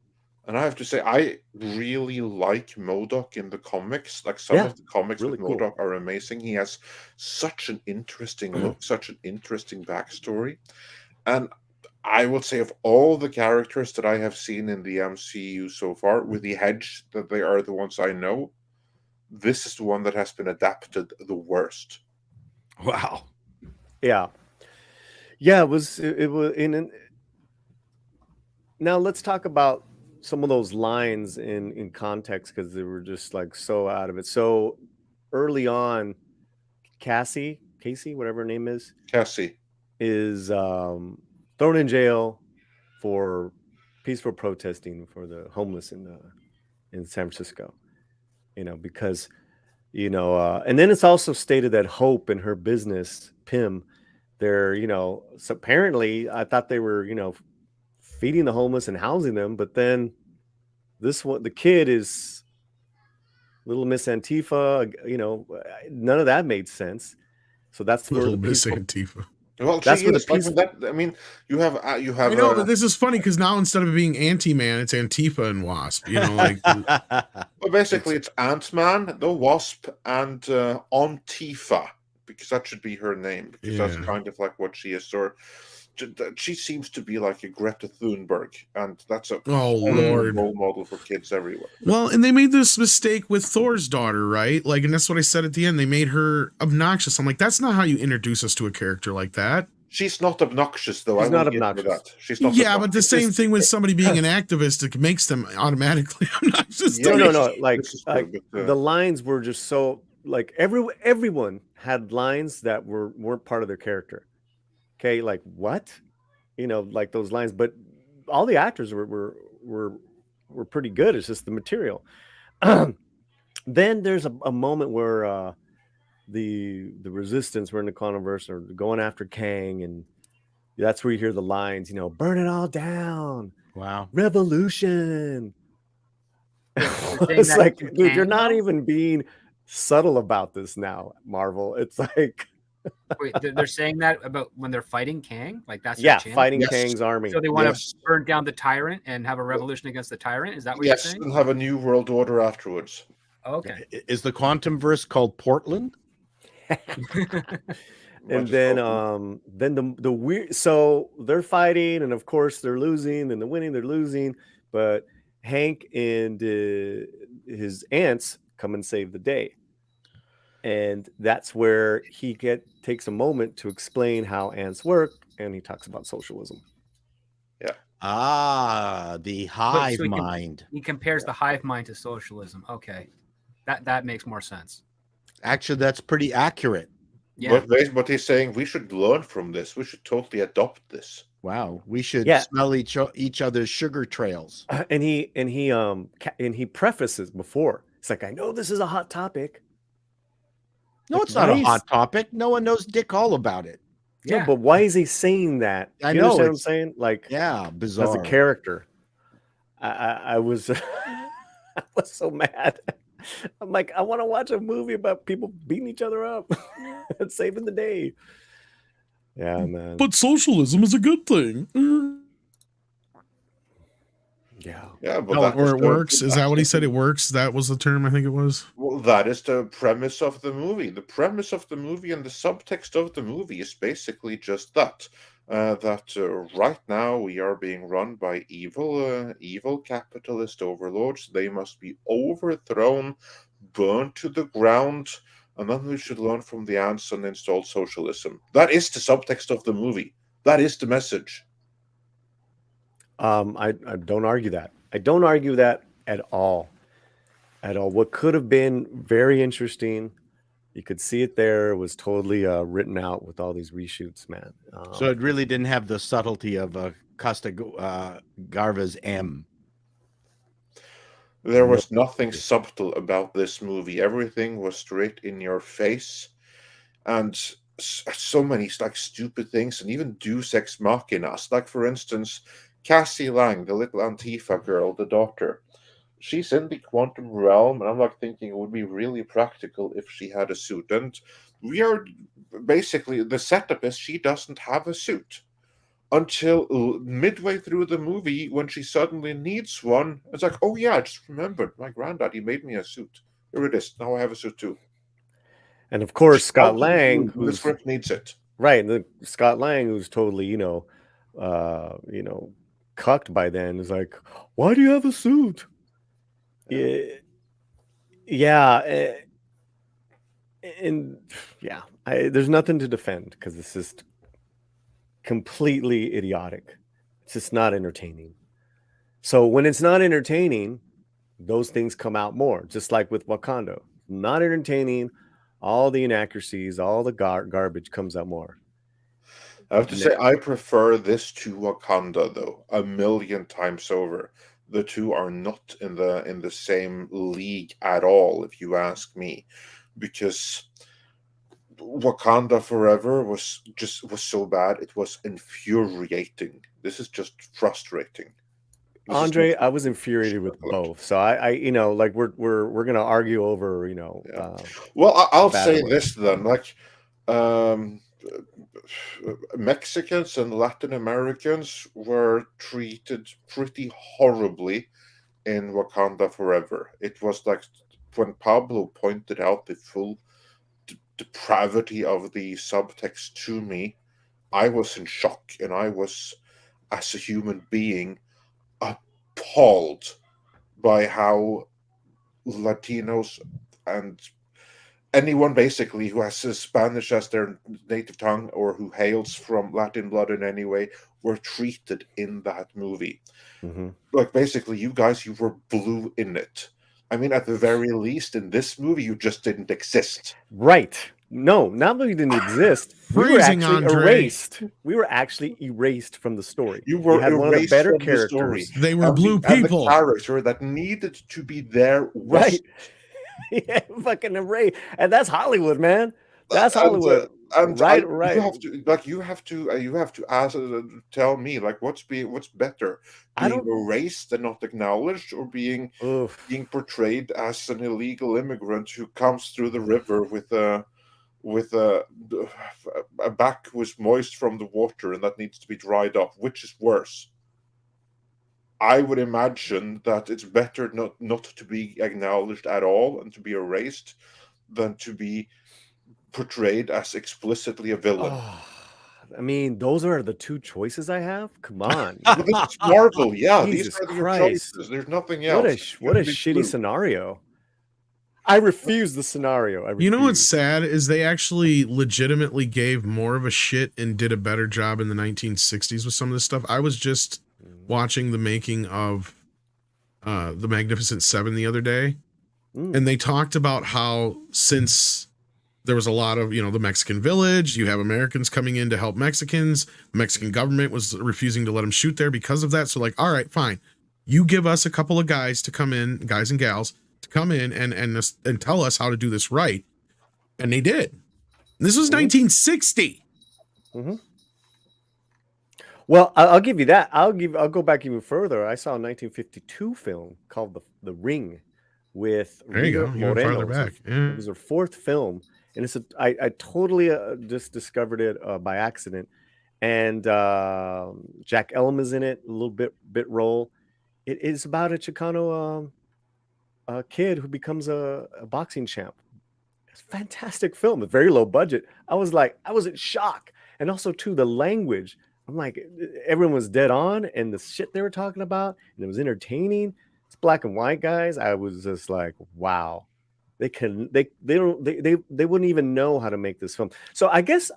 And I have to say, I really like MODOK in the comics. Like some of the comics really with cool. MODOK are amazing. He has such an interesting look, such an interesting backstory. And I would say of all the characters that I have seen in the MCU so far, with the hedge that they are the ones I know, this is the one that has been adapted the worst. Wow. Yeah. Yeah, it was now let's talk about some of those lines in context, because they were just like so out of it. So early on, Cassie, whatever her name is Cassie is thrown in jail for peaceful protesting for the homeless in San Francisco. Because and then it's also stated that Hope and her business, Pim, they're so apparently I thought they were feeding the homeless and housing them, but then this one, the kid is Little Miss Antifa. None of that made sense. So that's where Little the Miss peaceful, Antifa. Well, that's she where the is like peace. that. I mean, you have I know, but this is funny because now instead of being Anti-Man, it's Antifa and Wasp. Like well, basically, it's Ant-Man, the Wasp, and Antifa, because that should be her name, because that's kind of like what she is. Or she seems to be like a Greta Thunberg, and that's a Lord role model for kids everywhere. Well, and they made this mistake with Thor's daughter, right? Like, and that's what I said at the end. They made her obnoxious. I'm like, that's not how you introduce us to a character like that. She's not obnoxious, though. She's not obnoxious. That. She's not. Yeah, obnoxious. but the same thing with somebody being an activist, it makes them automatically obnoxious. No. Like the lines were just so like everyone had lines that weren't part of their character. Okay, like what? Like those lines, but all the actors were pretty good. It's just the material. Then there's a moment where the resistance were in the Quantumverse are going after Kang, and that's where you hear the lines, burn it all down. Wow. Revolution. It's like, dude, you're not even being subtle about this now, Marvel. It's like wait, they're saying that about when they're fighting Kang? Like that's fighting Kang's army. So they want to burn down the tyrant and have a revolution against the tyrant? Is that what you're saying? And have a new world order afterwards. Okay. Is the Quantumverse called Portland? And then the weird, so they're fighting, and of course they're losing, and they're winning, they're losing, but Hank and his aunts come and save the day. And that's where he takes a moment to explain how ants work, and he talks about socialism. Yeah. The hive mind. He compares the hive mind to socialism. Okay. That makes more sense. Actually, that's pretty accurate. Yeah. But he's saying we should learn from this. We should totally adopt this. Wow. We should smell each other's sugar trails. And he prefaces before. It's like, I know this is a hot topic. No, it's not a hot topic. No one knows dick all about it. Yeah, but why is he saying that? I know what I'm saying? Like, bizarre. As a character, I was I was so mad. I'm like, I want to watch a movie about people beating each other up and saving the day. Yeah, man. But socialism is a good thing. Yeah, but or it works. Is that what he said? It works. That was the term. I think it was. Well, that is the premise of the movie. The premise of the movie and the subtext of the movie is basically just that. Right now we are being run by evil capitalist overlords. They must be overthrown, burned to the ground, and then we should learn from the ants and install socialism. That is the subtext of the movie. That is the message. I don't argue that. I don't argue that at all. At all. What could have been very interesting, you could see it there, was totally written out with all these reshoots, man. So it really didn't have the subtlety of Costa Garva's M. There was nothing subtle about this movie. Everything was straight in your face. And so many like stupid things, and even Deus Ex Machinas. Like, for instance, Cassie Lang, the little Antifa girl, the daughter, she's in the quantum realm, and I'm like thinking it would be really practical if she had a suit. And we are basically, the setup is she doesn't have a suit. until midway through the movie when she suddenly needs one. It's like, oh yeah, I just remembered my granddad. He made me a suit. Here it is. Now I have a suit too. And of course, Just Scott out of the Lang, blue, when the who's script needs it. right, Scott Lang, who's totally, cucked by then, is like, why do you have a suit? Yeah, and yeah, there's nothing to defend because this is completely idiotic. It's just not entertaining. So when it's not entertaining, those things come out more, just like with Wakanda. Not entertaining, all the inaccuracies, all the garbage comes out more. I have to say, I prefer this to Wakanda, though, a million times over. The two are not in the same league at all, if you ask me, because Wakanda Forever was so bad, it was infuriating. This is just frustrating. Andre, I was infuriated with both. So I like we're gonna argue over, Well, I'll say this then, like, Mexicans and Latin Americans were treated pretty horribly in Wakanda Forever. It was like when Pablo pointed out the full depravity of the subtext to me, I was in shock, and I was, as a human being, appalled by how Latinos and anyone basically who has Spanish as their native tongue or who hails from Latin blood in any way were treated in that movie. Mm-hmm. Like, basically, you guys, you were blue in it. I mean, at the very least, in this movie, you just didn't exist. Right. No, not that we didn't exist. We were actually erased. We were actually erased from the story. You were had erased one of the better from characters. The story. They were blue people. And the character that needed to be there was... Right. Yeah, fucking array, and that's Hollywood, man. That's Hollywood. Right. You have to ask, tell me, like, what's better, being erased and not acknowledged, or being portrayed as an illegal immigrant who comes through the river with a back who's moist from the water and that needs to be dried off. Which is worse? I would imagine that it's better not to be acknowledged at all and to be erased than to be portrayed as explicitly a villain. Oh, I mean, those are the two choices I have. Come on. It's Marvel, yeah. Jesus these are your Christ. choices. There's nothing else. What a shitty scenario. I refuse the scenario. You know what's sad is they actually legitimately gave more of a shit and did a better job in the 1960s with some of this stuff. I was just watching the making of the Magnificent Seven the other day, and they talked about how since there was a lot of, the Mexican village, you have Americans coming in to help Mexicans, the Mexican government was refusing to let them shoot there because of that. So like, all right, fine, you give us a couple of guys to come in, guys and gals to come in and tell us how to do this right, and they did. This was 1960. Well, I'll give you that. I'll go back even further. I saw a 1952 film called The Ring with there you go. You're farther back. It was her fourth film, and I totally just discovered it by accident. And Jack Elm is in it, a little bit role. It is about a Chicano kid who becomes a boxing champ. It's a fantastic film, a very low budget. I was in shock, and also too the language. I'm like, everyone was dead on, and the shit they were talking about, and it was entertaining. It's black and white guys. I was just like, wow, they wouldn't even know how to make this film. So I guess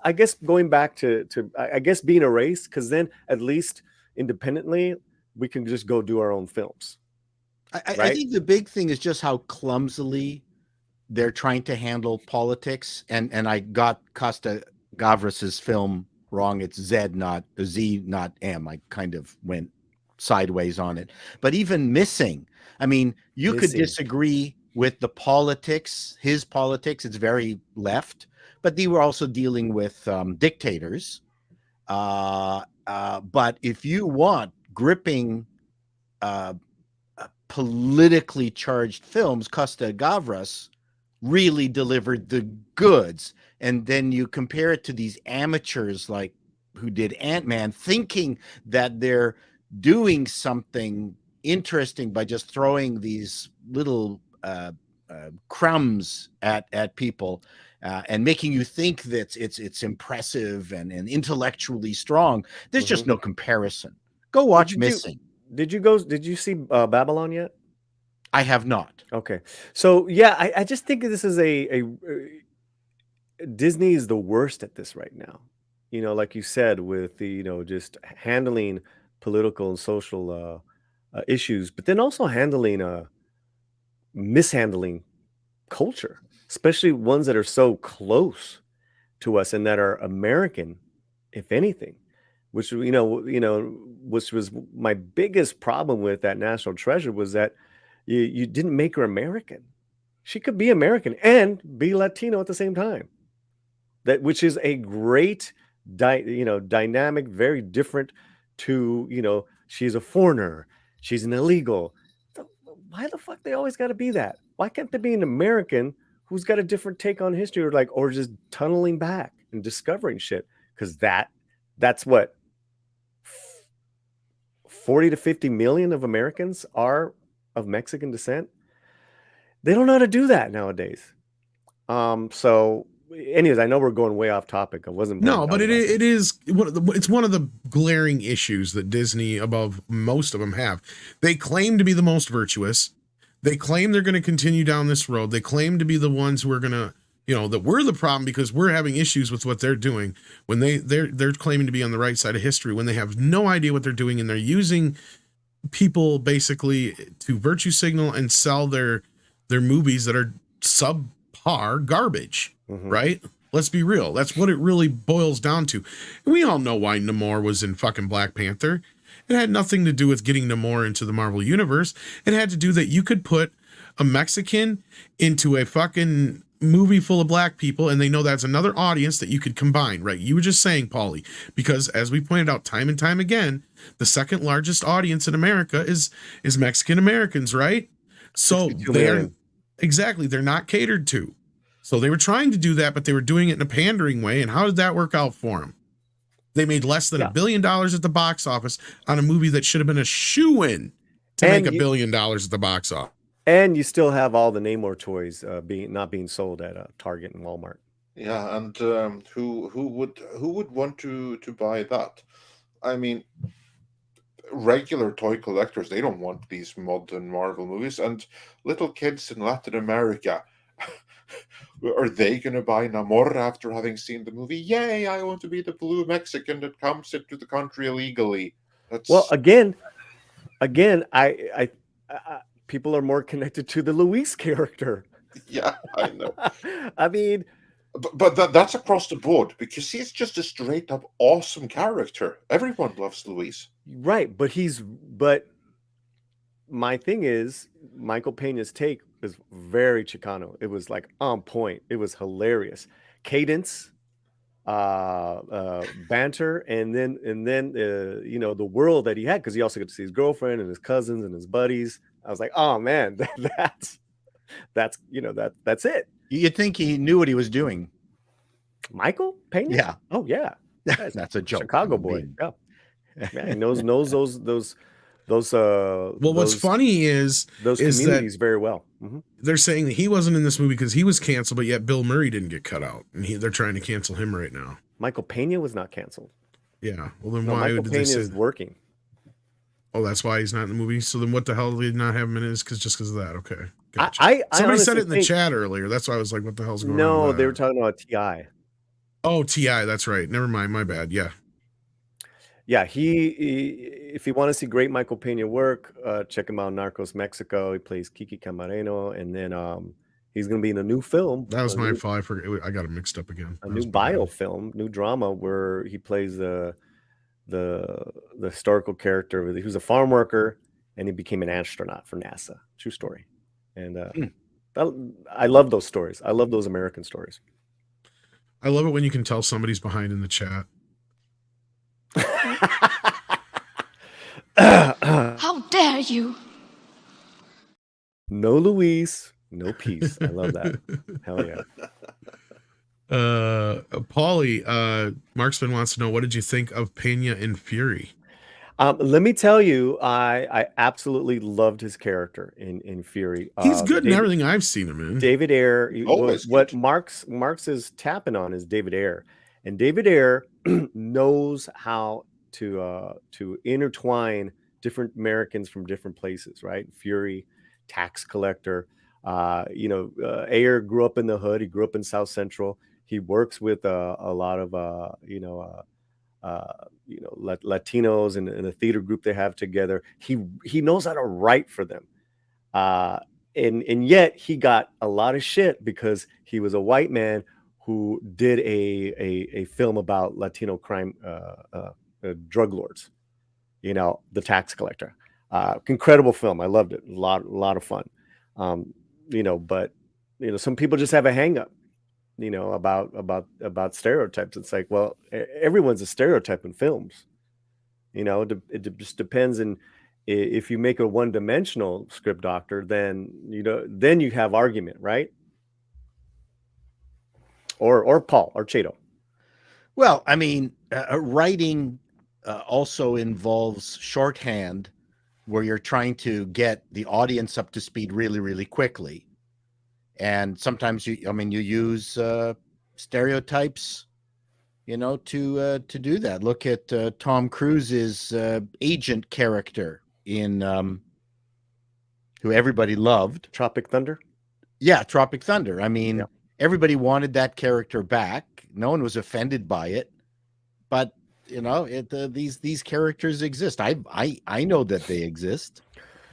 going back to I guess being erased, because then at least independently we can just go do our own films. I think the big thing is just how clumsily they're trying to handle politics, and I got Costa Gavras's film wrong. It's Z, not M. I kind of went sideways on it. But even Missing, I mean, you could disagree with the politics, his politics. It's very left, but they were also dealing with dictators. But if you want gripping, politically charged films, Costa Gavras really delivered the goods. And then you compare it to these amateurs like who did Ant-Man, thinking that they're doing something interesting by just throwing these little crumbs at people and making you think that it's impressive and intellectually strong. There's just no comparison. Go watch Missing. Did you see Babylon yet? I have not. Okay. So yeah, I just think this is a Disney is the worst at this right now. You know, like you said, with the, you know, just handling political and social issues, but then also handling mishandling culture, especially ones that are so close to us and that are American, if anything. Which which was my biggest problem with that National Treasure was that you didn't make her American. She could be American and be Latino at the same time. Which is a great dynamic, very different to, she's a foreigner, she's an illegal. Why the fuck they always got to be that? Why can't there be an American who's got a different take on history, or just tunneling back and discovering shit? Because that's what 40 to 50 million of Americans are of Mexican descent. They don't know how to do that nowadays. So anyways, I know we're going way off topic. I wasn't. No, but it's one of the glaring issues that Disney, above most of them, have. They claim to be the most virtuous. They claim they're going to continue down this road. They claim to be the ones who are going to, that we're the problem because we're having issues with what they're doing. When they're claiming to be on the right side of history, when they have no idea what they're doing, and they're using people basically to virtue signal and sell their movies that are subpar garbage. Right? Let's be real. That's what it really boils down to. And we all know why Namor was in fucking Black Panther. It had nothing to do with getting Namor into the Marvel Universe. It had to do that you could put a Mexican into a fucking movie full of black people, and they know that's another audience that you could combine, right? You were just saying, Paulie, because as we pointed out time and time again, the second largest audience in America is Mexican Americans, right? So they're not catered to. So they were trying to do that, but they were doing it in a pandering way. And how did that work out for them? They made less than $1 billion at the box office on a movie that should have been a shoo-in to make $1 billion at the box office. And you still have all the Namor toys not being sold at Target and Walmart. Yeah, and who would want to buy that? I mean, regular toy collectors, they don't want these modern Marvel movies, and little kids in Latin America. Are they going to buy Namor after having seen the movie? Yay, I want to be the blue Mexican that comes into the country illegally. Well, again, I people are more connected to the Luis character. Yeah, I know. I mean, but that's across the board, because he's just a straight up awesome character. Everyone loves Luis. Right, but my thing is, Michael Peña's take was very Chicano. It was like on point. It was hilarious. Cadence, banter, and then the world that he had, because he also got to see his girlfriend and his cousins and his buddies. I was like, oh man, that's it. You'd think he knew what he was doing. Michael Peña? Yeah. Oh yeah. That's a joke. Chicago boy. Yeah, he knows those. Well, what's funny is those communities very well. Mm-hmm. They're saying that he wasn't in this movie because he was canceled, but yet Bill Murray didn't get cut out, and they're trying to cancel him right now. Michael Peña was not canceled. Yeah. Well, then no, why Michael did Peña they say is working? Oh, that's why he's not in the movie. So then, what the hell did they not have him in? Is just because of that? Okay. Gotcha. I Somebody said it in the chat earlier. That's why I was like, "What the hell's going on?" No, they were talking about T.I. Oh, T.I. That's right. Never mind. My bad. Yeah. Yeah, if you want to see great Michael Peña work, check him out in Narcos Mexico. He plays Kiki Camareno, and then he's going to be in a new film. That was my fault. I forgot. I got it mixed up again. A new biofilm, new drama where he plays the historical character. He was a farm worker, and he became an astronaut for NASA. True story. And I love those stories. I love those American stories. I love it when you can tell somebody's behind in the chat. How dare you? No Luis, no peace. I love that. Hell yeah. Paulie, Marksman wants to know, what did you think of Pena in Fury? Let me tell you, I absolutely loved his character in Fury. He's good in David, everything I've seen him in. David Ayer. Always What good. Marx is tapping on is David Ayer, and David Ayer knows how to intertwine different Americans from different places, right? Fury, tax collector. Ayer grew up in the hood. He grew up in South Central. He works with a lot of Latinos and a theater group they have together. He knows how to write for them, and yet he got a lot of shit because he was a white man who did a film about Latino crime, drug lords. The Tax Collector. Incredible film. I loved it. A lot of fun. But some people just have a hang up. About stereotypes. It's like, well, everyone's a stereotype in films. It just depends. And if you make a one-dimensional script doctor, then you have argument, right? Or Paul or Chato. Well, I mean, writing also involves shorthand, where you're trying to get the audience up to speed really, really quickly. And sometimes you use stereotypes, to do that. Look at Tom Cruise's agent character in who everybody loved, Tropic Thunder. Yeah, Tropic Thunder. I mean, everybody wanted that character back. No one was offended by it, but these characters exist. I know that they exist.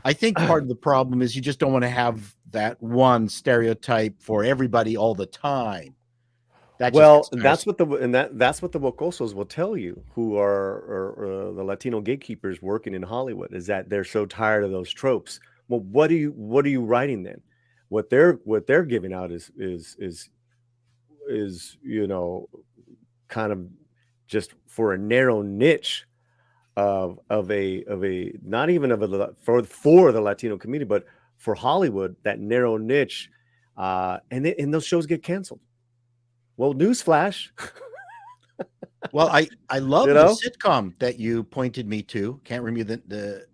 I think part of the problem is you just don't want to have that one stereotype for everybody all the time. That's what the Wocosos will tell you, who are the Latino gatekeepers working in Hollywood, is that they're so tired of those tropes. Well, what are you writing then? What they're giving out is kind of just for a narrow niche of a not even of a for the Latino community, but for Hollywood, that narrow niche, and those shows get canceled. Well, newsflash. Well, I love the sitcom that you pointed me to. Can't remember the.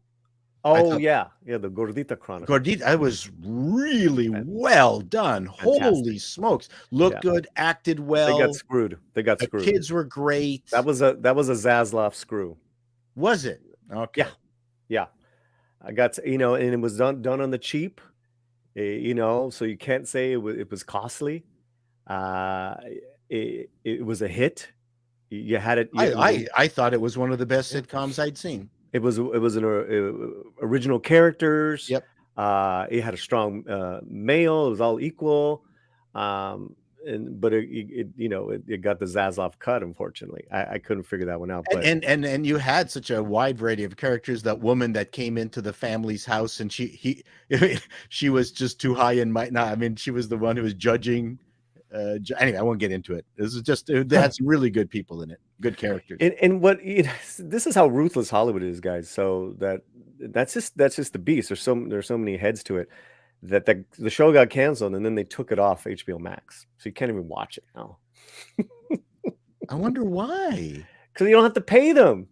Oh yeah, the Gordita Chronicles. Gordita, that was really well done. Fantastic. Holy smokes! Looked good, acted well. They got screwed. The kids were great. That was a Zaslav screw. Was it? Okay. Yeah. I got and it was done on the cheap. So you can't say it was costly. It was a hit. You had it. I thought it was one of the best sitcoms I'd seen. It was an original characters. Yep. It had a strong male. It was all equal. But it got the Zaslav cut. Unfortunately, I couldn't figure that one out. But and you had such a wide variety of characters. That woman that came into the family's house, and she was just too high and might not. I mean, she was the one who was judging. Anyway, I won't get into it. This is just it had some really good people in it, good characters. And this is how ruthless Hollywood is, guys. So that's just the beast. There's so many heads to it. That the show got canceled and then they took it off HBO Max, so you can't even watch it now. I wonder why. Because you don't have to pay them.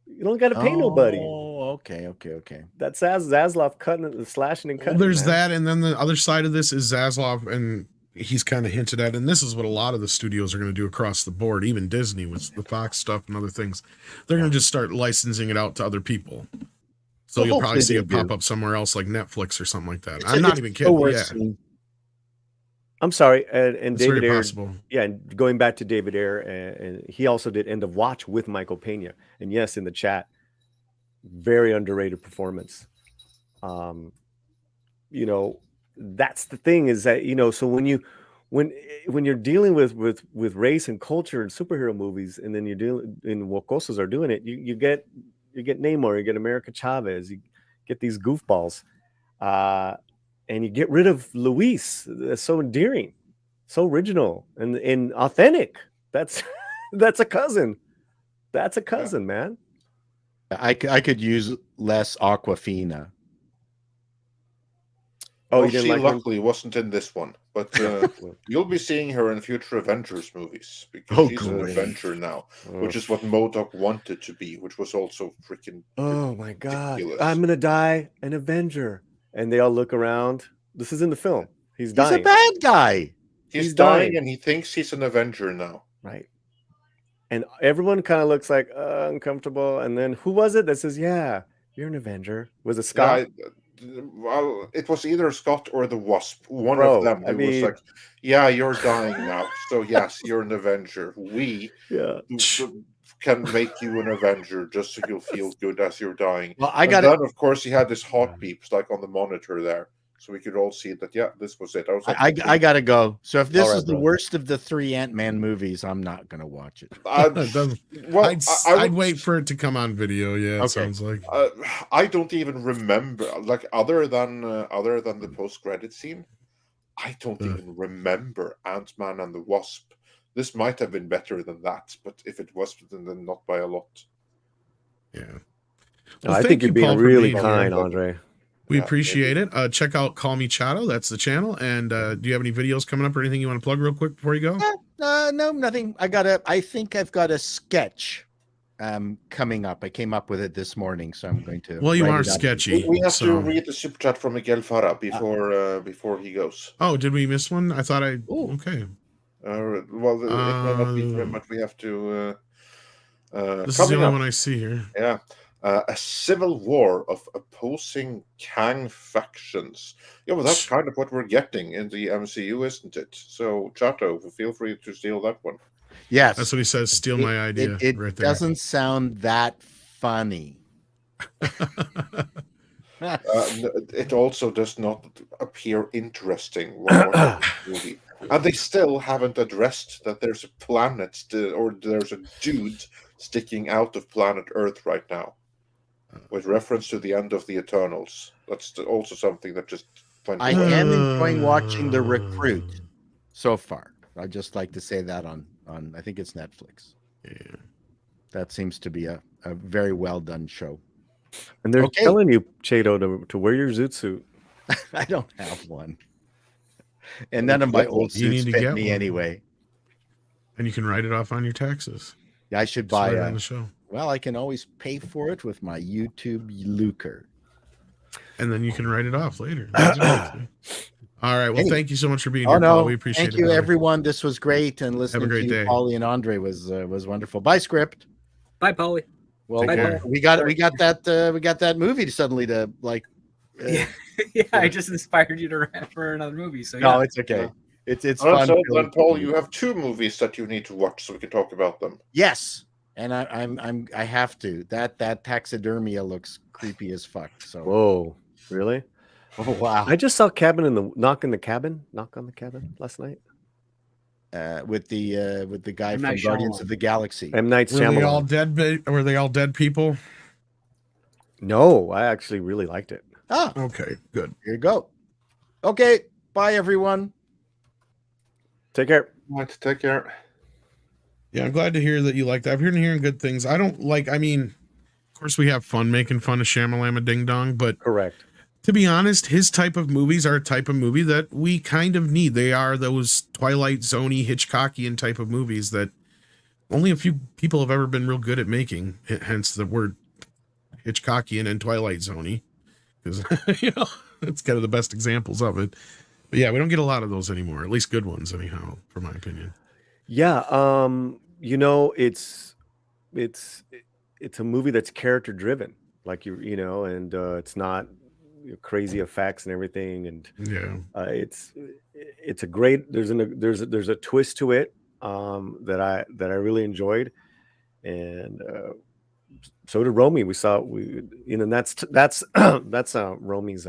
You don't got to pay nobody. Oh, okay. That's Zaslav cutting, slashing and cutting. Well, there's that, and then the other side of this is Zaslav, and he's kind of hinted at, and this is what a lot of the studios are going to do across the board, even Disney with the Fox stuff and other things. They're going to just start licensing it out to other people. So you'll probably see it pop up somewhere else, like Netflix or something like that. I'm not even kidding. Yeah. I'm sorry, and it's David Ayer. Possible. Yeah, and going back to David Ayer, and he also did End of Watch with Michael Pena. And yes, in the chat, very underrated performance. That's the thing is that so when you're dealing with race and culture and superhero movies, and then you're dealing in Wocosos are doing it, you get Namor, you get America Chavez, you get these goofballs, and you get rid of Luis. That's so endearing, so original and authentic. That's a cousin. That's a cousin, man. I could use less Aquafina. Oh, Well, you didn't she like her? luckily wasn't in this one, but you'll be seeing her in future Avengers movies because Oh, she's an great. Avenger now, which Ugh. is what MODOK wanted to be, which was also freaking Oh my God! ridiculous. I'm gonna die an Avenger, and they all look around. This is in the film. He's He's a dying. bad guy. He's he's dying, dying. and he thinks he's an Avenger now. Right. And everyone kind of looks like uncomfortable. And then who was it that says, "Yeah, you're an Avenger"? Was it Scott? Well, it was either Scott or the Wasp. One Bro, of them I who was mean- like, "Yeah, you're dying now, so yes, you're an Avenger. We Yeah. can make you an Avenger just so you'll feel good as you're dying." Well, I And got then, of course, he had his heart beeps like on the monitor there, so we could all see that. Yeah, this was it. I was like, I gotta go. So if this All right, is the bro. worst of the 3 Ant-Man movies, I'm not gonna watch it. well, I'd would- wait for it to come on video. Yeah, it Okay. sounds like. I don't even remember, like, other than the post-credit scene, I don't even remember Ant-Man and the Wasp. This might have been better than that, but if it was, then not by a lot. Yeah. I thank think you're you, being Paul, for really being here. kind, Andre. We Yeah, appreciate it. Check out Call Me Chato. That's the channel. And do you have any videos coming up or anything you want to plug real quick before you go? No, nothing. I think I've got a sketch coming up. I came up with it this morning, so I'm going to. Well, you write are it up. sketchy. We have so- to read the super chat from Miguel Farah before he goes. Oh, did we miss one? I thought I. Ooh. Okay. Well, it may not be for him, but we have to. This is the only one I see here. Yeah. A civil war of opposing Kang factions. Yeah, well, that's kind of what we're getting in the MCU, isn't it? So, Chato, feel free to steal that one. Yes, That's what he says. Steal my idea. It right there. doesn't sound that funny. It also does not appear interesting. What movie. And they still haven't addressed that there's a planet or there's a dude sticking out of planet Earth right now, with reference to the end of the Eternals. That's also something that just. I am enjoying watching The Recruit so far. I'd just like to say that on I think it's Netflix. Yeah. That seems to be a very well done show. And they're Okay. telling you, Chato, to wear your zoot suit. I don't have one. And none of my old You need suits to fit get me one. anyway. And you can write it off on your taxes. Yeah, I should Just buy right a, on the show. well, I can always pay for it with my YouTube lucre. And then you can write it off later. That's right. All right. Well, Anyway. thank you so much for being Oh here, Paul. no, We appreciate thank it. you brother. everyone. This was great, and listening great to day. Paulie and Andre was wonderful. Bye, script. Bye, Paulie. Well, Take care. we got that movie suddenly to like. Yeah, I just inspired you to rant for another movie. So No, yeah. it's okay. It's Oh, fun. so then, Paul, you have 2 movies that you need to watch, so we can talk about them. Yes, and I have to. That taxidermia looks creepy as fuck. So Whoa, really? oh wow. I just saw Knock on the Cabin last night. With the guy M. from Night Guardians Shyamalan. of the Galaxy. M. Night Were they all Shyamalan. Were they all dead people? No, I actually really liked it. Ah, Okay, good. here you go. Okay, bye everyone. Take care. Right, take care. Yeah, I'm glad to hear that you like that. I've been hearing good things. I don't like, I mean, of course we have fun making fun of Shamalama Ding Dong, but Correct. to be honest, his type of movies are a type of movie that we kind of need. They are those Twilight Zone-y, Hitchcockian type of movies that only a few people have ever been real good at making, hence the word Hitchcockian and Twilight Zone-y, because it's kind of the best examples of it. But yeah, we don't get a lot of those anymore, at least good ones anyhow, for my opinion. Yeah, it's a movie that's character driven, like and it's not crazy effects and everything, and Yeah. it's a great. There's a twist to it that I really enjoyed, and so did Romy. That's that's Romy's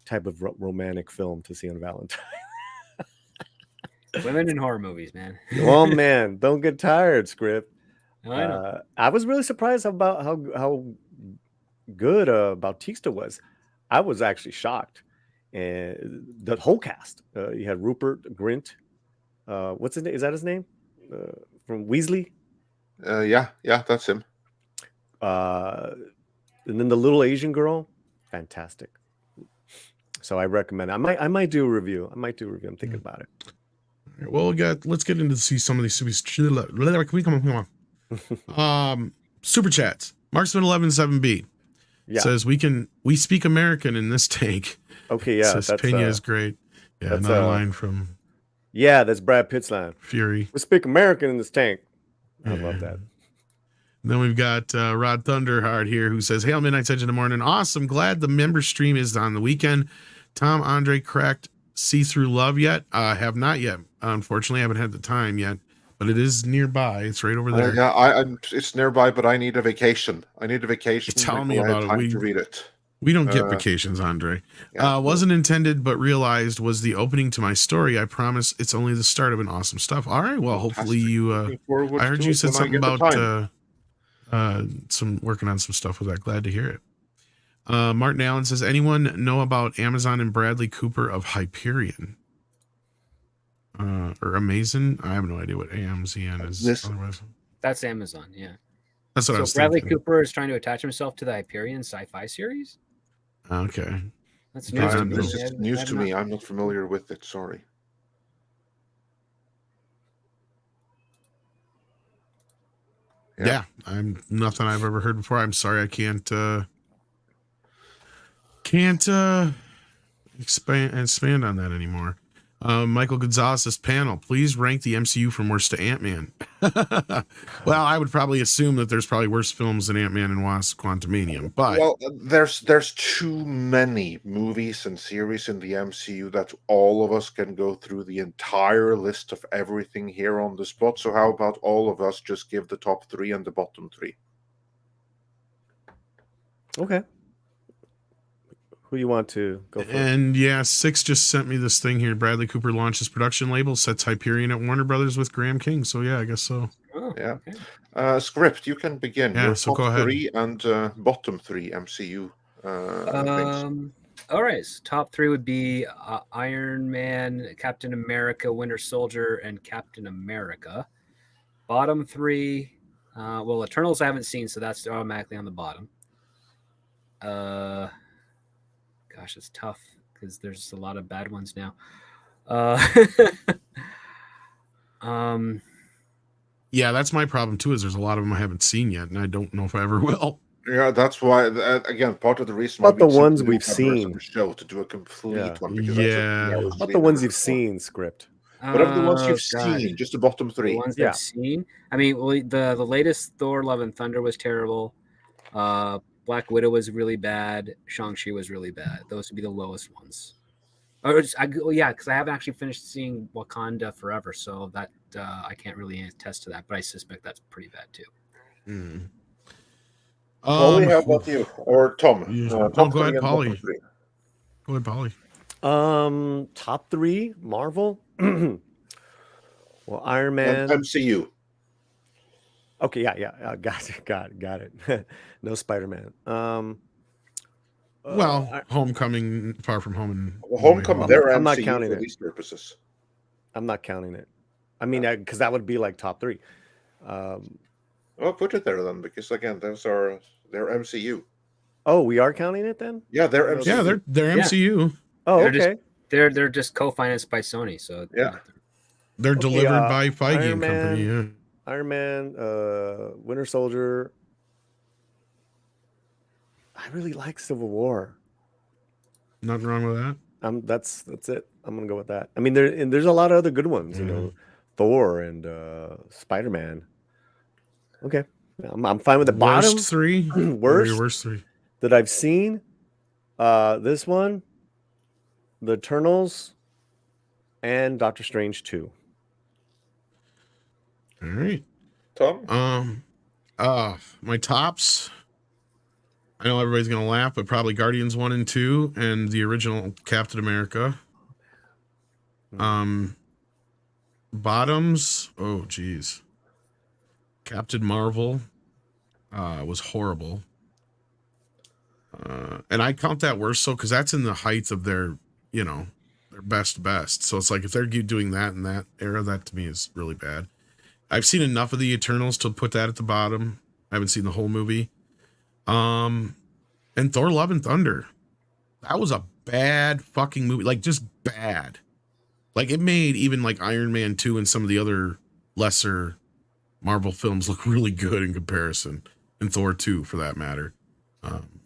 type of romantic film to see on Valentine. Women in horror movies, man. Oh man, don't get tired, script. I know. I was really surprised about how good Bautista was. I was actually shocked, and the whole cast. You had Rupert Grint. What's his name? Is that his name? From Weasley. Yeah, that's him. And then the little Asian girl, fantastic. So I recommend. I might do a review. I'm thinking about it. Well, let's get into see some of these super chats. Marksman 117B says we speak American in this tank. Okay, yeah, says Pena is great. Yeah, that's another line from that's Brad Pitt's line. Fury. We speak American in this tank. I love that. And then we've got Rod Thunderheart here who says, "Hail Midnight Edge in the morning. Awesome. Glad the member stream is on the weekend. Tom Andre cracked See Through Love yet? Have not yet. Unfortunately, I haven't had the time yet, but it is nearby. It's right over there. It's nearby, but I need a vacation. Tell me about it. To read it. We don't get vacations, Andre. Wasn't intended, but realized was the opening to my story. I promise it's only the start of an awesome stuff. All right. Well, hopefully you. I heard you said something about some working on some stuff with that. Glad to hear it. Martin Allen says, anyone know about Amazon and Bradley Cooper of Hyperion? Or Amazon? I have no idea what AMZN is. Otherwise. That's Amazon, yeah. That's what I was Bradley thinking. Cooper is trying to attach himself to the Hyperion sci-fi series? Okay. That's news to me. This is news to me. I'm not familiar with it. Sorry. Yeah, I'm nothing I've ever heard before. I'm sorry I can't expand on that anymore. Michael Gonzalez's panel, please rank the MCU from worst to Ant-Man. Well, I would probably assume that there's probably worse films than Ant-Man and Wasp: Quantumania, but there's too many movies and series in the MCU that all of us can go through the entire list of everything here on the spot. So how about all of us just give the top 3 and the bottom 3? Okay. Who you want to go for? And yeah, Six just sent me this thing here. Bradley Cooper launches production label, sets Hyperion at Warner Brothers with Graham King. So yeah, I guess so. Oh, yeah. Okay. Script, you can begin. Yeah, your so top go ahead. 3 and bottom 3 MCU things. All right. So top 3 would be Iron Man, Captain America, Winter Soldier, and Captain America. Bottom 3, well, Eternals I haven't seen, so that's automatically on the bottom. Gosh, it's tough because there's a lot of bad ones now. Yeah, that's my problem too. Is there's a lot of them I haven't seen yet, and I don't know if I ever will. Yeah, that's why. Again, part of the reason. About the ones we've seen. Show to do a complete one. About the ones you've seen. Script. Whatever the ones you've seen, just the bottom 3. The ones I've seen. I mean, well, the latest Thor: Love and Thunder was terrible. Black Widow was really bad. Shang-Chi was really bad. Those would be the lowest ones. Because I haven't actually finished seeing Wakanda Forever, so that I can't really attest to that. But I suspect that's pretty bad too. Paulie, how about you or Tom? Tom, go ahead, Paulie. Go ahead, Paulie. Top 3 Marvel. Well, Iron Man. And MCU. Okay, yeah, got it. No Spider-Man. Homecoming, Far From Home, and Homecoming. I'm not counting for it. These purposes. I'm not counting it. I mean, because that would be like top 3. Well, put it there then, because again, they're MCU. Oh, we are counting it then? Yeah, they're MCU. Yeah, they're MCU. Oh, okay. They're just co-financed by Sony, so yeah, they're delivered by Feige and Company. Yeah. Iron Man, Winter Soldier. I really like Civil War. Nothing wrong with that. That's it. I'm gonna go with that. I mean, there's a lot of other good ones. You know, Thor and Spider-Man. Okay, I'm fine with the bottom worst 3. Worst 3 that I've seen. This one, The Eternals, and Doctor Strange 2. All right, Tom. My tops. I know everybody's gonna laugh, but probably Guardians 1 and 2, and the original Captain America. Bottoms. Oh, geez. Captain Marvel was horrible. And I count that worse so because that's in the height of their their best. So it's like if they're doing that in that era, that to me is really bad. I've seen enough of the Eternals to put that at the bottom. I haven't seen the whole movie. And Thor: Love and Thunder. That was a bad fucking movie. Like, just bad. Like, it made even like Iron Man 2 and some of the other lesser Marvel films look really good in comparison, and Thor 2 for that matter.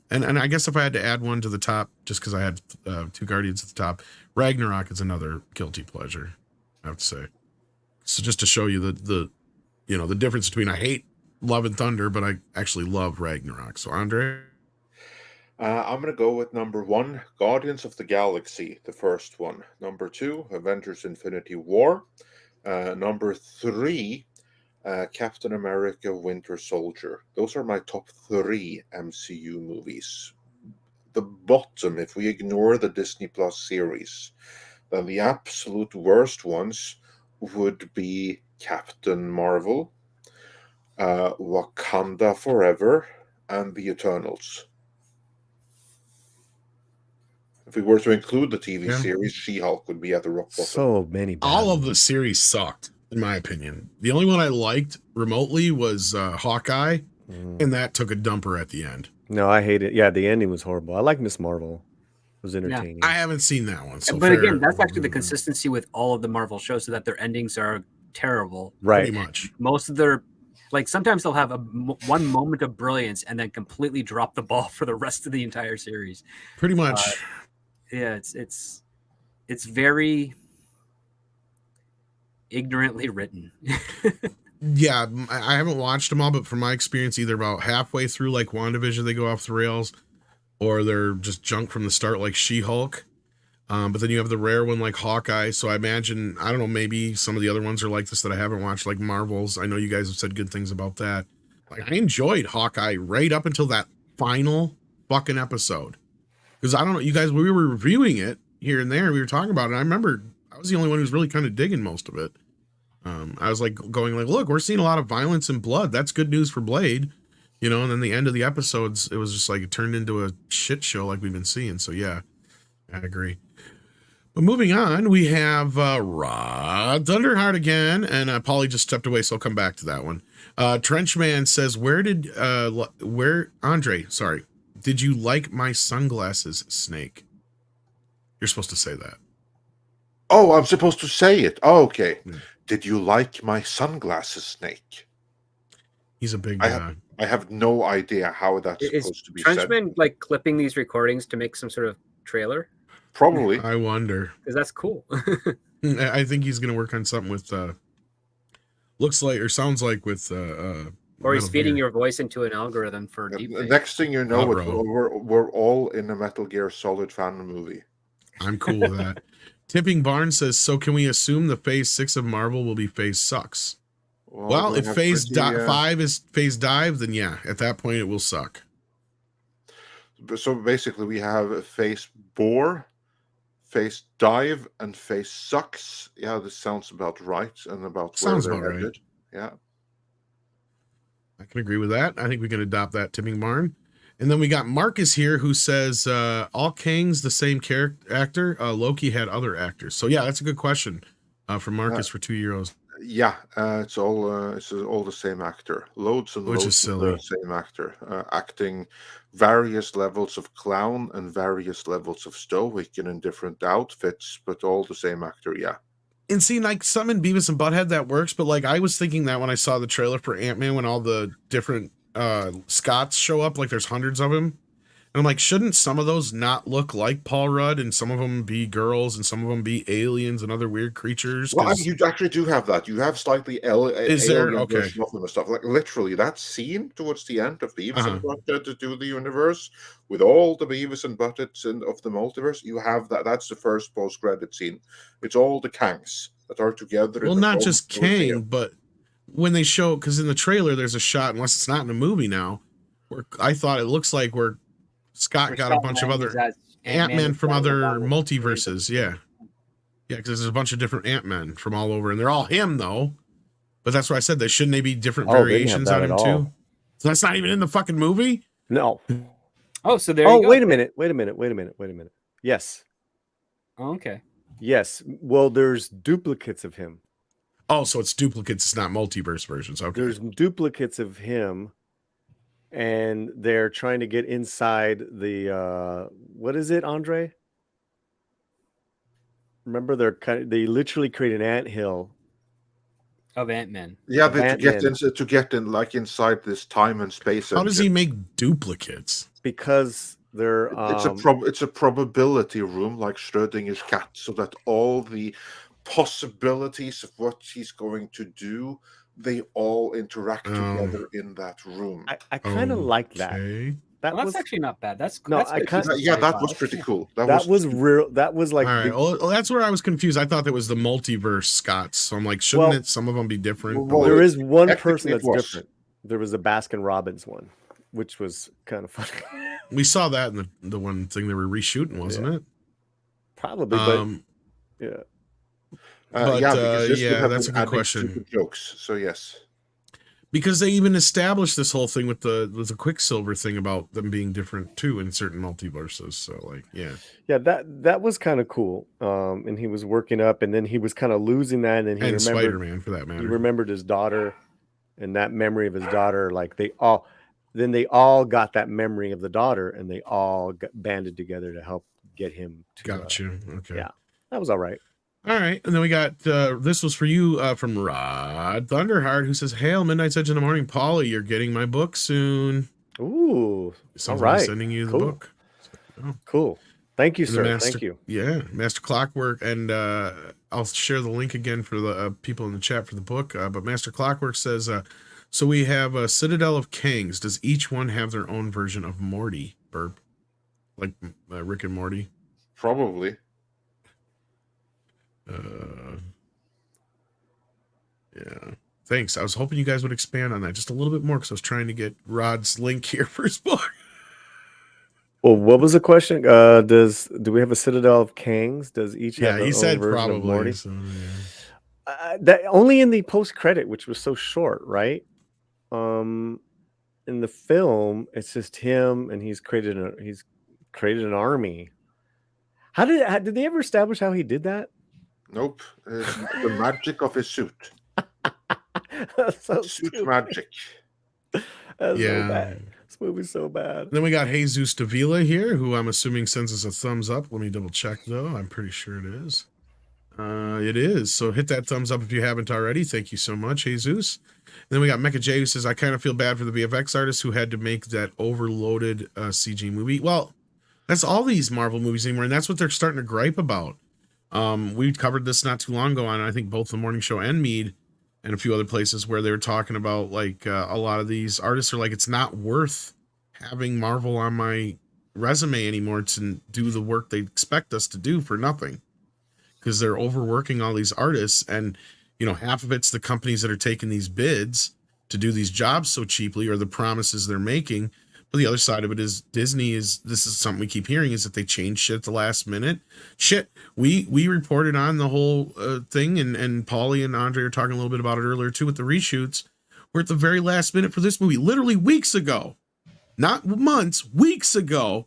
And I guess if I had to add one to the top, just because I had two Guardians at the top, Ragnarok is another guilty pleasure, I have to say. So just to show you the difference between I hate Love and Thunder, but I actually love Ragnarok. So Andre? I'm going to go with number 1, Guardians of the Galaxy, the first one. Number 2, Avengers Infinity War. Number 3, Captain America Winter Soldier. Those are my top 3 MCU movies. The bottom, if we ignore the Disney Plus series, then the absolute worst ones would be Captain Marvel, Wakanda Forever, and The Eternals. If we were to include the TV series, She-Hulk would be at the rock bottom. So many bad All of the series sucked, in my opinion. The only one I liked remotely was Hawkeye, and that took a dumper at the end. No, I hate it. Yeah, the ending was horrible. I like Miss Marvel. It was entertaining. I haven't seen that one. So but again, that's actually the consistency with all of the Marvel shows, so that their endings are terrible. Right. Pretty much. Most of their, like, sometimes they'll have one moment of brilliance and then completely drop the ball for the rest of the entire series. Pretty much. Yeah, it's very ignorantly written. Yeah, I haven't watched them all, but from my experience, either about halfway through, like WandaVision, they go off the rails, or they're just junk from the start, like She-Hulk. But then you have the rare one like Hawkeye. So I imagine, I don't know, maybe some of the other ones are like this that I haven't watched, like Marvels. I know you guys have said good things about that. Like, I enjoyed Hawkeye right up until that final fucking episode. Because I don't know, you guys, we were reviewing it here and there. We were talking about it. I remember I was the only one who was really kind of digging most of it. I was like going like, look, we're seeing a lot of violence and blood. That's good news for Blade, you know. And then the end of the episodes, it was just like it turned into a shit show like we've been seeing. So yeah, I agree. But moving on, we have Rod Thunderheart again, and Paulie just stepped away, so I'll come back to that one. Trenchman says, Andre, sorry, did you like my sunglasses, Snake? You're supposed to say that. Oh, I'm supposed to say it. Oh, okay. Did you like my sunglasses, Snake? He's a big I have no idea how that's supposed to be said. Trenchman like clipping these recordings to make some sort of trailer? Probably. I wonder. Because that's cool. I think he's going to work on something with, looks like, or sounds like with, or he's feeding your voice into an algorithm for deepfake. Next thing you know, we're all in a Metal Gear Solid fan movie. I'm cool with that. Tipping Barnes says, so can we assume the phase 6 of Marvel will be phase sucks? Well, if phase 5 is phase dive, then yeah, at that point it will suck. So basically we have phase bore, phase dive, and phase sucks. Yeah, this sounds about right, and about sounds where about they're headed. Right. Yeah. I can agree with that. I think we can adopt that, Tipping Barn. And then we got Marcus here who says, all Kang's the same actor. Loki had other actors. So yeah, that's a good question from Marcus for €2. Yeah, it's all the same actor. Loads and Which loads is silly. of the same actor, acting various levels of clown and various levels of stoic and in different outfits, but all the same actor. Yeah. And see, like some in Beavis and Butthead that works, but like I was thinking that when I saw the trailer for Ant-Man, when all the different Scots show up, like there's hundreds of them, and I'm like, shouldn't some of those not look like Paul Rudd, and some of them be girls, and some of them be aliens and other weird creatures? Well, you actually do have that. You have slightly alien version of them and stuff. Like literally, that scene towards the end of Beavis and Butthead to do the universe with all the Beavis and Buttheads of the multiverse. You have that. That's the first post-credit scene. It's all the Kangs that are together. Well, not just Kang, but when they show, because in the trailer there's a shot, unless it's not in a movie now, where I thought it looks like where Scott got a bunch of other Ant-Man from other multiverses. Yeah, because there's a bunch of different Ant-Men from all over, and they're all him though. But that's why I said shouldn't they be different variations on him too? So that's not even in the fucking movie. No. Oh, so there. You go. Wait a minute. Yes. Oh, okay. Yes. Well, there's duplicates of him. Oh, so it's duplicates, it's not multiverse versions. Okay. There's duplicates of him, and they're trying to get inside the what is it, Andre? Remember, they literally create an anthill of Ant-Man. Yeah, Of to get Ant-Man. in like inside this time and space. How does he make duplicates? Because they're it's a probability room like Schrödinger's cat, so that all the possibilities of what he's going to do, they all interact together in that room. I kind of like that. Okay. That Well, was that's actually not bad. That's No, that's I good kinda- piece of Yeah, that sci-fi. was pretty cool. that was real. That was like All right. the- Well, that's where I was confused. I thought that was the multiverse Scots. So I'm like, shouldn't some of them be different? Well, there is one technically person it that's was. different. There was a Baskin Robbins one, which was kind of funny. We saw that in the one thing they were reshooting, wasn't it? Probably, but yeah. But, because this yeah, would have that's been a good adding question. stupid jokes. So yes. Because they even established this whole thing with the Quicksilver thing about them being different too in certain multiverses. So like, yeah, that was kind of cool. And he was working up, and then he was kind of losing that, and then he and remembered Spider-Man for that he matter. remembered his daughter, and that memory of his daughter. Like they all got that memory of the daughter, and they all banded together to help get him to. Gotcha. Okay. Yeah, that was all right. All right, and then we got this was for you from Rod Thunderheart, who says, "Hail, Midnight's Edge in the morning, Paulie. You're getting my book soon. Ooh, Someone's all right. sending you the Cool. book. So, Cool. Thank you, and the sir. Master, Thank you. Yeah, Master Clockwork, and I'll share the link again for the people in the chat for the book. But Master Clockwork says, so we have a Citadel of Kangs. Does each one have their own version of Morty? Burp, like Rick and Morty. Probably. Yeah, thanks. I was hoping you guys would expand on that just a little bit more because I was trying to get Rod's link here for his book. Well, what was the question? Do we have a Citadel of Kangs? Does each have their he own said version probably. of Morty? So, yeah. That only in the post credit, which was so short, right? In the film, it's just him, and he's created an army. Did they ever establish how he did that? Nope. The magic of his suit. That's so Suit stupid. magic. That's Yeah. so bad. This movie's so bad. Then we got Jesus Davila here, who I'm assuming sends us a thumbs up. Let me double check though. I'm pretty sure it is. It is. So hit that thumbs up if you haven't already. Thank you so much, Jesus. And then we got Mecha J, who says, I kind of feel bad for the VFX artists who had to make that overloaded CG movie. Well, that's all these Marvel movies anymore, and that's what they're starting to gripe about. We covered this not too long ago on, I think, both the Morning Show and Mead and a few other places where they were talking about like a lot of these artists are like, it's not worth having Marvel on my resume anymore to do the work they expect us to do for nothing, because they're overworking all these artists. And you know, half of it's the companies that are taking these bids to do these jobs so cheaply, or the promises they're making. But the other side of it is this is something we keep hearing, is that they change shit at the last minute. Shit, we reported on the whole thing, and Paulie and Andre are talking a little bit about it earlier too with the reshoots. We're at the very last minute for this movie, literally weeks ago, not months, weeks ago,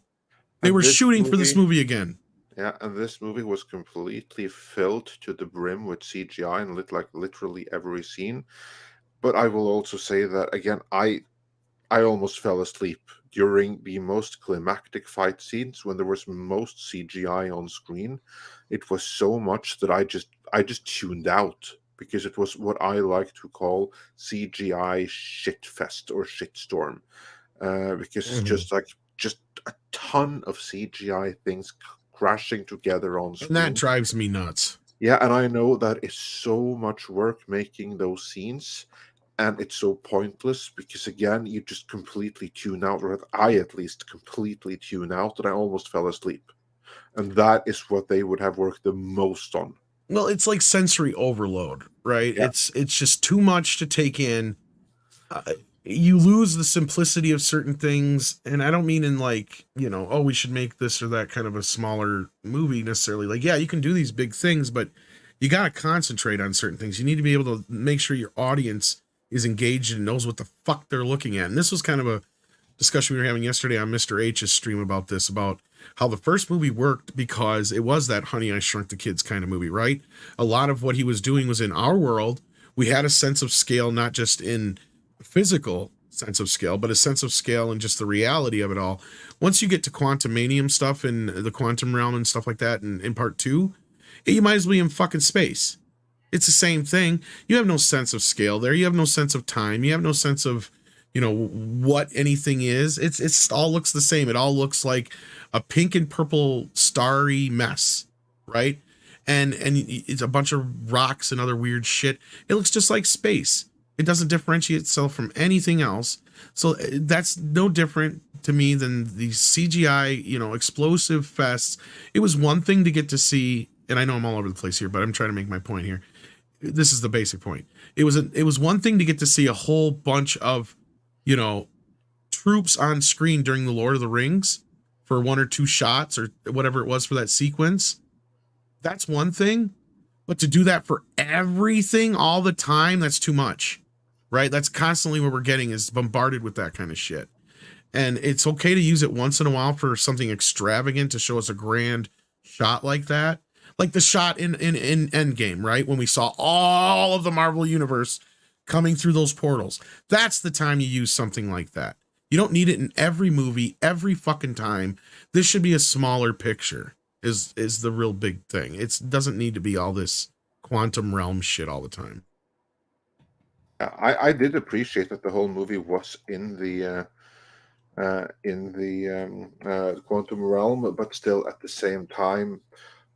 they were shooting for this movie again. Yeah, and this movie was completely filled to the brim with CGI and literally every scene. But I will also say that again, I almost fell asleep during the most climactic fight scenes when there was most CGI on screen. It was so much that I just tuned out, because it was what I like to call CGI shitfest or shitstorm. Because it's just a ton of CGI things crashing together on screen. And that drives me nuts. Yeah, and I know that it's so much work making those scenes, and it's so pointless because, again, you just completely tune out, or I at least completely tune out, and I almost fell asleep. And that is what they would have worked the most on. Well, it's like sensory overload, right? Yeah. It's just too much to take in. You lose the simplicity of certain things, and I don't mean in like, you know, oh, we should make this or that kind of a smaller movie necessarily. Like, yeah, you can do these big things, but you got to concentrate on certain things. You need to be able to make sure your audience is engaged and knows what the fuck they're looking at. And this was kind of a discussion we were having yesterday on Mr. H's stream about this, about how the first movie worked because it was that Honey, I Shrunk the Kids kind of movie, right? A lot of what he was doing was in our world. We had a sense of scale, not just in physical sense of scale, but a sense of scale and just the reality of it all. Once you get to Quantumanium stuff and the quantum realm and stuff like that in part 2, you might as well be in fucking space. It's the same thing. You have no sense of scale there. You have no sense of time. You have no sense of, you know, what anything is. It's all looks the same. It all looks like a pink and purple starry mess, right? And it's a bunch of rocks and other weird shit. It looks just like space. It doesn't differentiate itself from anything else. So that's no different to me than the CGI, you know, explosive fests. It was one thing to get to see, and I know I'm all over the place here, but I'm trying to make my point here. This is the basic point. It was one thing to get to see a whole bunch of, you know, troops on screen during the Lord of the Rings for 1 or 2 shots or whatever it was for that sequence. That's one thing, but to do that for everything all the time, that's too much, right? That's constantly what we're getting, is bombarded with that kind of shit. And it's okay to use it once in a while for something extravagant to show us a grand shot like that. Like the shot in Endgame, right? When we saw all of the Marvel universe coming through those portals. That's the time you use something like that. You don't need it in every movie, every fucking time. This should be a smaller picture, is the real big thing. It doesn't need to be all this quantum realm shit all the time. I did appreciate that the whole movie was in the quantum realm, but still at the same time,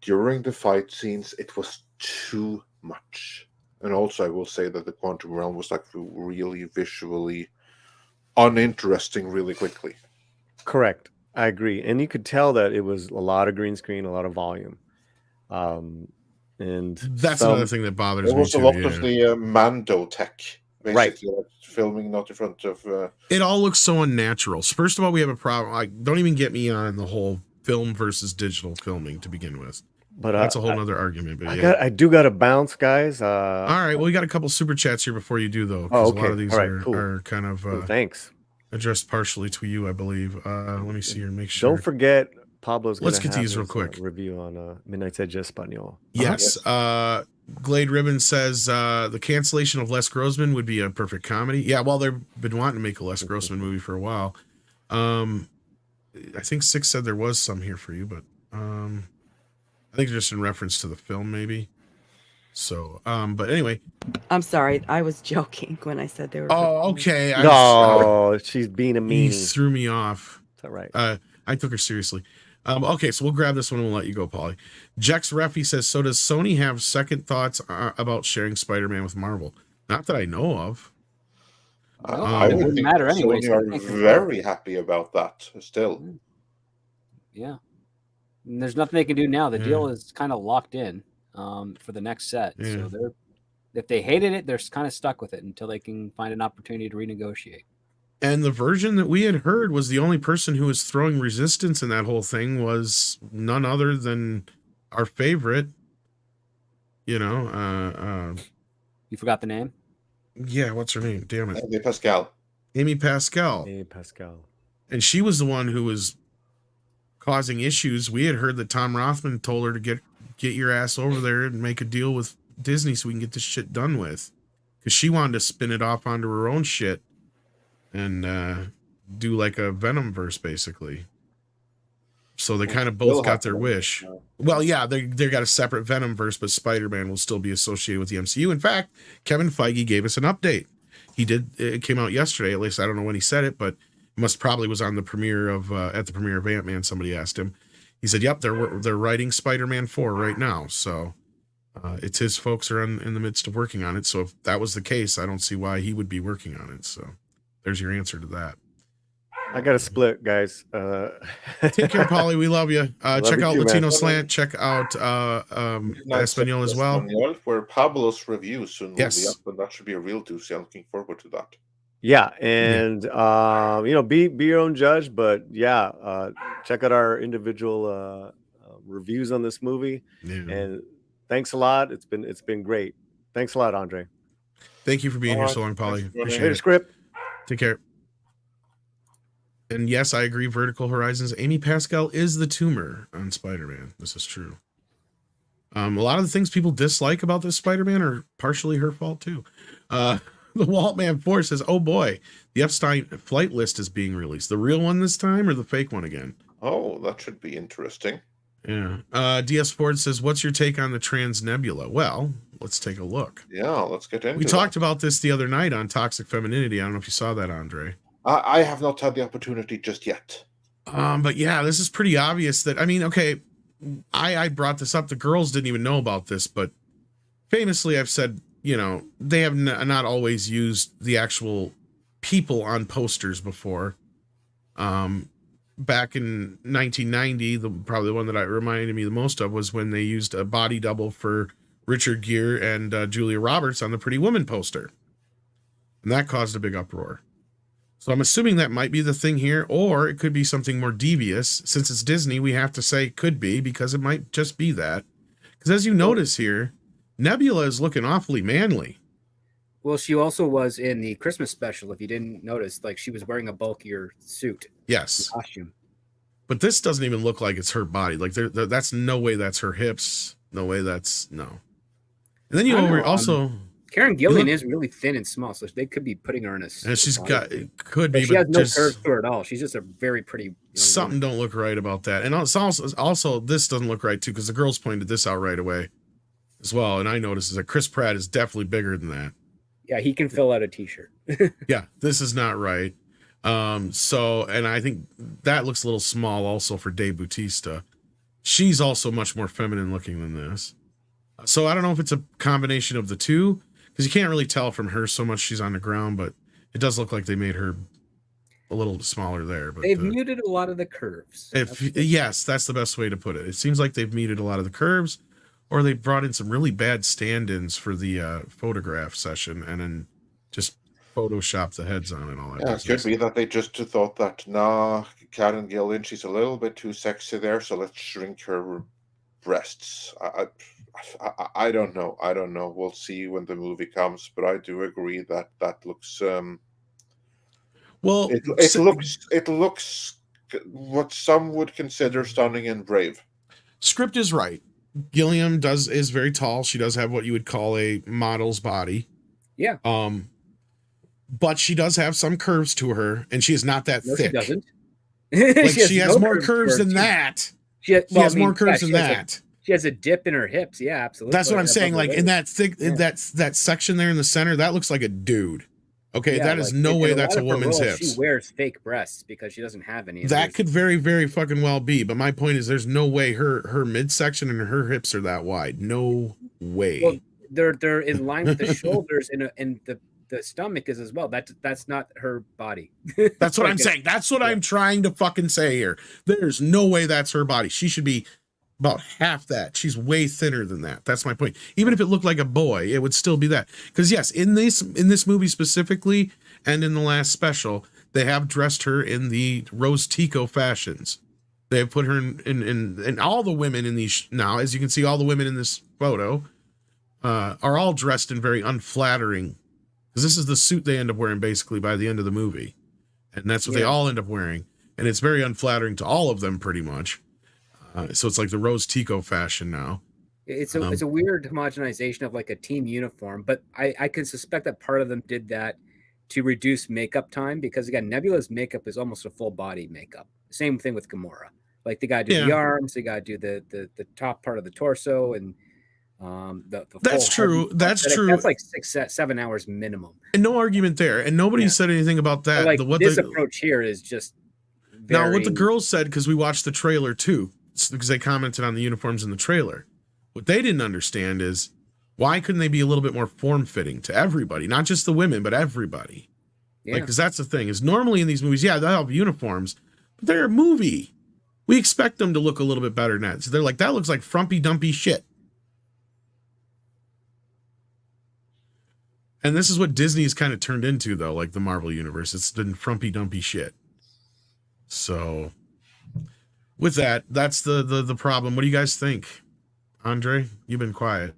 during the fight scenes, it was too much. And also, I will say that the quantum realm was like really visually uninteresting really quickly. Correct. I agree. And you could tell that it was a lot of green screen, a lot of volume. And that's another thing that bothers me. There was a lot of the Mando tech, basically, right? Like filming not in front of. It all looks so unnatural. So first of all, we have a problem. Like, don't even get me on the whole film versus digital filming to begin with. But that's a whole other argument. But I do got to bounce, guys. All right. Well, we got a couple super chats here before you do, though. Oh, okay. A lot of these cool. are kind of thanks. Addressed partially to you, I believe. Let me see here and make sure. Don't forget, Pablo's. Let's get these real quick. Review on Midnight's Edge Espanol. Yes. Glade Ribbon says the cancellation of Les Grossman would be a perfect comedy. Yeah, well, they've been wanting to make a Les Grossman movie for a while. I think Six said there was some here for you, but I think just in reference to the film, maybe. So, but anyway. I'm sorry, I was joking when I said they were. Oh, okay. No, she's being a meanie. You threw me off. Is that right? I took her seriously. Okay, so we'll grab this one and we'll let you go, Paulie. Jex Reffy says, so does Sony have second thoughts about sharing Spider-Man with Marvel? Not that I know of. I would wouldn't think matter anyway. Sony are very happy about that still. Yeah. And there's nothing they can do now. The deal is kind of locked in for the next set. Yeah. So if they hated it, they're kind of stuck with it until they can find an opportunity to renegotiate. And the version that we had heard was the only person who was throwing resistance in that whole thing was none other than our favorite, you forgot the name? Yeah, what's her name? Damn it. Amy Pascal. Amy Pascal. And she was the one who was causing issues. We had heard that Tom Rothman told her to get your ass over there and make a deal with Disney so we can get this shit done with. Because she wanted to spin it off onto her own shit and do like a Venomverse, basically. So they kind of both got their wish. Well, yeah, they got a separate Venomverse, but Spider-Man will still be associated with the MCU. In fact, Kevin Feige gave us an update. It came out yesterday, at least I don't know when he said it, but probably was on the premiere of at the premiere of Ant-Man. Somebody asked him. He said, "Yep, they're writing Spider-Man 4 right now." So it's his folks are in the midst of working on it. So if that was the case, I don't see why he would be working on it. So there's your answer to that. I got to split, guys. Take care, Paulie. We love you. Check out too, Latino man. Slant. Check out Espanol as well. Where Pablo's review soon will be Yes. up, and that should be a real doozy. I'm looking forward to that. Yeah, and be your own judge, but check out our individual reviews on this movie. Yeah. And thanks a lot. It's been great. Thanks a lot, Andre. Thank you for being here so long, Paulie. Appreciate Later, it. Script. Take care. And yes, I agree. Vertical Horizons. Amy Pascal is the tumor on Spider-Man. This is true. A lot of the things people dislike about this Spider-Man are partially her fault too. The Waltman 4 says, oh boy, the Epstein flight list is being released. The real one this time or the fake one again? Oh, that should be interesting. Yeah. DS Ford says, what's your take on the trans nebula? Well, let's take a look. Yeah, let's get into it. We talked about this the other night on Toxic Femininity. I don't know if you saw that, Andre. I have not had the opportunity just yet. But yeah, this is pretty obvious that, I mean, okay, I brought this up. The girls didn't even know about this, but famously I've said, you know, they have not always used the actual people on posters before. Back in 1990, probably the one that reminded me the most of was when they used a body double for Richard Gere and Julia Roberts on the Pretty Woman poster. And that caused a big uproar. So I'm assuming that might be the thing here, or it could be something more devious. Since it's Disney, we have to say it could be, because it might just be that. Because as you notice here, Nebula is looking awfully manly. Well, she also was in the Christmas special. If you didn't notice, like she was wearing a bulkier suit. Yes. Costume. But this doesn't even look like it's her body. Like that's no way that's her hips. No way that's no. And then you also Karen Gillan is really thin and small, so they could be putting her in a. And she's body. got it could But be, she has but no just curves to her at all. She's just a very pretty. Something don't look right about that. And it's also this doesn't look right too, because the girls pointed this out right away as well. And I noticed that Chris Pratt is definitely bigger than that. Yeah, he can fill out a t-shirt. Yeah, this is not right. So, and I think that looks a little small also for Dave Bautista. She's also much more feminine looking than this. So I don't know if it's a combination of the two, because you can't really tell from her so much she's on the ground, but it does look like they made her a little smaller there. But they've muted a lot of the curves. Yes, that's the best way to put it. It seems like they've muted a lot of the curves, or they brought in some really bad stand-ins for the photograph session and then just Photoshop the heads on and all that. Yeah, it could be that they just thought that, nah, Karen Gillan, she's a little bit too sexy there, so let's shrink her breasts. I don't know. I don't know. We'll see when the movie comes, but I do agree that that looks. Well, it looks what some would consider stunning and brave. Script is right. Gilliam is very tall. She does have what you would call a model's body. Yeah. But she does have some curves to her, and she is not that thick. She doesn't. Like she has more curves than that. She has more curves than that. She has a dip in her hips. Yeah, absolutely. That's what I'm saying. Like in that thick, that section there in the center, that looks like a dude. Okay, yeah, that is no way that's a woman's hips. She wears fake breasts because she doesn't have any. That could very, very fucking well be. But my point is, there's no way her midsection and her hips are that wide. No way. Well, they're in line with the shoulders and the stomach is as well. That's not her body. That's what I'm saying. That's what I'm trying to fucking say here. There's no way that's her body. She should be about half that. She's way thinner than that. That's my point. Even if it looked like a boy, it would still be that. Because yes, in this movie specifically, and in the last special, they have dressed her in the Rose Tico fashions. They have put her in all the women in these now, as you can see, all the women in this photo are all dressed in very unflattering. Because this is the suit they end up wearing basically by the end of the movie, and that's what they all end up wearing, and it's very unflattering to all of them pretty much. So it's like the Rose Tico fashion now. It's a weird homogenization of like a team uniform, but I can suspect that part of them did that to reduce makeup time, because again, Nebula's makeup is almost a full body makeup. Same thing with Gamora. Like they gotta do the arms, they gotta do the top part of the torso, and that's true. That's true. That's like 6-7 hours minimum. And no argument there. And nobody said anything about that. Like this approach here is just now what the girls said, because we watched the trailer too, because they commented on the uniforms in the trailer. What they didn't understand is why couldn't they be a little bit more form-fitting to everybody, not just the women, but everybody. Yeah. Like, because that's the thing is normally in these movies, they'll have uniforms, but they're a movie. We expect them to look a little bit better than that. So they're like, that looks like frumpy dumpy shit. And this is what Disney's kind of turned into, though, like the Marvel universe. It's been frumpy dumpy shit. So with that, that's the problem. What do you guys think? Andre, you've been quiet.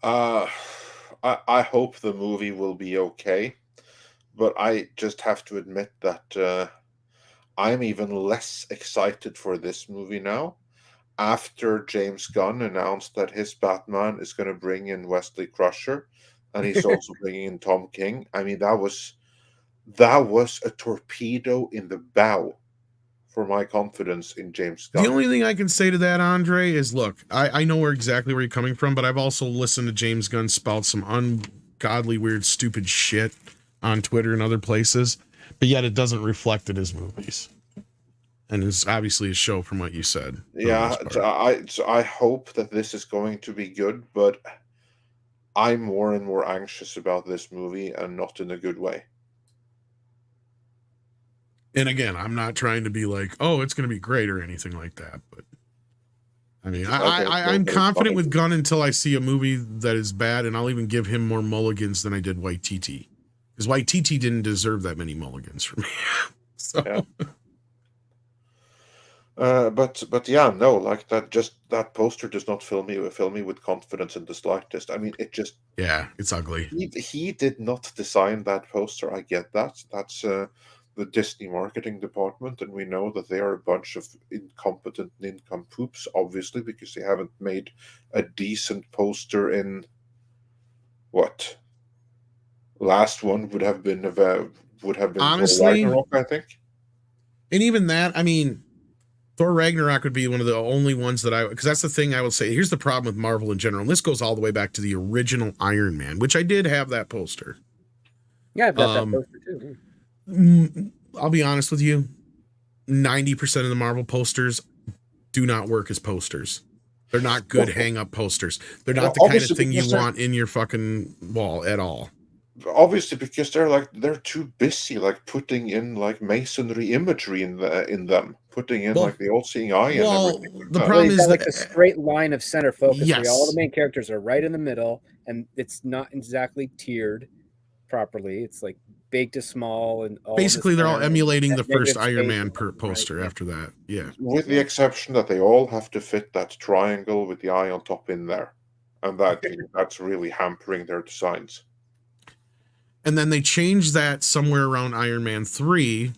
I hope the movie will be okay, but I just have to admit that I'm even less excited for this movie now after James Gunn announced that his Batman is going to bring in Wesley Crusher. and he's also bringing in Tom King. I mean, that was a torpedo in the bow for my confidence in James Gunn. The only thing I can say to that, Andre, is look, I know exactly where you're coming from, but I've also listened to James Gunn spout some ungodly, weird, stupid shit on Twitter and other places, but yet it doesn't reflect in his movies. And it's obviously a show from what you said. Yeah, I hope that this is going to be good, but I'm more and more anxious about this movie, and not in a good way. And again, I'm not trying to be like, oh, it's going to be great or anything like that. But I mean, I'm confident with Gunn until I see a movie that is bad, and I'll even give him more mulligans than I did Waititi. Because Waititi didn't deserve that many mulligans from me. So. Yeah. But yeah, no, like that poster does not fill me with confidence in the slightest. I mean, it's ugly. He did not design that poster. I get that. That's the Disney marketing department, and we know that they are a bunch of incompetent nincompoops, obviously, because they haven't made a decent poster in what? Last one would have been honestly, Thor Ragnarok, I think. And even that, I mean, Thor Ragnarok would be one of the only ones that because that's the thing I will say. Here's the problem with Marvel in general. And this goes all the way back to the original Iron Man, which I did have that poster. Yeah, I've got that poster too. I'll be honest with you. 90% of the Marvel posters do not work as posters. They're not good hang-up posters. They're not the kind of thing you want in your fucking wall at all. Obviously, because they're too busy putting in masonry imagery in them, putting in the all-seeing eye and everything. The problem is a straight line of center focus. Yes. Where all the main characters are right in the middle, and it's not exactly tiered properly. It's big to small, and basically they're all emulating the first Iron Man poster after that. Yeah, with the exception that they all have to fit that triangle with the eye on top in there, and that's really hampering their designs. And then they changed that somewhere around Iron Man 3.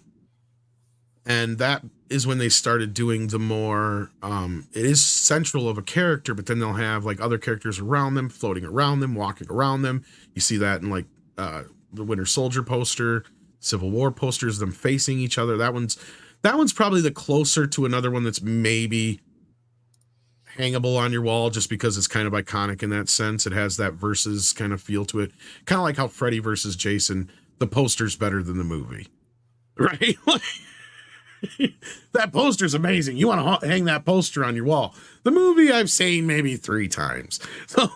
And that is when they started doing the more, it is central of a character, but then they'll have other characters around them, floating around them, walking around them. You see that in the Winter Soldier poster, Civil War posters, them facing each other. That one's probably the closer to another one that's maybe hangable on your wall, just because it's kind of iconic in that sense. It has that versus kind of feel to it, kind of like how Freddy versus Jason, the poster's better than the movie, right? That poster's amazing. You want to hang that poster on your wall. The movie I've seen maybe 3 times. So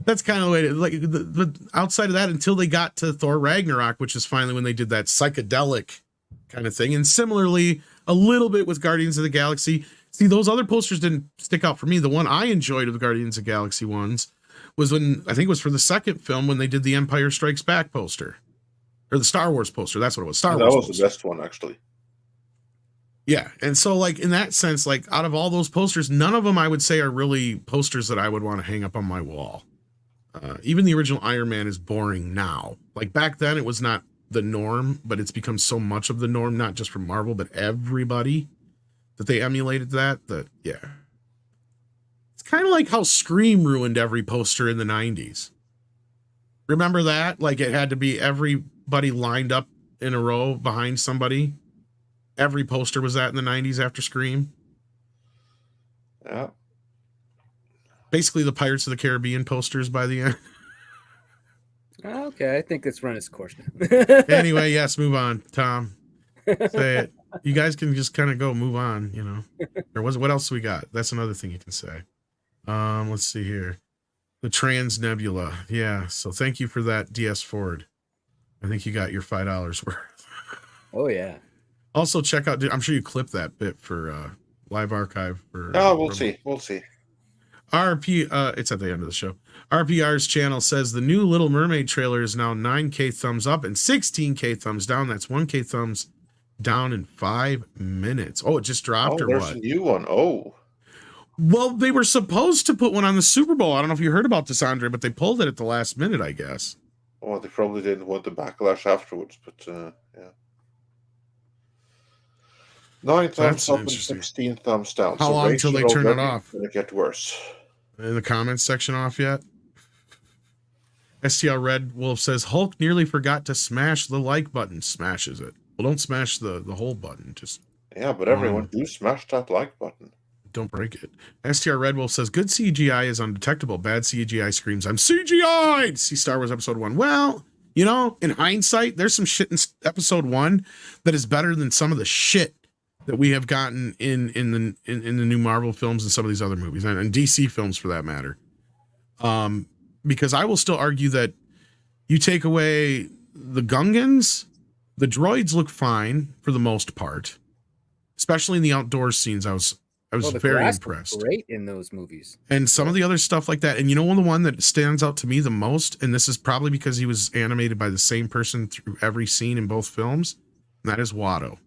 that's kind of the way the outside of that, until they got to Thor Ragnarok, which is finally when they did that psychedelic kind of thing. And similarly, a little bit with Guardians of the Galaxy. See, those other posters didn't stick out for me. The one I enjoyed of the Guardians of the Galaxy ones was when, I think it was for the second film, when they did the Empire Strikes Back poster. Or the Star Wars poster. That's what it was. Star Wars That was poster. The best one, actually. Yeah. And so, in that sense, out of all those posters, none of them I would say are really posters that I would want to hang up on my wall. Even the original Iron Man is boring now. Back then, it was not the norm, but it's become so much of the norm, not just from Marvel, but everybody, that they emulated that, yeah. It's kind of like how Scream ruined every poster in the 90s. Remember that? It had to be everybody lined up in a row behind somebody. Every poster was that in the 90s after Scream. Yeah. Basically the Pirates of the Caribbean posters by the end. Okay, I think it's run its course now. Anyway, yes, move on, Tom. Say it. You guys can just kind of go move on, Or what else we got? That's another thing you can say. Let's see here. The Trans Nebula. Yeah, so thank you for that, DS Ford. I think you got your $5 worth. Oh, yeah. Also, check out, I'm sure you clipped that bit for live archive. We'll see. We'll see. RP, it's at the end of the show. RPR's channel says the new Little Mermaid trailer is now 9K thumbs up and 16K thumbs down. That's 1K thumbs down in 5 minutes. Oh, it just dropped or there's what? A new one. Oh. Well, they were supposed to put one on the Super Bowl. I don't know if you heard about this, Andre, but they pulled it at the last minute, I guess. Oh, they probably didn't want the backlash afterwards, but yeah. 9 thumbs up and 16 thumbs down. How long until they turn it off? It's going to get worse. In the comments section off yet? STL Red Wolf says Hulk nearly forgot to smash the like button. Smashes it. Well, don't smash the whole button. Just Yeah, but everyone do smash that like button. don't break it. STR Red Wolf says good CGI is undetectable. Bad CGI screams I'm CGI'd. See Star Wars Episode 1. Well, you know, in hindsight, there's some shit in Episode 1 that is better than some of the shit that we have gotten in the new Marvel films and some of these other movies and DC films for that matter. Because I will still argue that you take away the Gungans, the droids look fine for the most part, especially in the outdoor scenes. I was very impressed. Great in those movies. And some of the other stuff like that. And you know, the one that stands out to me the most, and this is probably because he was animated by the same person through every scene in both films, and that is Watto.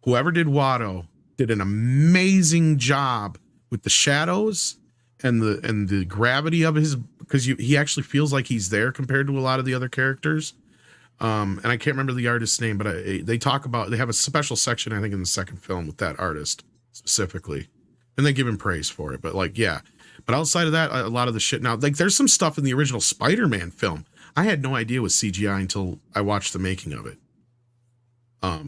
Whoever did Watto did an amazing job with the shadows and the gravity of his, because he actually feels like he's there compared to a lot of the other characters. And I can't remember the artist's name, but they have a special section, I think, in the second film with that artist specifically, and they give him praise for it. But like, yeah, but outside of that, a lot of the shit now, like there's some stuff in the original Spider-Man film I had no idea was CGI until I watched the making of it.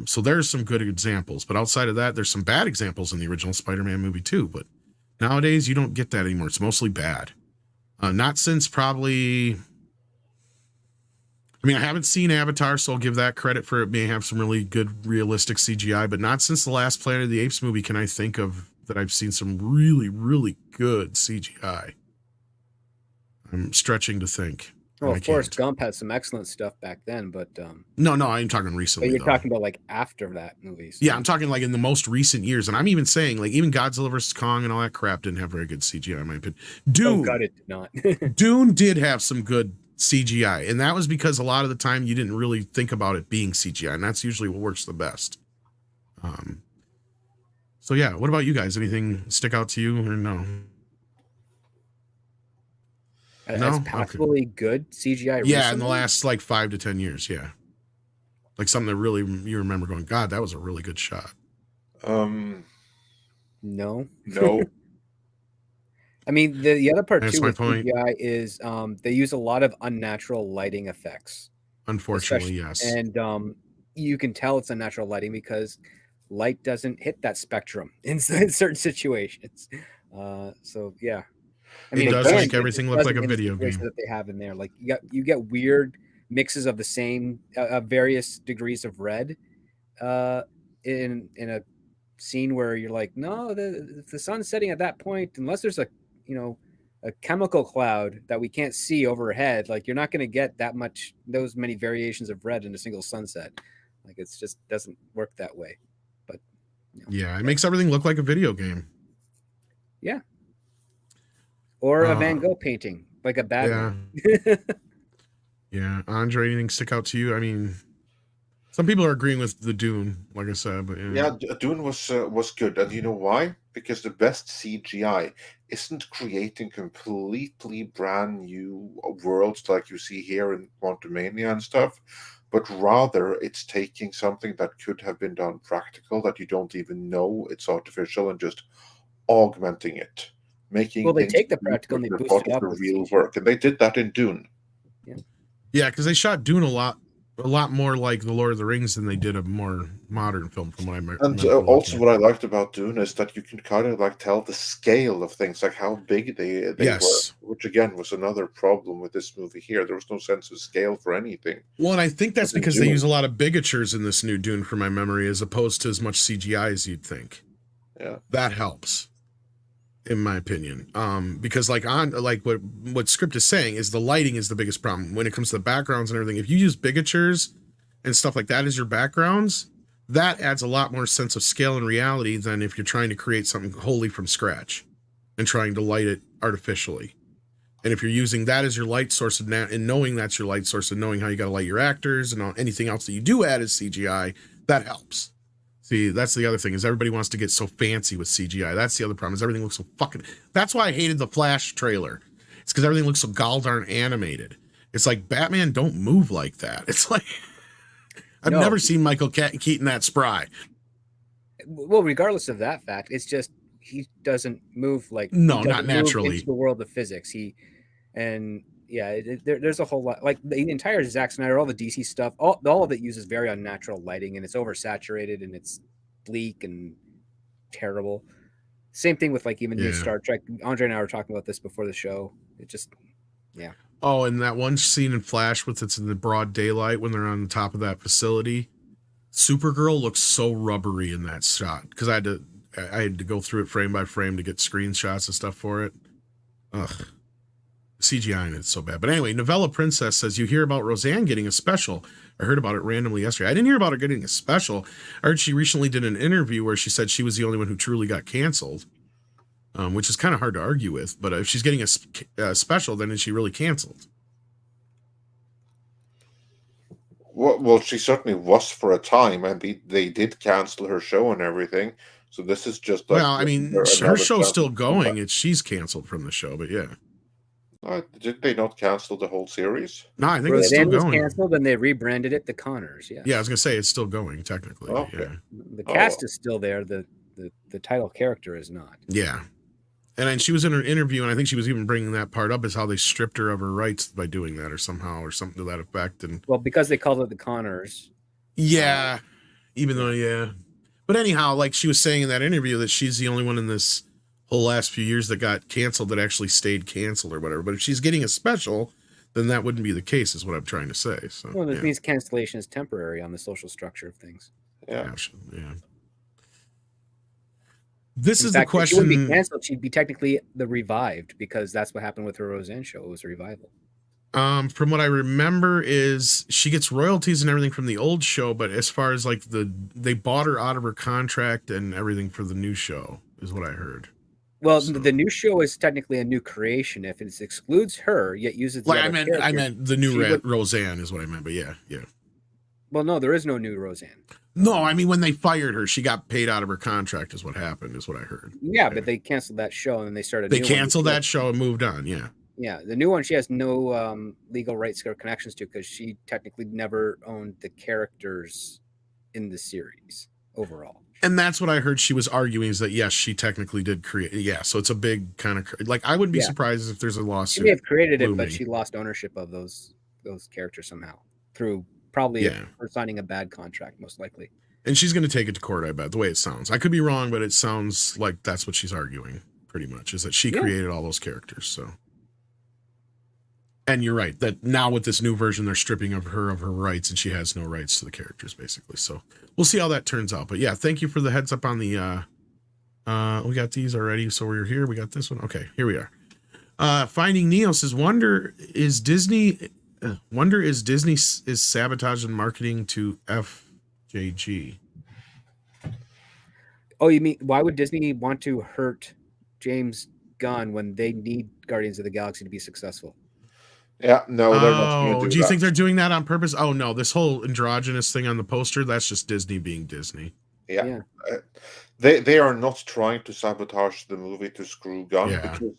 So there's some good examples, but outside of that, there's some bad examples in the original Spider-Man movie too. But nowadays you don't get that anymore. It's mostly bad. Not since probably, I mean, I haven't seen Avatar, so I'll give that credit for it may have some really good realistic CGI, but not since the last Planet of the Apes movie can I think of that I've seen some really, really good CGI. I'm stretching to think. Well, Forrest Gump had some excellent stuff back then, but no, I'm talking recently. But you're talking about like after that movie. So. Yeah, I'm talking like in the most recent years, and I'm even saying like even Godzilla vs. Kong and all that crap didn't have very good CGI in my opinion. Dune, it did not. Dune did have some good CGI, and that was because a lot of the time you didn't really think about it being CGI, and that's usually what works the best. So yeah, what about you guys? Anything stick out to you or no? That's passably good CGI. Yeah, recently? in the last like 5 to 10 years, yeah. Like something that really you remember going, God, that was a really good shot. No. I mean, the other part too with CGI is they use a lot of unnatural lighting effects. Unfortunately, yes. And you can tell it's unnatural lighting because light doesn't hit that spectrum in certain situations. So yeah. I mean, it does make everything look like a video game that they have in there. Like you get weird mixes of the same various degrees of red in a scene where you're like, no, the sun's setting at that point, unless there's a chemical cloud that we can't see overhead, like you're not going to get those many variations of red in a single sunset. Like it's just doesn't work that way. But yeah, it makes everything look like a video game. Yeah. Or a Van Gogh painting, like a bad one. Yeah. Andre, anything stick out to you? I mean, some people are agreeing with the Dune, like I said, but yeah, Dune was good, and you know why? Because the best CGI isn't creating completely brand new worlds like you see here in Quantumania and stuff, but rather it's taking something that could have been done practical that you don't even know it's artificial and just augmenting it. Making they take the practical and they boost it up with real work, and they did that in Dune. Yeah, because they shot Dune a lot more like the Lord of the Rings than they did a more modern film, from what I remember. And also, what I liked about Dune is that you can kind of like tell the scale of things, like how big they were, which again was another problem with this movie here. There was no sense of scale for anything. Well, and I think that's because they use a lot of bigatures in this new Dune, from my memory, as opposed to as much CGI as you'd think. Yeah, that helps. In my opinion, because what script is saying is the lighting is the biggest problem when it comes to the backgrounds and everything. If you use bigatures and stuff like that as your backgrounds, that adds a lot more sense of scale and reality than if you're trying to create something wholly from scratch and trying to light it artificially. And if you're using that as your light source and knowing that's your light source and knowing how you got to light your actors and anything else that you do add as CGI, that helps. See, that's the other thing, is everybody wants to get so fancy with CGI. That's the other problem, is everything looks so fucking... That's why I hated the Flash trailer. It's because everything looks so gall-darn animated. It's like, Batman don't move like that. It's like... I've never seen Michael Keaton that spry. Well, regardless of that fact, it's just he doesn't move like... No, not naturally. Into the world of physics. yeah, there's a whole lot. Like the entire Zack Snyder, all the DC stuff, all of it uses very unnatural lighting, and it's oversaturated and it's bleak and terrible. Same thing with like even new Star Trek. Andre and I were talking about this before the show. It just, yeah. Oh, and that one scene in Flash with it's in the broad daylight when they're on the top of that facility. Supergirl looks so rubbery in that shot because I had to go through it frame by frame to get screenshots and stuff for it. Ugh. CGI and it's so bad. But anyway, Novella Princess says, you hear about Roseanne getting a special. I heard about it randomly yesterday. I didn't hear about her getting a special. I heard she recently did an interview where she said she was the only one who truly got canceled, which is kind of hard to argue with. But if she's getting a special, then is she really canceled? Well, she certainly was for a time, and they did cancel her show and everything. So this is just like, well, I mean, her show's still going. She's canceled from the show, but yeah. Did they not cancel the whole series? No, I think it's still going. Canceled, and they rebranded it the Connors. Yeah. Yeah, I was gonna say it's still going technically. Okay. Yeah. The cast is still there. The title character is not. Yeah. And then she was in her interview, and I think she was even bringing that part up, is how they stripped her of her rights by doing that, or somehow, or something to that effect. And well, because they called it the Connors. Yeah, even though, yeah. But anyhow, like she was saying in that interview that she's the only one in this whole last few years that got canceled that actually stayed canceled or whatever. But if she's getting a special, then that wouldn't be the case, is what I'm trying to say. So, well, that means cancellation is temporary on the social structure of things. Yeah. Yeah. This In is fact, the question. If she wouldn't be canceled, she'd be technically the revived, because that's what happened with her Roseanne show. It was a revival. From what I remember is she gets royalties and everything from the old show, but as far as like they bought her out of her contract and everything for the new show is what I heard. Well, the new show is technically a new creation if it excludes her, yet uses the like other I meant the new Roseanne is what I meant, but yeah. Well, no, there is no new Roseanne. No, I mean when they fired her, she got paid out of her contract is what happened, is what I heard. Yeah, but they canceled that show and then they started. They canceled that show and moved on. Yeah. Yeah, the new one she has no legal rights or connections to because she technically never owned the characters in the series overall. And that's what I heard she was arguing, is that yes, she technically did create. Yeah, so it's a big kind of like I wouldn't be surprised if there's a lawsuit. She may have created it, but she lost ownership of those characters somehow through probably her signing a bad contract, most likely. And she's going to take it to court, I bet. The way it sounds, I could be wrong, but it sounds like that's what she's arguing. Pretty much is that she created all those characters. So. And you're right that now with this new version, they're stripping of her rights, and she has no rights to the characters, basically. So we'll see how that turns out. But yeah, thank you for the heads up on the. We got these already, so we're here. We got this one. Okay, here we are. Finding Neo says, "Wonder is Disney is sabotaging marketing to FJG." Oh, you mean why would Disney want to hurt James Gunn when they need Guardians of the Galaxy to be successful? Yeah, no, they're not going to do do you think they're doing that on purpose? Oh no, this whole androgynous thing on the poster, that's just Disney being Disney. Yeah. They are not trying to sabotage the movie to screw Gunn, because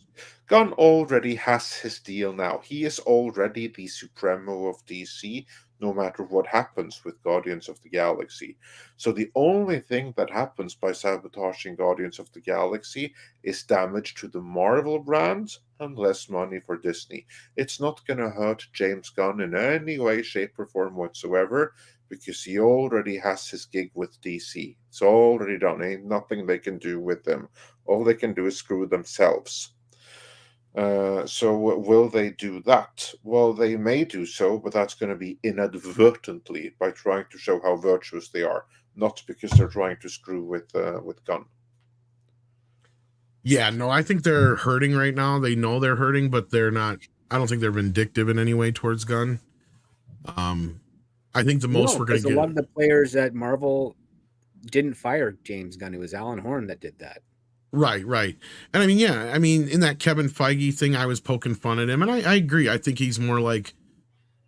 Gunn already has his deal now. He is already the Supremo of DC, no matter what happens with Guardians of the Galaxy. So the only thing that happens by sabotaging Guardians of the Galaxy is damage to the Marvel brand and less money for Disney. It's not going to hurt James Gunn in any way, shape, or form whatsoever, because he already has his gig with DC. It's already done. Ain't nothing they can do with them. All they can do is screw themselves. So will they do that? Well, they may do so, but that's going to be inadvertently by trying to show how virtuous they are, not because they're trying to screw with Gunn. Yeah, no, I think they're hurting right now. They know they're hurting, but they're not. I don't think they're vindictive in any way towards Gunn. I think the most we're going to get. A lot of the players at Marvel didn't fire James Gunn. It was Alan Horn that did that. Right. And I mean, in that Kevin Feige thing, I was poking fun at him, and I agree. I think he's more like,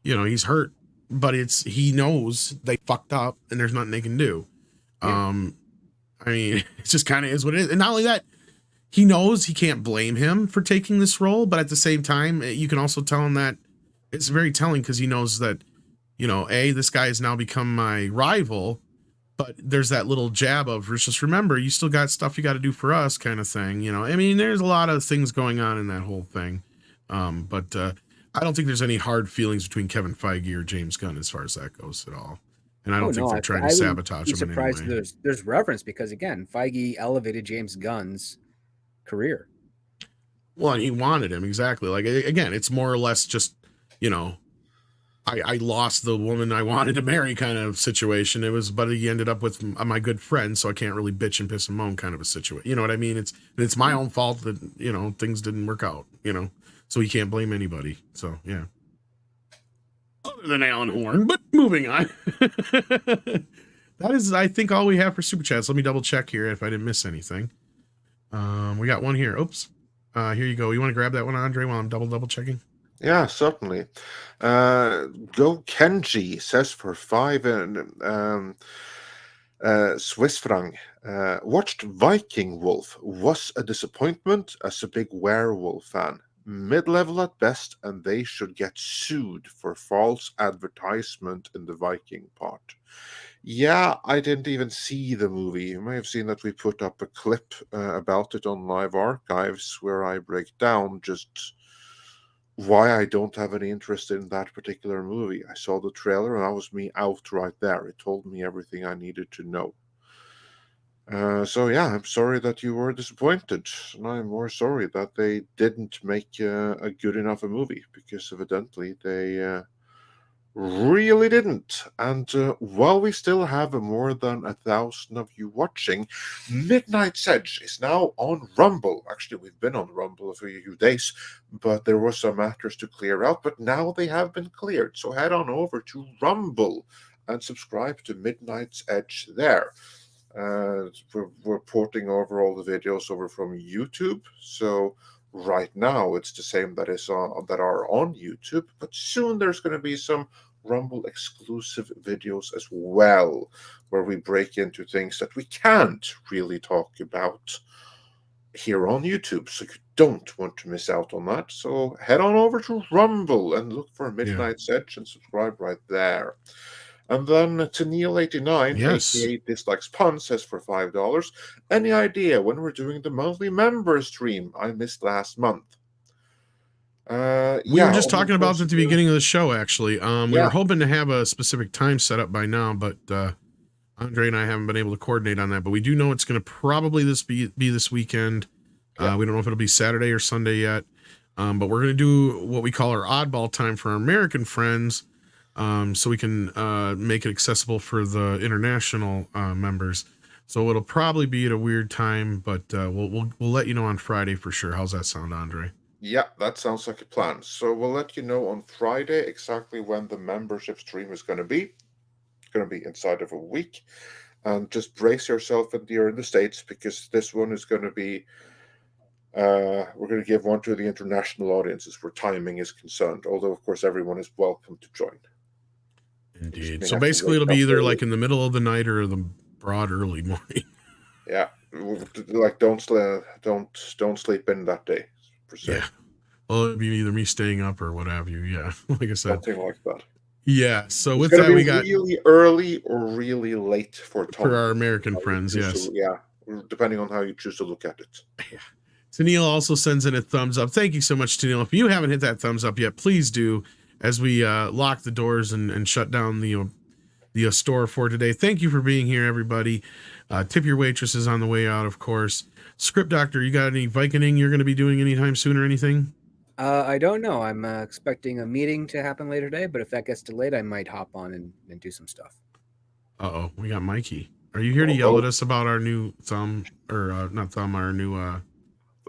he's hurt, but he knows they fucked up, and there's nothing they can do. Yeah. I mean, it just kind of is what it is. And not only that, he knows he can't blame him for taking this role, but at the same time, you can also tell him that it's very telling because he knows that, this guy has now become my rival. But there's that little jab of just remember, you still got stuff you got to do for us kind of thing. I mean, there's a lot of things going on in that whole thing. But I don't think there's any hard feelings between Kevin Feige or James Gunn as far as that goes at all. And I don't think they're trying to sabotage him in any way. There's reference because, again, Feige elevated James Gunn's career. Well, and he wanted him, exactly. Like, again, it's more or less just, I lost the woman I wanted to marry kind of situation. It was, but he ended up with my good friend, so I can't really bitch and piss and moan kind of a situation. You know what I mean? It's my own fault that, things didn't work out, so he can't blame anybody. So, yeah. Other than Alan Horn, but moving on. That is, I think, all we have for Super Chats. Let me double check here if I didn't miss anything. We got one here. Oops. Here you go. You want to grab that one, Andre, while I'm double checking? Yeah, certainly. Go Kenji says for 5 Swiss franc. Watched Viking Wolf. Was a disappointment as a big werewolf fan. Mid-level at best, and they should get sued for false advertisement in the Viking part. Yeah, I didn't even see the movie. You may have seen that we put up a clip about it on Live Archives where I break down just why I don't have any interest in that particular movie. I saw the trailer and that was me out right there. It told me everything I needed to know. So yeah, I'm sorry that you were disappointed, and I'm more sorry that they didn't make a good enough a movie, because evidently they really didn't. And while we still have more than 1,000 of you watching, Midnight's Edge is now on Rumble. Actually, we've been on Rumble for a few days, but there were some matters to clear out, but now they have been cleared. So head on over to Rumble and subscribe to Midnight's Edge there. We're porting over all the videos over from YouTube, so right now it's the same that are on YouTube, but soon there's going to be some Rumble exclusive videos as well, where we break into things that we can't really talk about here on YouTube, so you don't want to miss out on that. So head on over to Rumble and look for Midnight's Edge and subscribe right there. And then to Neil89, aka Dislikes Pun, says for $5, any idea when we're doing the monthly member stream I missed last month? We were just talking about it at the beginning of the show, actually. We were hoping to have a specific time set up by now, but Andre and I haven't been able to coordinate on that. But we do know it's going to probably be this weekend. We don't know if it'll be Saturday or Sunday yet. But we're going to do what we call our oddball time for our American friends, so we can make it accessible for the international members. So it'll probably be at a weird time, but we'll let you know on Friday for sure. How's that sound, Andre? Yeah, that sounds like a plan. So we'll let you know on Friday exactly when the membership stream is going to be. It's going to be inside of a week. And just brace yourself if you're in the States, because this one is going to be, we're going to give one to the international audiences where timing is concerned. Although, of course, everyone is welcome to join. Indeed. So basically it'll be either like in the middle of the night or the broad early morning. Yeah. Like don't sleep in that day. Yeah. Well, it'd be either me staying up or what have you. Yeah. Like I said. Something like that. Yeah. So with that, we got really early or really late for our American friends. Yes. Yeah. Depending on how you choose to look at it. Yeah. Tennille also sends in a thumbs up. Thank you so much, Tennille. If you haven't hit that thumbs up yet, please do, as we lock the doors and shut down the store for today. Thank you for being here, everybody. Tip your waitresses on the way out, of course. Script Doctor, you got any Viking you're going to be doing anytime soon or anything? I don't know. I'm expecting a meeting to happen later today, but if that gets delayed, I might hop on and do some stuff. Uh-oh, we got Mikey. Are you here to yell at us about our new thumb, or not thumb, our new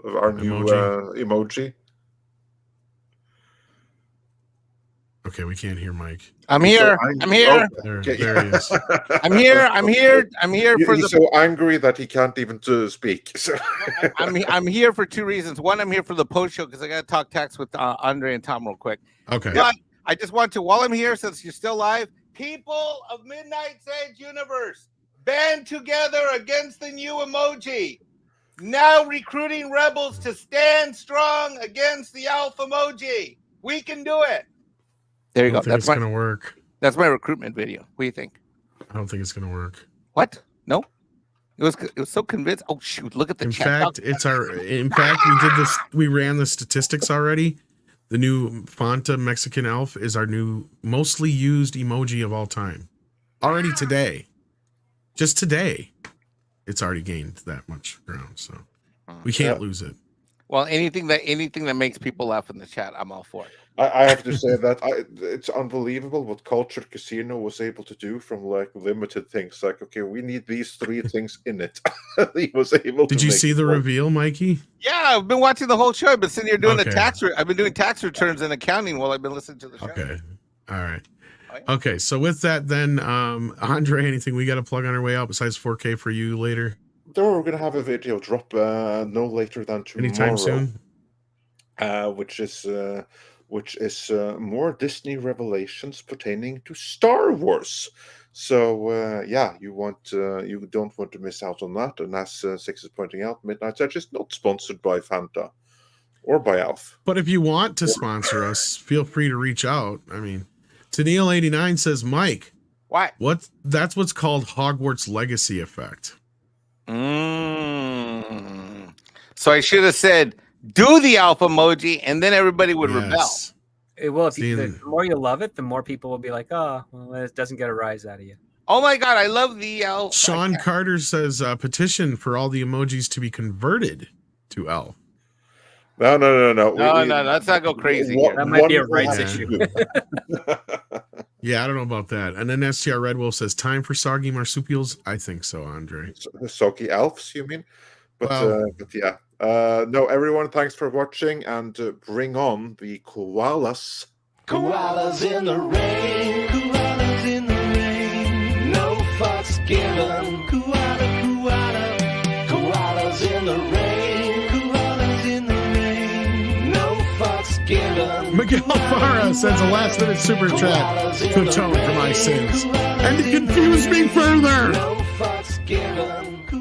emoji? Okay, we can't hear Mike. I'm here. I'm here. There he is. I'm here. I'm here. I'm here for He's so angry that he can't even speak. So. I'm here for two reasons. One, I'm here for the post show because I got to talk tax with Andre and Tom real quick. Okay. But I just want to, while I'm here, since you're still live, people of Midnight's Edge universe, band together against the new emoji. Now recruiting rebels to stand strong against the alpha emoji. We can do it. There you go. That's going to work. That's my recruitment video. What do you think? I don't think it's going to work. What? No? It was so convinced. Oh shoot! Look at the chat. In fact, we did this. We ran the statistics already. The new Fanta Mexican elf is our new mostly used emoji of all time. Already today. Just today. It's already gained that much ground, so we can't lose it. Well, anything that makes people laugh in the chat, I'm all for it. I have to say that it's unbelievable what Culture Casino was able to do from like limited things. Like, okay, we need these 3 things in it. He was able. Did you see the reveal, Mikey? Yeah, I've been watching the whole show. I've been sitting here doing the tax. I've been doing tax returns and accounting while I've been listening to the show. Okay, all right. Okay, so with that, then, Andre, anything we got to plug on our way out besides 4K for you later? We're gonna have a video drop no later than tomorrow. Anytime soon. Which is more Disney revelations pertaining to Star Wars. So you don't want to miss out on that. And as Six is pointing out, Midnight Edge is not sponsored by Fanta or by Alf. But if you want to sponsor us, feel free to reach out. I mean, Tennille89 says, Mike, that's what's called Hogwarts Legacy effect. So I should have said, do the alpha emoji, and then everybody would rebel. Well, the more you love it, the more people will be like, oh, well, it doesn't get a rise out of you. Oh my God, I love the L. Sean Carter says, petition for all the emojis to be converted to L. No. No, let's not go crazy here. That might be a rights issue. Yeah, I don't know about that. And then STR Red Wolf says, time for soggy marsupials? I think so, Andre. The soggy elves, you mean? But yeah. No, everyone, thanks for watching, and bring on the koalas. Koalas in the rain, koalas in the rain, no fucks given. Koalas in the rain, koalas in the rain, no fucks given. Miguel Farah sends a last-minute super chat to atone for my sins and to confuse me further. No fucks given.